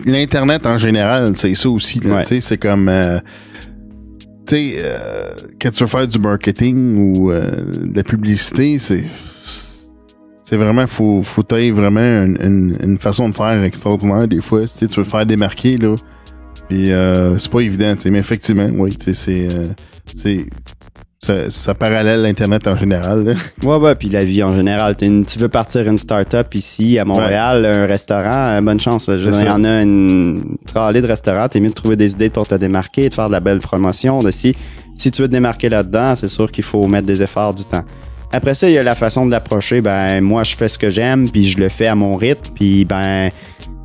l'Internet en général, c'est ça aussi. Là, ouais. C'est comme... quand tu veux faire du marketing ou de la publicité, c'est vraiment, faut t'aies vraiment une façon de faire extraordinaire des fois. Tu veux te faire démarquer, là. Puis c'est pas évident, mais effectivement, oui, ça parallèle l'Internet en général. Là. Ouais, puis la vie en général. Tu veux partir une start-up ici, à Montréal, un restaurant, bonne chance. Il y en a une tralée de restaurants. T'es mieux de trouver des idées pour te démarquer, de faire de la belle promotion. Si tu veux te démarquer là-dedans, c'est sûr qu'il faut mettre des efforts, du temps. Après ça, il y a la façon de l'approcher. Ben, moi, je fais ce que j'aime, puis je le fais à mon rythme. Puis, ben,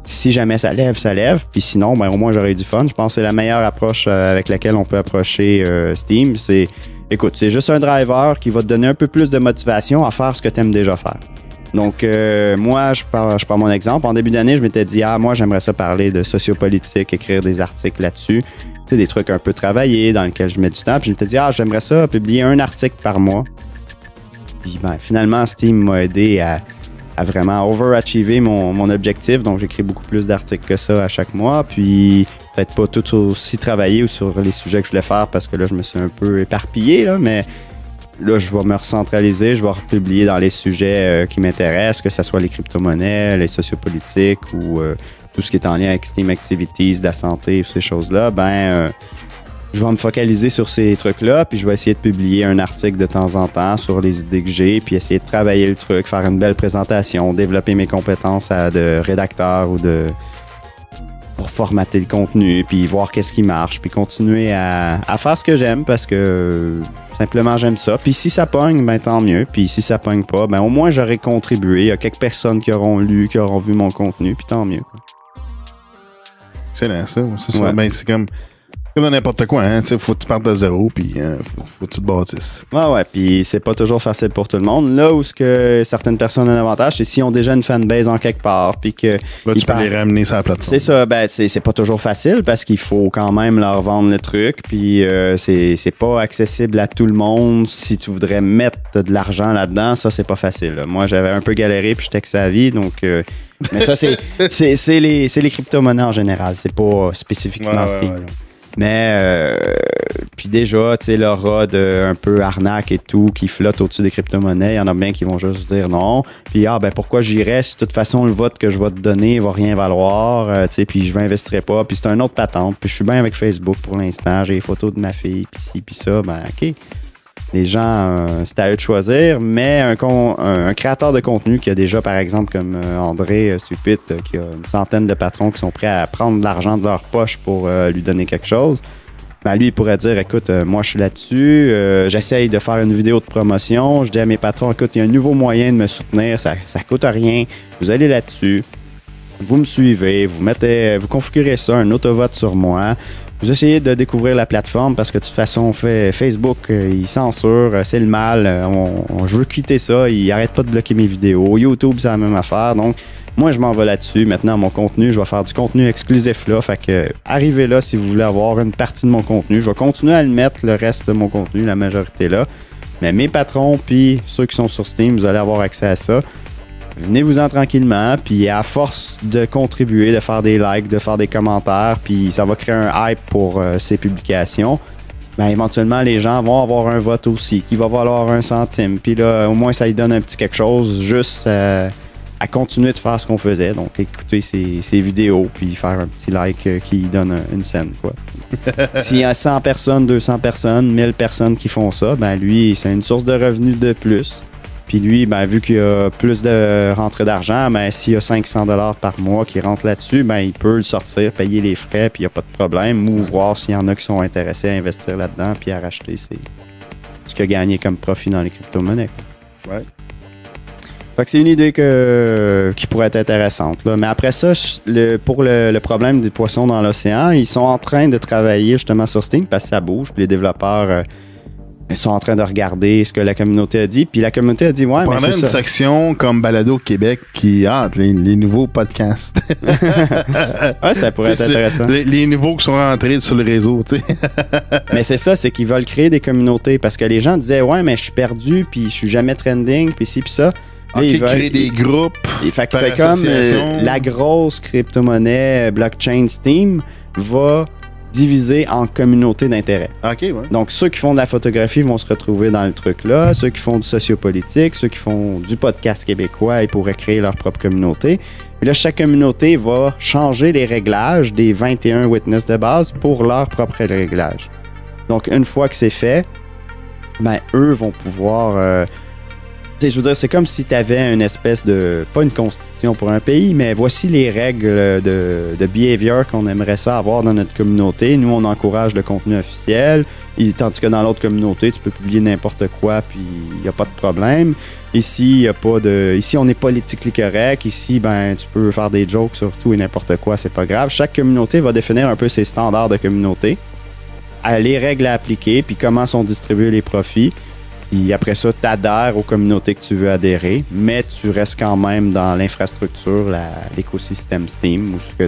si jamais ça lève, ça lève. Puis sinon, ben, au moins, j'aurai du fun. Je pense que c'est la meilleure approche avec laquelle on peut approcher Steam. Écoute, c'est juste un driver qui va te donner un peu plus de motivation à faire ce que tu aimes déjà faire. Donc, moi, je prends mon exemple. En début d'année, je m'étais dit, moi, j'aimerais ça parler de sociopolitique, écrire des articles là-dessus. Tu sais, des trucs un peu travaillés dans lesquels je mets du temps. Puis je m'étais dit, j'aimerais ça publier un article par mois. Puis finalement, Steam m'a aidé à vraiment overachiever mon objectif. Donc, j'écris beaucoup plus d'articles que ça à chaque mois. Puis, peut-être pas tout aussi travaillé sur les sujets que je voulais faire parce que là, je me suis un peu éparpillé, là, mais là, je vais me recentraliser. Je vais republier dans les sujets qui m'intéressent, que ce soit les crypto-monnaies, les sociopolitiques ou tout ce qui est en lien avec Steam Activities, la santé, ces choses-là. Je vais me focaliser sur ces trucs-là, puis je vais essayer de publier un article de temps en temps sur les idées que j'ai, puis essayer de travailler le truc, faire une belle présentation, développer mes compétences de rédacteur ou pour formater le contenu, puis voir qu'est-ce qui marche, puis continuer à faire ce que j'aime parce que simplement j'aime ça. Puis si ça pogne, tant mieux. Puis si ça pogne pas, au moins j'aurai contribué. Il y a quelques personnes qui auront lu, qui auront vu mon contenu, puis tant mieux. Excellent, ça. C'est ça. Ouais. C'est comme dans n'importe quoi, hein. Faut que tu partes de zéro, puis faut que tu te bâtisses. Ouais, puis c'est pas toujours facile pour tout le monde. Là où certaines personnes ont un avantage, c'est s'ils ont déjà une fanbase en quelque part, puis que... Là, tu peux les ramener sur la plateforme. C'est ça, c'est pas toujours facile, parce qu'il faut quand même leur vendre le truc, puis c'est pas accessible à tout le monde. Si tu voudrais mettre de l'argent là-dedans, ça, c'est pas facile. Là. Moi, j'avais un peu galéré, puis j'étais que sa vie, donc... mais ça, c'est les crypto-monnaies en général, c'est pas spécifiquement Steam. Ouais. Mais, puis déjà, tu sais, l'aura de un peu arnaque et tout qui flotte au-dessus des crypto-monnaies, il y en a bien qui vont juste dire non. Puis, pourquoi j'irais si de toute façon le vote que je vais te donner va rien valoir, tu sais, puis je m'investirai pas. Puis c'est un autre patente. Puis je suis bien avec Facebook pour l'instant, j'ai les photos de ma fille, puis ci, puis ça, OK. Les gens, c'est à eux de choisir, mais un créateur de contenu qui a déjà, par exemple, comme André Stupit, qui a une centaine de patrons qui sont prêts à prendre de l'argent de leur poche pour lui donner quelque chose, lui, il pourrait dire, écoute, moi, je suis là-dessus, j'essaye de faire une vidéo de promotion, je dis à mes patrons, écoute, il y a un nouveau moyen de me soutenir, ça coûte rien, vous allez là-dessus, vous me suivez, vous configurez ça, un autovote sur moi. Vous essayez de découvrir la plateforme parce que de toute façon, Facebook, il censure, c'est le mal. Je veux quitter ça, il arrête pas de bloquer mes vidéos. YouTube, c'est la même affaire. Donc, moi, je m'en vais là-dessus. Maintenant, mon contenu, je vais faire du contenu exclusif là. Fait que, arrivez là si vous voulez avoir une partie de mon contenu. Je vais continuer à le mettre, le reste de mon contenu, la majorité là. Mais mes patrons, puis ceux qui sont sur Steam, vous allez avoir accès à ça. Venez-vous-en tranquillement, puis à force de contribuer, de faire des likes, de faire des commentaires, puis ça va créer un hype pour ces publications, éventuellement, les gens vont avoir un vote aussi, qui va valoir 1 centime. Puis là, au moins, ça lui donne un petit quelque chose, juste à continuer de faire ce qu'on faisait. Donc, écouter ces vidéos, puis faire un petit like qui donne une scène, quoi. S'il y a 100 personnes, 200 personnes, 1000 personnes qui font ça, lui, c'est une source de revenus de plus. Puis lui, vu qu'il y a plus de rentrée d'argent, s'il y a 500 $ par mois qui rentrent là-dessus, il peut le sortir, payer les frais, puis il n'y a pas de problème. Ou voir s'il y en a qui sont intéressés à investir là-dedans, puis à racheter ce qu'il a gagné comme profit dans les crypto-monnaies. Ouais. Fait que c'est une idée qui pourrait être intéressante. Là. Mais après ça, pour le problème des poissons dans l'océan, ils sont en train de travailler justement sur Steam parce que ça bouge, puis les développeurs... Ils sont en train de regarder ce que la communauté a dit. Puis la communauté a dit, ouais, mais c'est ça. Une section comme Balado Québec qui hâte les nouveaux podcasts. Ouais, ça pourrait être intéressant. Les nouveaux qui sont rentrés sur le réseau, tu sais. Mais c'est ça, c'est qu'ils veulent créer des communautés. Parce que les gens disaient, ouais, mais je suis perdu, puis je suis jamais trending, puis ci, puis ça. Ils veulent créer des groupes. Fait que c'est comme la grosse crypto-monnaie blockchain Steam va divisé en communautés d'intérêt. OK, ouais. Donc, ceux qui font de la photographie vont se retrouver dans le truc-là. Ceux qui font du sociopolitique, ceux qui font du podcast québécois, ils pourraient créer leur propre communauté. Puis là, chaque communauté va changer les réglages des 21 witness de base pour leur propre réglage. Donc, une fois que c'est fait, eux vont pouvoir... je veux dire, c'est comme si tu avais une espèce de... Pas une constitution pour un pays, mais voici les règles de behavior qu'on aimerait ça avoir dans notre communauté. Nous, on encourage le contenu officiel. Tandis que dans l'autre communauté, tu peux publier n'importe quoi, puis il n'y a pas de problème. Ici, Ici, on est politiquement correct. Ici, tu peux faire des jokes sur tout et n'importe quoi, c'est pas grave. Chaque communauté va définir un peu ses standards de communauté, les règles à appliquer, puis comment sont distribués les profits. Puis après ça, tu adhères aux communautés que tu veux adhérer, mais tu restes quand même dans l'infrastructure, l'écosystème Steam, où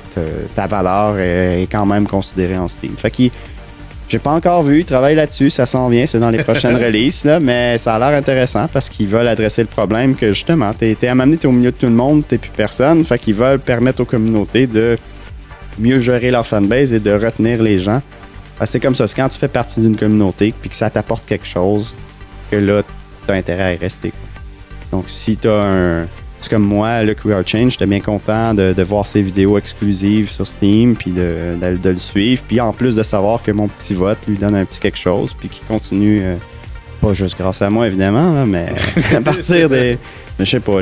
ta valeur est quand même considérée en Steam. Fait qu'ils J'ai pas encore vu, ils travaillent là-dessus, ça s'en vient, c'est dans les prochaines releases, là, mais ça a l'air intéressant parce qu'ils veulent adresser le problème que justement, t'es à m'amener, t'es au milieu de tout le monde, t'es plus personne, fait qu'ils veulent permettre aux communautés de mieux gérer leur fanbase et de retenir les gens. C'est comme ça, c'est quand tu fais partie d'une communauté puis que ça t'apporte quelque chose, que là, t'as intérêt à y rester. Donc si t'as c'est comme moi, Luke We Are Change, j'étais bien content de voir ses vidéos exclusives sur Steam, puis de le suivre, puis en plus de savoir que mon petit vote lui donne un petit quelque chose, puis qu'il continue, pas juste grâce à moi évidemment, là, mais à partir des, je sais pas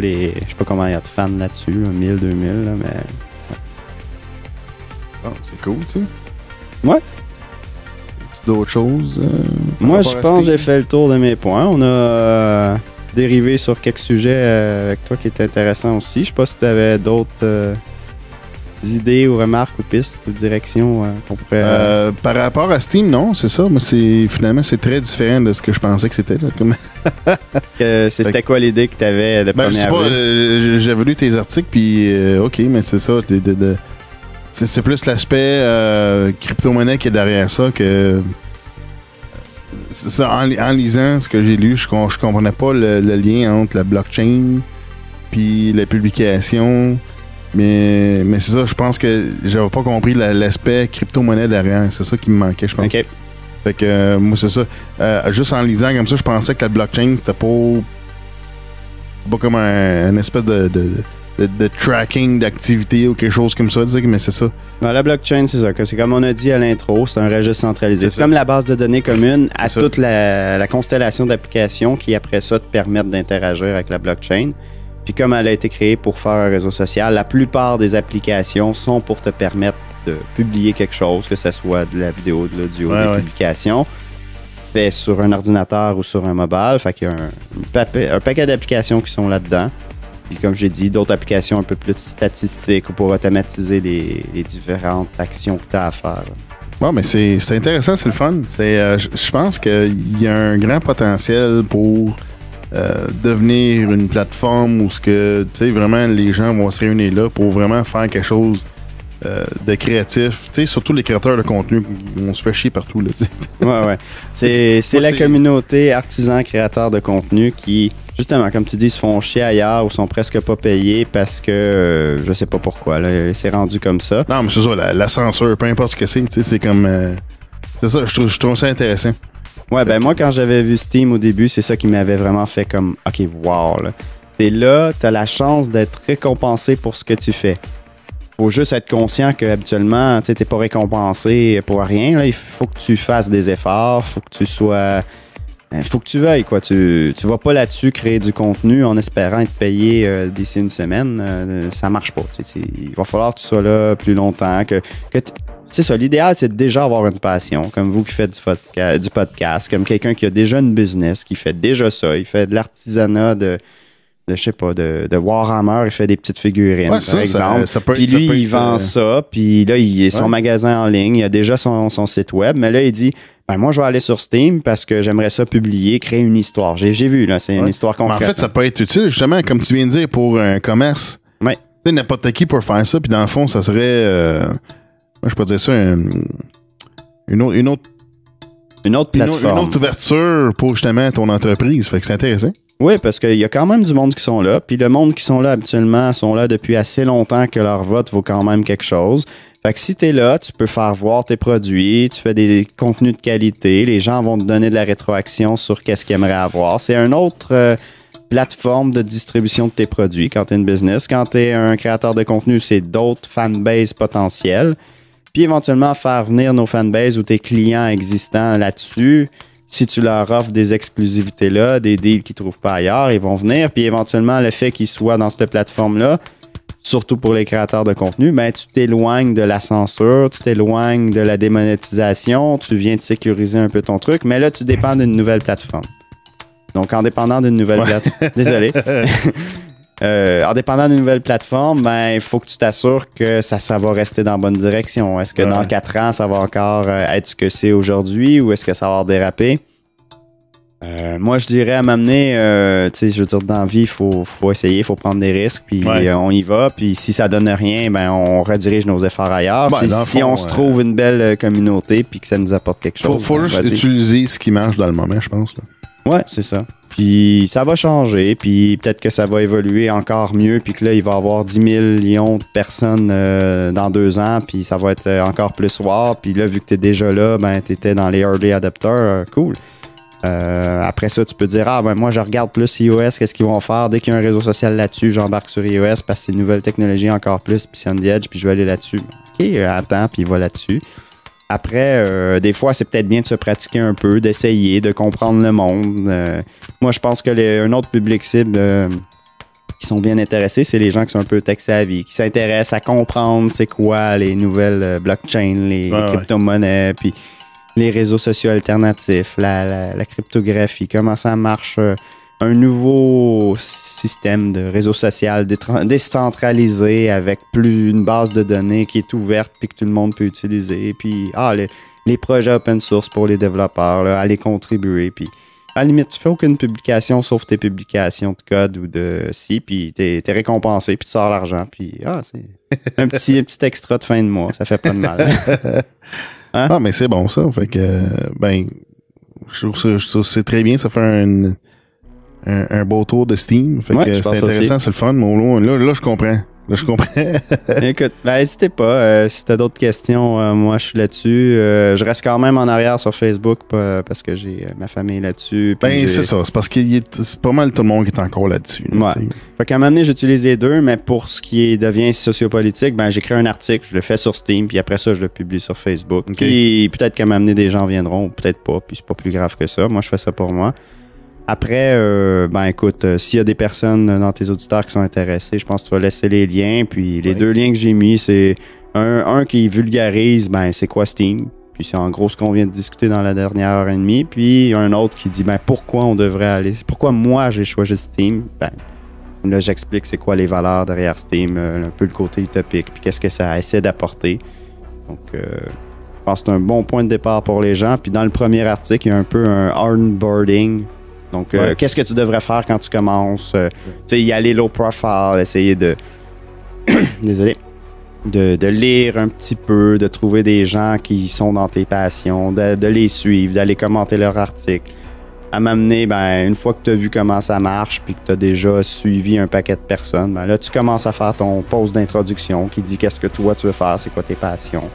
combien il y a de fans là-dessus, là, 1000, 2000, là, mais... Ouais. Oh, c'est cool, tu sais. Ouais. D'autres choses? Moi, je pense que j'ai fait le tour de mes points. On a... dérivé sur quelques sujets avec toi qui étaient intéressants aussi. Je sais pas si tu avais d'autres idées ou remarques ou pistes ou directions qu'on pourrait... Par rapport à Steam, non, c'est ça. Mais finalement, c'est très différent de ce que je pensais que c'était. Là, comme... C'était quoi l'idée que tu avais de première je sais pas, j'avais lu tes articles, puis OK, mais c'est ça. C'est plus l'aspect crypto-monnaie qui est derrière ça que... C'est ça, en lisant ce que j'ai lu, je comprenais pas le lien entre la blockchain puis la publication. Mais c'est ça, je pense que j'avais pas compris l'aspect crypto-monnaie derrière. C'est ça qui me manquait, je pense. OK. Fait que moi, c'est ça. Juste en lisant comme ça, je pensais que la blockchain, c'était pas comme un espèce de tracking d'activité ou quelque chose comme ça, mais c'est ça. Ben, la blockchain, c'est ça. C'est comme on a dit à l'intro, c'est un registre centralisé. C'est comme la base de données commune à toute la constellation d'applications qui, après ça, te permettent d'interagir avec la blockchain. Puis comme elle a été créée pour faire un réseau social, la plupart des applications sont pour te permettre de publier quelque chose, que ce soit de la vidéo, de l'audio, des publications, fait sur un ordinateur ou sur un mobile. Fait qu'il y a un paquet d'applications qui sont là-dedans. Puis comme j'ai dit, d'autres applications un peu plus statistiques pour automatiser les différentes actions que tu as à faire. Bon, mais c'est intéressant, c'est le fun. Je pense qu'il y a un grand potentiel pour devenir une plateforme où vraiment les gens vont se réunir là pour vraiment faire quelque chose de créatif. Surtout les créateurs de contenu, on se fait chier partout. Là, ouais. C'est la communauté artisans créateurs de contenu qui... Justement, comme tu dis, se font chier ailleurs ou sont presque pas payés parce que je sais pas pourquoi. Là, c'est rendu comme ça. Non, mais c'est ça, la censure, peu importe ce que c'est comme... c'est ça, je trouve ça intéressant. Ouais, ben moi, quand j'avais vu Steam au début, c'est ça qui m'avait vraiment fait comme, OK, wow, là. T'es là, t'as la chance d'être récompensé pour ce que tu fais. Faut juste être conscient qu'habituellement, tu sais, t'es pas récompensé pour rien. Là. Il faut que tu fasses des efforts, faut que tu sois... faut que tu veuilles, quoi. Tu vas pas là-dessus créer du contenu en espérant être payé d'ici une semaine. Ça marche pas. Il va falloir que tu sois là plus longtemps. C'est ça, l'idéal, c'est de déjà avoir une passion, comme vous qui faites du podcast, comme quelqu'un qui a déjà une business, qui fait déjà ça. Il fait de l'artisanat de Warhammer, il fait des petites figurines, par exemple. Puis lui, il vend ça, puis là, il a son magasin en ligne, il a déjà son site web, mais là, il dit... Ben moi, je vais aller sur Steam parce que j'aimerais ça publier, créer une histoire. J'ai vu, là, c'est une histoire concrète. Mais en fait, ça peut être utile, justement, comme tu viens de dire, pour un commerce. Oui. Tu sais, n'importe qui peut faire ça, puis dans le fond, ça serait... moi, je peux dire ça, une autre plateforme. Une autre ouverture pour, justement, ton entreprise. Fait que c'est intéressant. Oui, parce qu'il y a quand même du monde qui sont là. Puis le monde qui sont là habituellement sont là depuis assez longtemps que leur vote vaut quand même quelque chose. Fait que si tu es là, tu peux faire voir tes produits, tu fais des contenus de qualité, les gens vont te donner de la rétroaction sur qu'est-ce qu'ils aimeraient avoir. C'est une autre plateforme de distribution de tes produits quand tu es une business. Quand tu es un créateur de contenu, c'est d'autres fanbases potentielles. Puis éventuellement faire venir nos fanbases ou tes clients existants là-dessus. Si tu leur offres des exclusivités là, des deals qu'ils ne trouvent pas ailleurs, ils vont venir. Puis éventuellement, le fait qu'ils soient dans cette plateforme-là, surtout pour les créateurs de contenu, ben, tu t'éloignes de la censure, tu t'éloignes de la démonétisation, tu viens de sécuriser un peu ton truc, mais là, tu dépends d'une nouvelle plateforme. Donc, en dépendant d'une nouvelle plateforme... Désolé. En dépendant d'une nouvelle plateforme, ben, il faut que tu t'assures que ça va rester dans la bonne direction. Est-ce que dans 4 ans, ça va encore être ce que c'est aujourd'hui ou est-ce que ça va avoir dérapé? Moi, je dirais à m'amener, tu sais, je veux dire, dans la vie, il faut essayer, il faut prendre des risques, puis on y va. Puis si ça donne rien, ben on redirige nos efforts ailleurs. Si on se trouve une belle communauté, puis que ça nous apporte quelque chose. Faut juste utiliser ce qui marche dans le moment, je pense. Là. Ouais, c'est ça. Puis ça va changer, puis peut-être que ça va évoluer encore mieux, puis que là, il va y avoir 10 millions de personnes dans 2 ans, puis ça va être encore plus wow. Puis là, vu que tu es déjà là, ben tu étais dans les early adapters, cool. Après ça, tu peux dire, moi, je regarde plus iOS, qu'est-ce qu'ils vont faire. Dès qu'il y a un réseau social là-dessus, j'embarque sur iOS parce que c'est une nouvelle technologie encore plus, puis c'est on the edge, puis je vais aller là-dessus. OK, attends, puis va là-dessus. Après, des fois, c'est peut-être bien de se pratiquer un peu, d'essayer, de comprendre le monde. Moi, je pense que un autre public cible qui sont bien intéressés, c'est les gens qui sont un peu tech-savvy, qui s'intéressent à comprendre c'est quoi les nouvelles blockchains, les crypto-monnaies, puis les réseaux sociaux alternatifs, la cryptographie, comment ça marche, un nouveau système de réseau social décentralisé avec une base de données qui est ouverte et que tout le monde peut utiliser. Puis, les projets open source pour les développeurs, là, aller contribuer. Puis, à la limite, tu fais aucune publication sauf tes publications de code ou de puis t'es récompensé, puis tu sors l'argent. Puis, c'est un petit extra de fin de mois, ça fait pas de mal. Hein? Ah, mais c'est bon, ça. Fait que, je trouve c'est très bien. Ça fait un beau tour de Steam. Fait que c'est intéressant, c'est le fun. Là, je comprends. Écoute, n'hésitez pas. Si t'as d'autres questions, moi, je suis là-dessus. Je reste quand même en arrière sur Facebook parce que j'ai ma famille là-dessus. C'est ça. C'est parce que c'est pas mal tout le monde qui est encore là-dessus. Ouais. Fait qu'à un moment donné, j'utilise les deux, mais pour ce qui devient sociopolitique, j'écris un article, je le fais sur Steam, puis après ça, je le publie sur Facebook. Okay. Puis peut-être qu'à m'amener des gens viendront, ou peut-être pas, puis c'est pas plus grave que ça. Moi, je fais ça pour moi. Après, écoute, s'il y a des personnes dans tes auditeurs qui sont intéressés, je pense que tu vas laisser les liens. Puis les 2 liens que j'ai mis, c'est un qui vulgarise, c'est quoi Steam. Puis c'est en gros ce qu'on vient de discuter dans la dernière heure et demie. Puis un autre qui dit, pourquoi on devrait aller, pourquoi moi j'ai choisi Steam. Là, j'explique c'est quoi les valeurs derrière Steam, un peu le côté utopique, puis qu'est-ce que ça essaie d'apporter. Donc, je pense que c'est un bon point de départ pour les gens. Puis dans le premier article, il y a un peu un onboarding. Donc, qu'est-ce que tu devrais faire quand tu commences? Tu sais, y aller low profile, essayer de... Désolé. De lire un petit peu, de trouver des gens qui sont dans tes passions, de les suivre, d'aller commenter leurs articles. À m'amener, une fois que tu as vu comment ça marche puis que tu as déjà suivi un paquet de personnes, là, tu commences à faire ton post d'introduction qui dit qu'est-ce que toi tu veux faire, c'est quoi tes passions.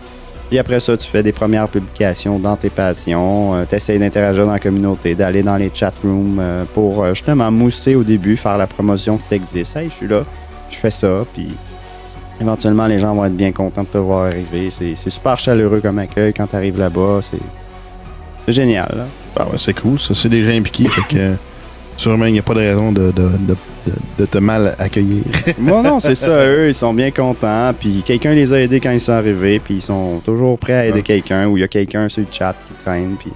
Puis après ça, tu fais des premières publications dans tes passions, tu essaies d'interagir dans la communauté, d'aller dans les chat rooms pour justement mousser au début, faire la promotion que tu existes. Hey, je suis là, je fais ça, puis éventuellement, les gens vont être bien contents de te voir arriver. C'est super chaleureux comme accueil quand tu arrives là-bas, c'est génial. Là. C'est cool, ça, c'est des gens impliqués, fait que sûrement, il n'y a pas de raison de te mal accueillir. Non, c'est ça. Eux, ils sont bien contents. Puis quelqu'un les a aidés quand ils sont arrivés. Puis ils sont toujours prêts à aider quelqu'un. Ou il y a quelqu'un sur le chat qui traîne. Puis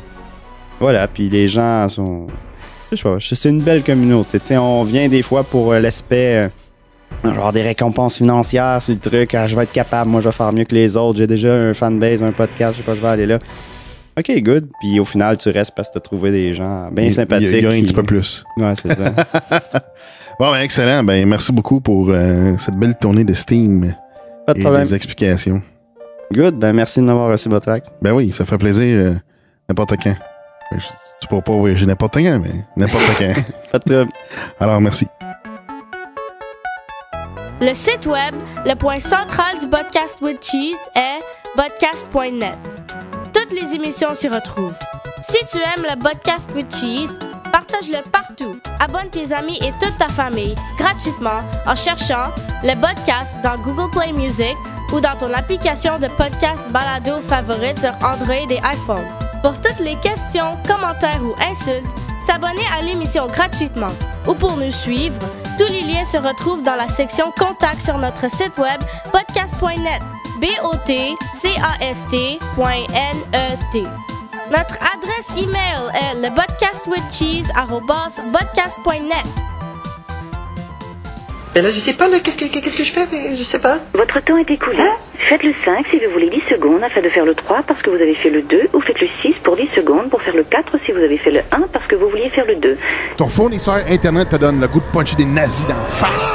voilà. Puis les gens sont... C'est une belle communauté. T'sais, on vient des fois pour l'aspect... genre des récompenses financières. C'est le truc. Je vais être capable. Moi, je vais faire mieux que les autres. J'ai déjà un fanbase, un podcast. Je sais pas, je vais aller là. OK, good. Puis au final, tu restes parce que tu as trouvé des gens bien sympathiques. Il y a un petit peu plus. Ouais, c'est ça. Bon, excellent. Merci beaucoup pour cette belle tournée de Steam. Pas de problème. Des explications. Good. Merci de m'avoir reçu votre acte. Oui, ça fait plaisir n'importe quand. Tu pourras pas voyager n'importe quand, mais n'importe quand. Pas de trouble. Alors, merci. Le site web, le point central du Podcast with Cheese est podcast.net. Toutes les émissions s'y retrouvent. Si tu aimes le Podcast with Cheese, partage-le partout. Abonne tes amis et toute ta famille gratuitement en cherchant le podcast dans Google Play Music ou dans ton application de podcast balado favorite sur Android et iPhone. Pour toutes les questions, commentaires ou insultes, s'abonner à l'émission gratuitement ou pour nous suivre, tous les liens se retrouvent dans la section Contact sur notre site web podcast.net. BOTCAST.net. Notre adresse email est lepodcastwithcheese@podcast.net. Mais là, je sais pas, là, qu'est-ce que je fais? Je sais pas. Votre temps est écoulé. Hein? Faites le 5 si vous voulez 10 secondes afin de faire le 3 parce que vous avez fait le 2, ou faites le 6 pour 10 secondes pour faire le 4 si vous avez fait le 1 parce que vous vouliez faire le 2. Ton fournisseur Internet te donne le goût de puncher des nazis dans la face.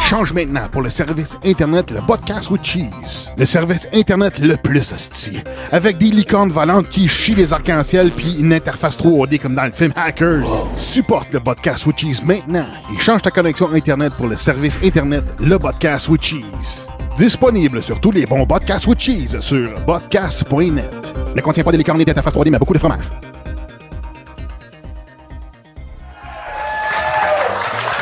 Change maintenant pour le service Internet le Podcast with Cheese. Le service Internet le plus hostile. Avec des licornes volantes qui chient les arcs-en-ciel puis une interface 3D comme dans le film Hackers. Supporte le Podcast with Cheese maintenant et change ta connexion Internet pour le service Internet le Podcast with Cheese. Disponible sur tous les bons Podcasts with Cheese sur podcast.net. Ne contient pas de licornes et d'interface 3D mais beaucoup de fromage.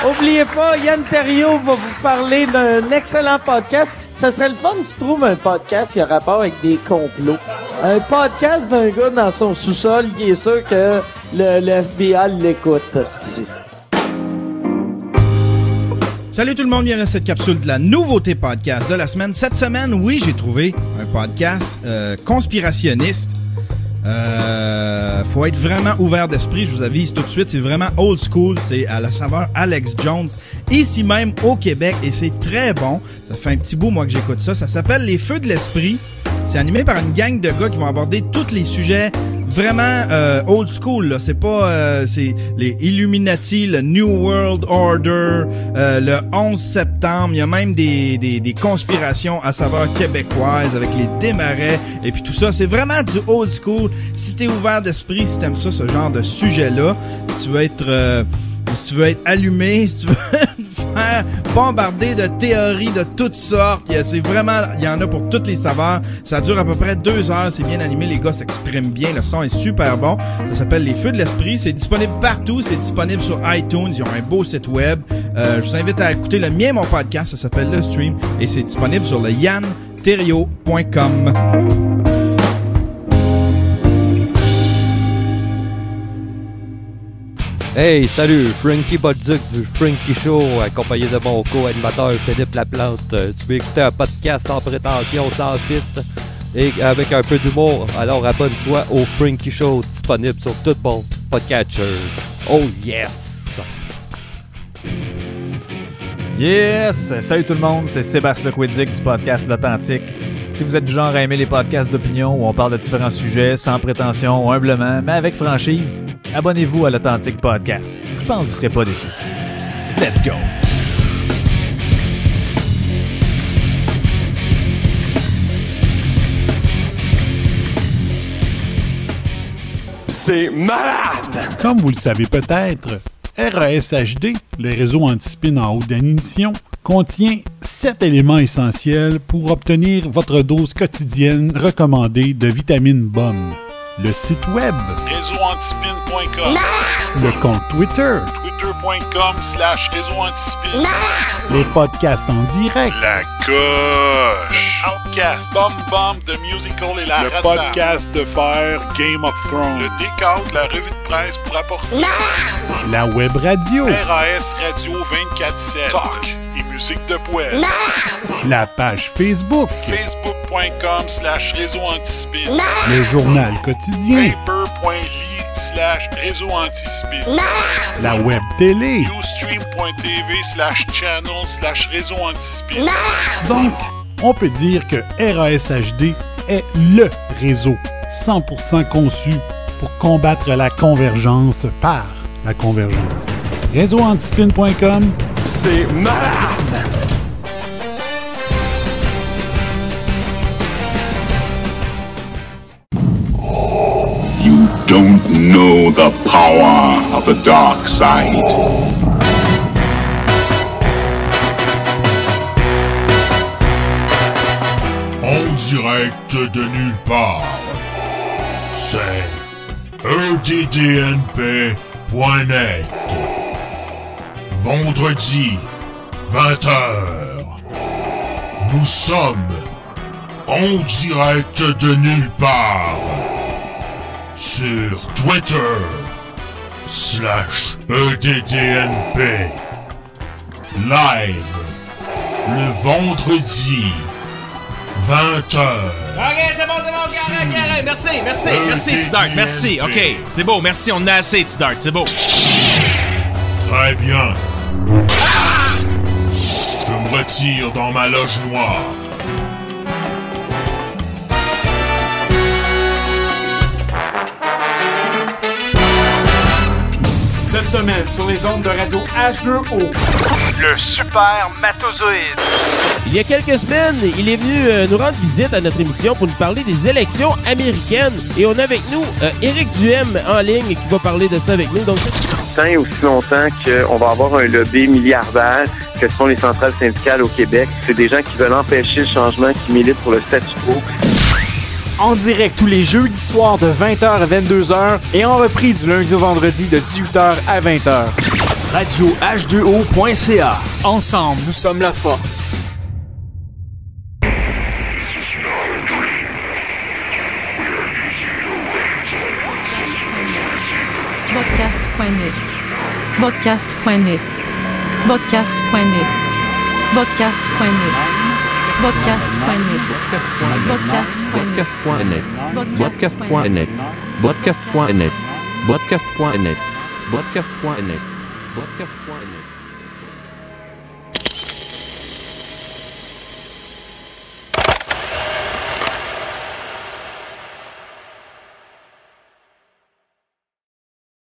N'oubliez pas, Yann Terriot va vous parler d'un excellent podcast. Ça serait le fun que tu trouves un podcast qui a rapport avec des complots. Un podcast d'un gars dans son sous-sol, il est sûr que le FBI l'écoute. Salut tout le monde, bienvenue à cette capsule de la nouveauté podcast de la semaine. Cette semaine, oui, j'ai trouvé un podcast conspirationniste. Faut être vraiment ouvert d'esprit, je vous avise tout de suite, c'est vraiment old school, c'est à la saveur Alex Jones, ici même au Québec, et c'est très bon. Ça fait un petit bout, moi, que j'écoute ça. Ça s'appelle Les Feux de l'Esprit. C'est animé par une gang de gars qui vont aborder tous les sujets vraiment old school, là. C'est pas c'est les Illuminati, le New World Order, le 11 septembre, il y a même des conspirations à saveur québécoise avec les démarrais et puis tout ça, c'est vraiment du old school. Si t'es ouvert d'esprit, si t'aimes ça, ce genre de sujet-là, si tu veux être allumé, si tu veux faire bombarder de théories de toutes sortes, c'est vraiment, il y en a pour toutes les saveurs. Ça dure à peu près 2 heures, c'est bien animé, les gars s'expriment bien, le son est super bon. Ça s'appelle Les Feux de l'Esprit, c'est disponible partout, c'est disponible sur iTunes, ils ont un beau site web. Je vous invite à écouter le mien, mon podcast, ça s'appelle Le Stream, et c'est disponible sur le yanterrio.com. Hey, salut, Frankie Bolduc du Frankie Show, accompagné de mon co-animateur Philippe Laplante. Tu peux écouter un podcast sans prétention, sans filtre et avec un peu d'humour. Alors abonne-toi au Frankie Show, disponible sur tout bon podcatcher. Oh yes! Yes! Salut tout le monde, c'est Sébastien Lequidic du podcast L'Authentique. Si vous êtes du genre à aimer les podcasts d'opinion où on parle de différents sujets, sans prétention, humblement, mais avec franchise, abonnez-vous à l'Authentique Podcast. Je pense que vous serez pas déçus. Let's go! C'est malade! Comme vous le savez peut-être, RAS-HD, le réseau anti-spin en haute définition, contient 7 éléments essentiels pour obtenir votre dose quotidienne recommandée de vitamine bonne. Le site web réseauantispin.com, le compte Twitter twitter.com/réseauantispin, les podcasts en direct, la coche, Outcast, Bomb Bomb de Musical et la le Raza, podcast de fer Game of Thrones, le décompte, la revue de presse pour apporter la web radio, RAS Radio 24/7, talk et musique de poêle, la page Facebook, facebook.com/réseauantispin, le journal quotidien, paper.ly/réseauantispin, la web télé, ustream.tv/channel/réseauantispin. Donc, on peut dire que RAS-HD est LE réseau 100% conçu pour combattre la convergence par la convergence. Réseauantispin.com, c'est malade! You don't know the power of the dark side. En direct de nulle part, c'est eddnp.net. Vendredi, 20h. Nous sommes en direct de nulle part sur Twitter /eddnp. Live le vendredi 20h. Ok, c'est bon, carré. Merci, T-Dart, merci. Ok, c'est beau, merci, on a assez, T-Dart, c'est beau. Très bien. Je me retire dans ma loge noire. Cette semaine, sur les ondes de radio H2O, le Super Matozoïde. Il y a quelques semaines, il est venu nous rendre visite à notre émission pour nous parler des élections américaines. Et on a avec nous Éric Duhem en ligne qui va parler de ça avec nous. Donc, tant et aussi longtemps qu'on va avoir un lobby milliardaire que sont les centrales syndicales au Québec. C'est des gens qui veulent empêcher le changement, qui militent pour le statu quo. En direct tous les jeudis soirs de 20h à 22h et en reprise du lundi au vendredi de 18h à 20h. Radio H2O.ca. Ensemble, nous sommes la force. Podcast.net. Podcast.net. Podcast.net. Podcast.net. Podcast.net. Podcast.net. Podcast.net. Podcast.net. Podcast.net. Podcast.net. Podcast.net.